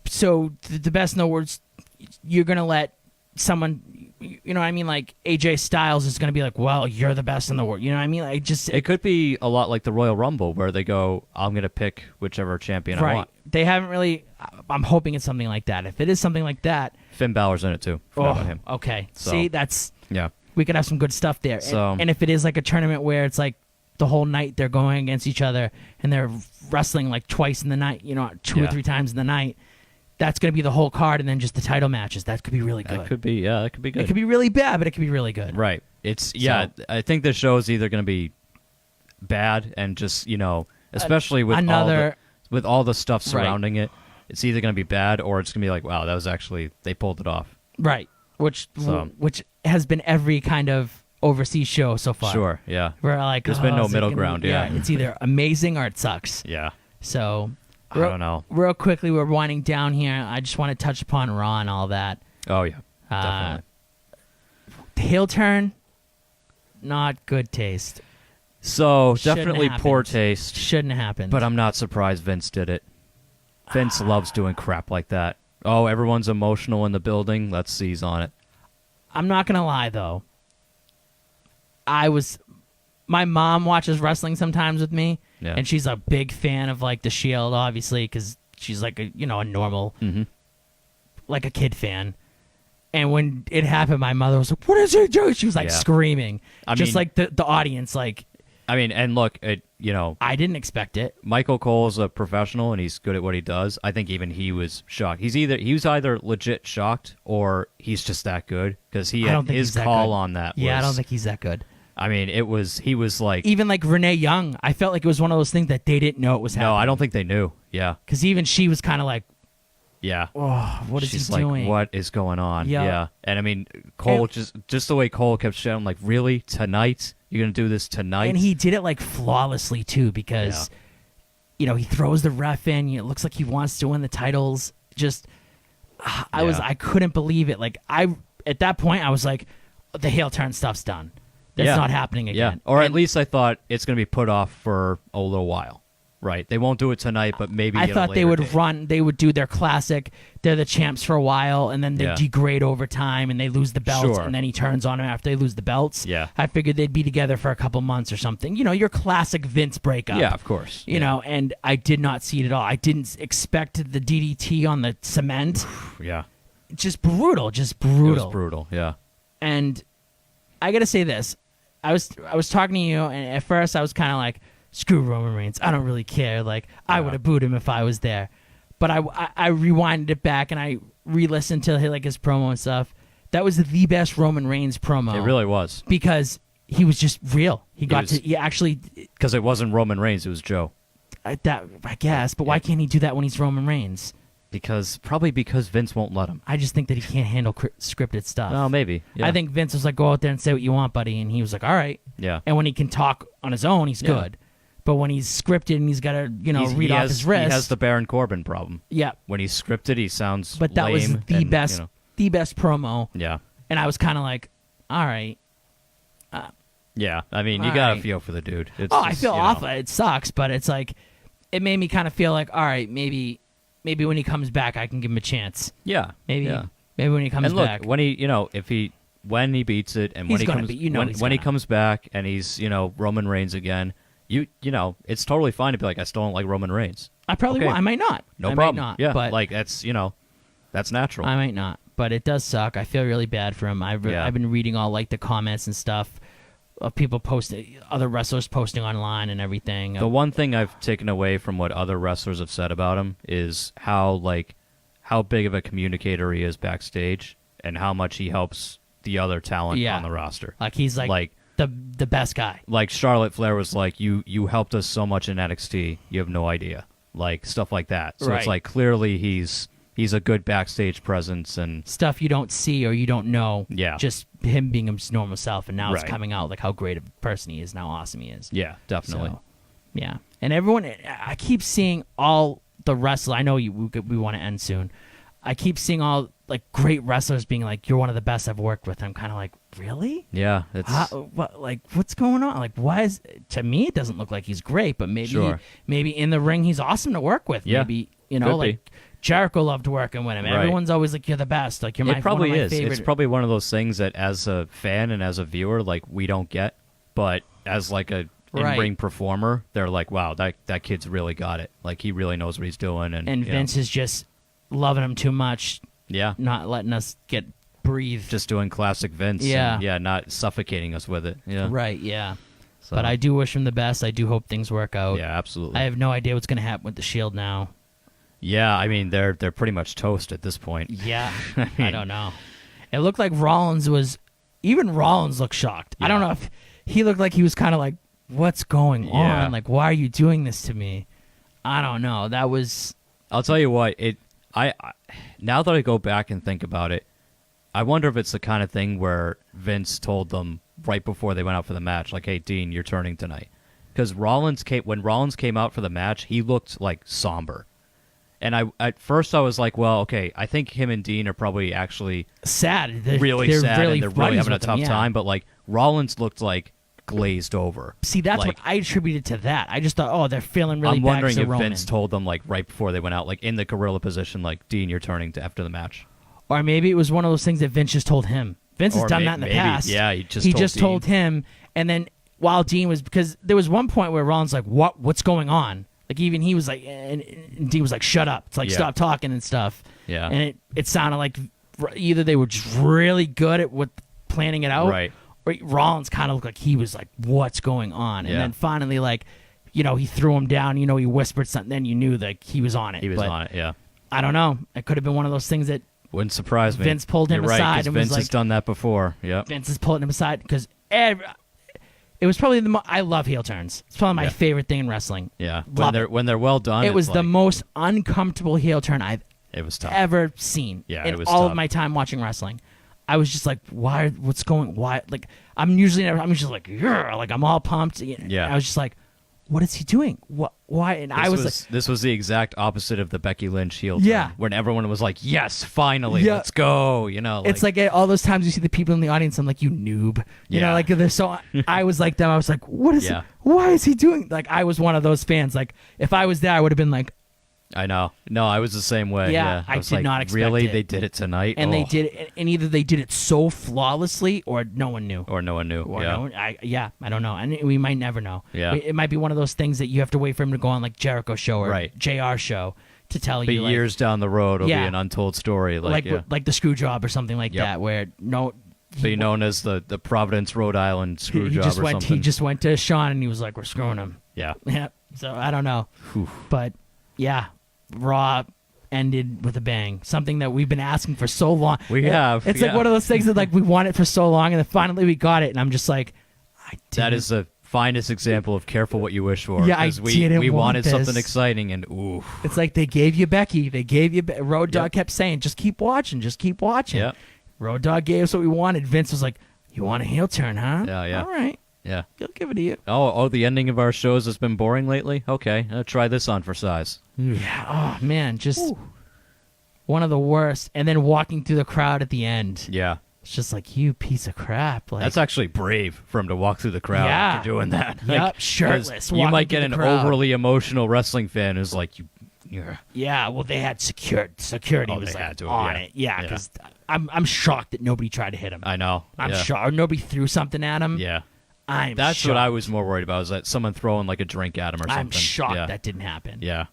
So the best in the words, you're gonna let someone, you know what I mean? Like AJ Styles is gonna be like, well, you're the best in the world. You know what I mean? Like it could be a lot like the Royal Rumble where they go, I'm gonna pick whichever champion I want. They haven't really. I'm hoping it's something like that. If it is something like that, Finn Balor's in it too. Forgot about him. Okay. So, see, that's yeah. We could have some good stuff there. So, and if it is like a tournament where it's like the whole night they're going against each other and they're wrestling like twice in the night, two or three times in the night, that's going to be the whole card and then just the title matches. That could be really good. That could be good. It could be really bad, but it could be really good. Right. I think the show is either going to be bad and just, especially with all the stuff surrounding it, it's either going to be bad or it's going to be like, wow, that was actually, they pulled it off. Right. Which has been every kind of overseas show so far. Sure, yeah. We're like, there's been no middle ground, yeah. It's either amazing or it sucks. Yeah. So, I don't know. Real quickly, we're winding down here. I just want to touch upon Raw and all that. Oh, yeah. Definitely. Heel turn, not good taste. So, definitely poor taste. Shouldn't have happened. But I'm not surprised Vince did it. Vince loves doing crap like that. Oh, everyone's emotional in the building. Let's seize on it. I'm not going to lie, though. My mom watches wrestling sometimes with me, and she's a big fan of, like, The Shield, obviously, because she's, like, a normal, like a kid fan. And when it happened, my mother was like, what is he doing? She was, like, screaming. Just like the audience, like... I mean, and look, I didn't expect it. Michael Cole's a professional, and he's good at what he does. I think even he was shocked. He was either legit shocked, or he's just that good, because his call on that was... Yeah, I don't think he's that good. I mean, he was like... Even like Renee Young, I felt like it was one of those things that they didn't know it was happening. No, I don't think they knew, yeah. Because even she was kind of like... Yeah. Oh, what is She's he doing? Like, what is going on? Yeah. Yeah. And I mean, Cole, just the way Cole kept shouting, like, really? Tonight? You're going to do this tonight? And he did it, like, flawlessly, too, because, he throws the ref in. It looks like he wants to win the titles. Just, I couldn't believe it. Like, at that point, I was like, the heel turn stuff's done. That's not happening again. Yeah. Or at least I thought it's going to be put off for a little while. Right. They won't do it tonight, but maybe I thought they would date. They would do their classic, they're the champs for a while, and then they degrade over time, and they lose the belts, and then he turns on them after they lose the belts. Yeah. I figured they'd be together for a couple months or something. Your classic Vince breakup. Yeah, of course. You know, and I did not see it at all. I didn't expect the DDT on the cement. Yeah. Just brutal. It was brutal, yeah. And I got to say this. I was talking to you, and at first I was kind of like, screw Roman Reigns. I don't really care. Like, I would have booed him if I was there. But I rewinded it back and I re-listened to like his promo and stuff. That was the best Roman Reigns promo. It really was. Because he was just real. He actually... Because it wasn't Roman Reigns, it was Joe. I guess, but why can't he do that when he's Roman Reigns? Probably because Vince won't let him. I just think that he can't handle scripted stuff. Oh, maybe. Yeah. I think Vince was like, go out there and say what you want, buddy. And he was like, all right. Yeah. And when he can talk on his own, he's good. But when he's scripted and he's got to, read off his wrist. He has the Baron Corbin problem. Yeah. When he's scripted, he sounds But that lame was the and, best, the best promo. Yeah. And I was kind of like, all right. Yeah. I mean, you got to feel for the dude. It's I feel awful. It sucks, but it's like, it made me kind of feel like, all right, maybe when he comes back, I can give him a chance. Yeah. Maybe yeah. Maybe when he comes back. When he, when he beats it and when he comes back and he's, Roman Reigns again, it's totally fine to be like, I still don't like Roman Reigns. I probably won't. I might not. No I problem. Might not, yeah. But like that's natural. I might not. But it does suck. I feel really bad for him. I've been reading all like the comments and stuff of people posting, other wrestlers posting online and everything. The one thing I've taken away from what other wrestlers have said about him is how big of a communicator he is backstage and how much he helps the other talent on the roster. Like he's like the best guy. Like Charlotte Flair was like, you helped us so much in NXT, you have no idea. Like stuff like that. So it's like clearly he's a good backstage presence and stuff you don't see or you don't know. Yeah. Just him being his normal self, and now it's coming out like how great of a person he is, and how awesome he is. Yeah, definitely. So, yeah, and everyone, I keep seeing all the wrestlers. I know we want to end soon. I keep seeing all like great wrestlers being like, "You're one of the best I've worked with." I'm kind of like, really? Yeah, it's what's going on? Like, why is to me it doesn't look like he's great, but maybe in the ring he's awesome to work with. Yeah. Maybe like Jericho loved working with him. Right. Everyone's always like, "You're the best." Like you're it probably one of my is. favorite. It's probably one of those things that as a fan and as a viewer, like we don't get, but as like a in-ring performer, they're like, "Wow, that kid's really got it. Like he really knows what he's doing." And Vince is just loving him too much. Yeah, not letting us breathe. Just doing classic Vince. Yeah, and, not suffocating us with it. Yeah, right. Yeah. So. But I do wish him the best. I do hope things work out. Yeah, absolutely. I have no idea what's going to happen with the Shield now. Yeah, I mean they're pretty much toast at this point. Yeah, I don't know. It looked like Rollins looked shocked. Yeah. I don't know if he looked like he was kind of like, "What's going on? Like, why are you doing this to me?" I don't know. That was. I'll tell you what. I now that I go back and think about it, I wonder if it's the kind of thing where Vince told them right before they went out for the match, like, "Hey, Dean, you're turning tonight," because when Rollins came out for the match, he looked like somber. And at first I was like, well, okay, I think him and Dean are probably actually sad. Really sad, and they're really having a tough him, time. But like Rollins looked like glazed over. See, that's like, what I attributed to that. I just thought, oh, they're feeling really bad. I'm wondering if Roman. Vince told them like right before they went out, like in the gorilla position, like, "Dean, you're turning to after the match." Or maybe it was one of those things that Vince just told him. Vince has done that in the past. Yeah, he just told him, and then while Dean was, because there was one point where Rollins like, what's going on? Like even he was like, and Dean was like, "Shut up!" It's like stop talking and stuff. Yeah, and it sounded like either they were just really good at planning it out, right? Or Rollins kind of looked like he was like, "What's going on?" And then finally, like, he threw him down. He whispered something. Then you knew that he was on it. He was on it. Yeah. I don't know. It could have been one of those things that wouldn't surprise me. Vince pulled him aside and Vince was like, has done that before. Yeah. Vince has pulled him aside because it was probably I love heel turns. It's probably my favorite thing in wrestling. Yeah, when they're well done. It was the most uncomfortable heel turn I've ever seen. Yeah, in it was all tough. of my time watching wrestling. I was just like, why? What's going? Why? Like I'm just like, yeah, like I'm all pumped. Yeah, I was just like, what is he doing? What? Why? And this was the exact opposite of the Becky Lynch heel turn. Yeah, when everyone was like, yes, finally, let's go. It's like all those times you see the people in the audience. I'm like, you noob. You know, like they're so. I was like them. I was like, what is? Why is he doing? Like I was one of those fans. Like if I was there, I would have been like. I know. No, I was the same way. Yeah, I did not expect really? it. They did it tonight? And they did it, and either they did it so flawlessly or no one knew. I don't know. And we might never know. Yeah. It might be one of those things that you have to wait for him to go on like Jericho show or JR show to tell you. But years down the road, it'll be an untold story. Like the screw job or something like that, where Be known as the Providence, Rhode Island screw job or something. He just went to Sean and he was like, "We're screwing him." Yeah. Yeah. So I don't know, Whew. but yeah, Raw ended with a bang. Something that we've been asking for so long. We have. It's like one of those things that like we wanted for so long, and then finally we got it, and I'm just like, that is the finest example of careful what you wish for. Yeah, I 'cause didn't we want wanted this. something exciting, and ooh. It's like they gave you Becky. They gave you Road Dogg kept saying, "Just keep watching. Just keep watching." Yep. Road Dogg gave us what we wanted. Vince was like, "You want a heel turn, huh? Yeah. All right, Yeah. he'll give it to you." Oh, the ending of our shows has been boring lately? Okay, I'll try this on for size. Yeah. Oh man, just one of the worst. And then walking through the crowd at the end. Yeah. It's just like, you piece of crap. Like, That's actually brave for him to walk through the crowd Yeah. after doing that. Yep, 'cause shirtless, You walking might get through an the crowd. overly emotional wrestling fan who's like, you're... Yeah, well, they had security Oh, was they like had to, on yeah. it. Yeah, Yeah. because I'm shocked that nobody tried to hit him. I know. I'm yeah. shocked. Or nobody threw something at him. Yeah. That's what I was more worried about, is that someone throwing like a drink at him or something. I'm shocked yeah. that didn't happen. Yeah.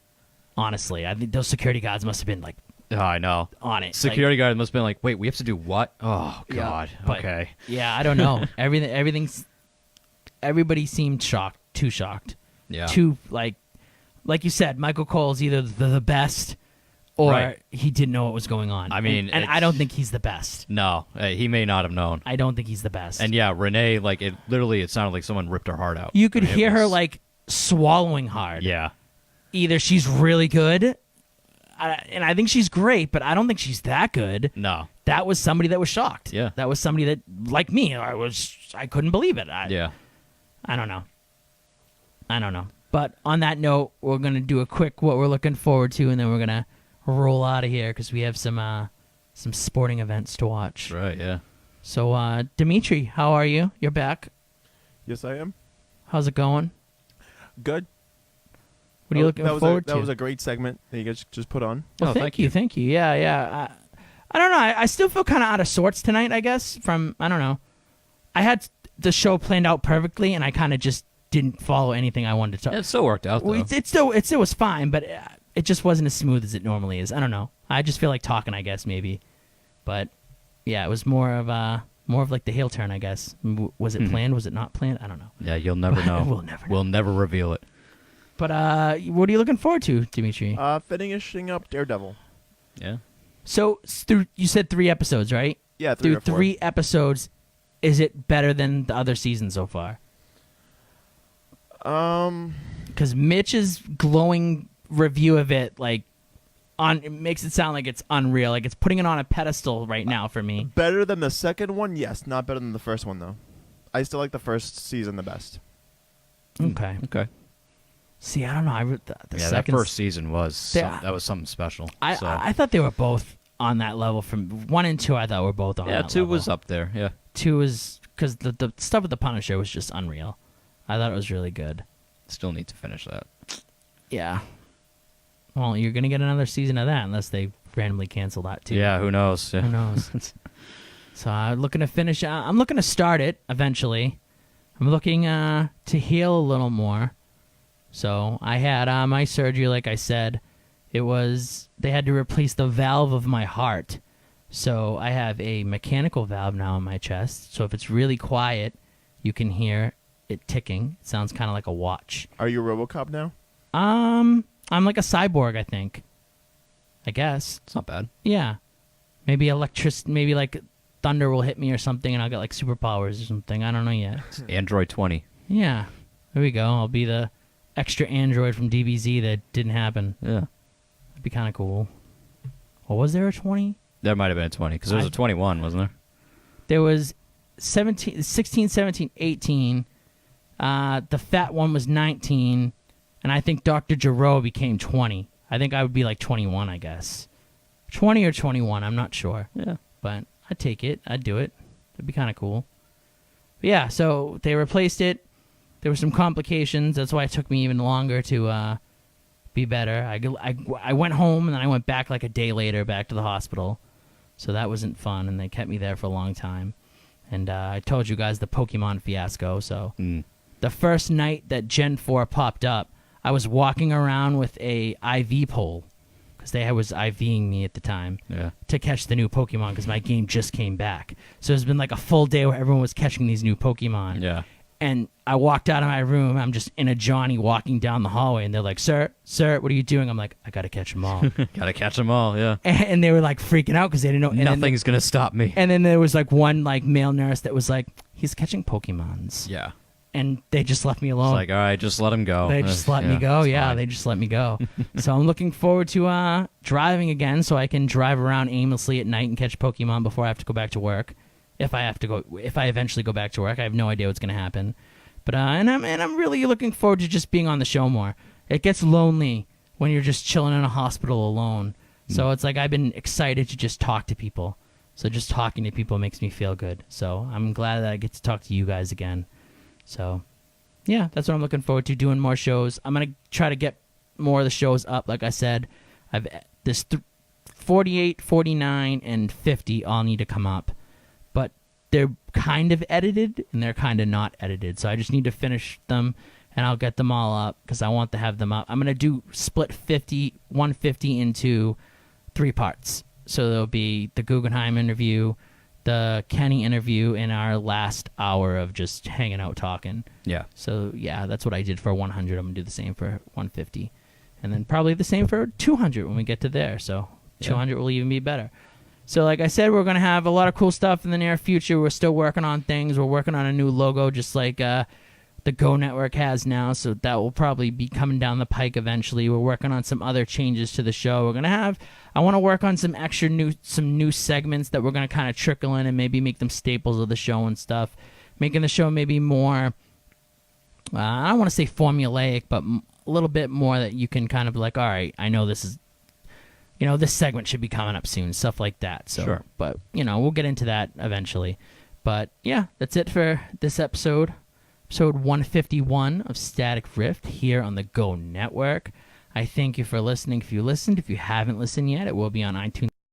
Honestly, I think those security guards must have been like Oh, I know. on it. Security guard must have been like, wait, we have to do what? Oh, Yeah, God. but- Okay. Yeah, I don't know. Everybody seemed shocked. Too shocked. Yeah. Too like you said, Michael Cole's either the best or Right. he didn't know what was going on. I mean, and I don't think he's the best. No, he may not have known. I don't think he's the best. And yeah, Renee, like, it sounded like someone ripped her heart out. You could I mean, it hear her was- like swallowing hard. Yeah. Either she's really good, and I think she's great, but I don't think she's that good. No. That was somebody that was shocked. Yeah. That was somebody that, like me, I couldn't believe it. Yeah. I don't know. But on that note, we're gonna do a quick what we're looking forward to, and then we're gonna roll out of here because we have some sporting events to watch. Right. Yeah. So, Dimitri, how are you? You're back. Yes, I am. How's it going? Good. What are you looking forward to? That was a great segment that you guys just put on. Well, thank you. Yeah. I don't know. I still feel kind of out of sorts tonight, I guess. I don't know. I had the show planned out perfectly, and I kind of just didn't follow anything I wanted to talk. It still worked out, though. Well, it still was fine, but it just wasn't as smooth as it normally is. I don't know. I just feel like talking, I guess, maybe. But yeah, it was more of like the heel turn, I guess. Was it planned? Was it not planned? I don't know. Yeah, you'll never know. We'll never know. Reveal it. But what are you looking forward to, Dimitri? Finishing up Daredevil. Yeah. So you said 3 episodes, right? Yeah, 3 through or 4. 3 episodes, is it better than the other seasons so far? Because Mitch's glowing review of it, it makes it sound like it's unreal. Like it's putting it on a pedestal right now for me. Better than the second one? Yes. Not better than the first one, though. I still like the first season the best. Okay. See, I don't know. The Yeah, that second first season was that was something special. I thought they were both on that level. From 1 and 2, I thought were both on. Yeah, that 2 level. was up there. Yeah. 2 was because the stuff with the Punisher was just unreal. I thought it was really good. Still need to finish that. Yeah. Well, you're gonna get another season of that unless they randomly cancel that too. Yeah, who knows? Yeah. Who knows? So I'm looking to finish. I'm looking to start it eventually. I'm looking to heal a little more. So I had my surgery, like I said. They had to replace the valve of my heart. So I have a mechanical valve now in my chest. So if it's really quiet, you can hear it ticking. It sounds kind of like a watch. Are you RoboCop now? I'm like a cyborg, I think. I guess. It's not bad. Yeah. Maybe maybe like thunder will hit me or something and I'll get like superpowers or something. I don't know yet. Android 20. Yeah. There we go. I'll be the extra android from DBZ that didn't happen. Yeah. That'd be kind of cool. Well, was there a 20? There might have been a 20 because there was a 21, wasn't there? There was 16, 17, 18. The fat one was 19. And I think Dr. Giroux became 20. I think I would be like 21, I guess. 20 or 21, I'm not sure. Yeah. But I'd take it. I'd do it. It'd be kind of cool. But yeah, so they replaced it. There were some complications. That's why it took me even longer to be better. I went home, and then I went back like a day later back to the hospital. So that wasn't fun, and they kept me there for a long time. And I told you guys the Pokemon fiasco. So the first night that Gen 4 popped up, I was walking around with a IV pole because they was IVing me at the time to catch the new Pokemon because my game just came back. So it's been like a full day where everyone was catching these new Pokemon. Yeah. And I walked out of my room. I'm just in a Johnny walking down the hallway, and they're like, "Sir, what are you doing?" I'm like, "I gotta catch them all." Gotta catch them all, yeah. And they were like freaking out because they didn't know. And Nothing's gonna stop me. And then there was like one like male nurse that was like, "He's catching Pokemons." Yeah. And they just left me alone. It's like, all right, just let him go. They just let me go. Yeah, they just let me go. So I'm looking forward to driving again, so I can drive around aimlessly at night and catch Pokemon before I have to go back to work. If I eventually go back to work, I have no idea what's gonna happen. But and I'm really looking forward to just being on the show more. It gets lonely when you're just chilling in a hospital alone. So it's like I've been excited to just talk to people. So just talking to people makes me feel good. So I'm glad that I get to talk to you guys again. So yeah, that's what I'm looking forward to, doing more shows. I'm going to try to get more of the shows up. Like I said, I've this 48, 49, and 50 all need to come up. But they're kind of edited, and they're kind of not edited. So I just need to finish them, and I'll get them all up because I want to have them up. I'm going to split 150 into 3 parts. So there'll be the Guggenheim interview, the Kenny interview, and our last hour of just hanging out talking. Yeah. So, yeah, that's what I did for 100. I'm going to do the same for 150. And then probably the same for 200 when we get to there. So 200 will even be better. So, like I said, we're going to have a lot of cool stuff in the near future. We're still working on things. We're working on a new logo just like the Go Network has now. So that will probably be coming down the pike eventually. We're working on some other changes to the show. We're going to have... I want to work on some new segments that we're going to kind of trickle in and maybe make them staples of the show and stuff. Making the show maybe more, I don't want to say formulaic, but a little bit more that you can kind of be like, all right, I know this is, this segment should be coming up soon, stuff like that. So, sure. But, we'll get into that eventually. But, yeah, that's it for this episode. Episode 151 of Static Rift here on the Go Network. I thank you for listening. If you listened, if you haven't listened yet, it will be on iTunes.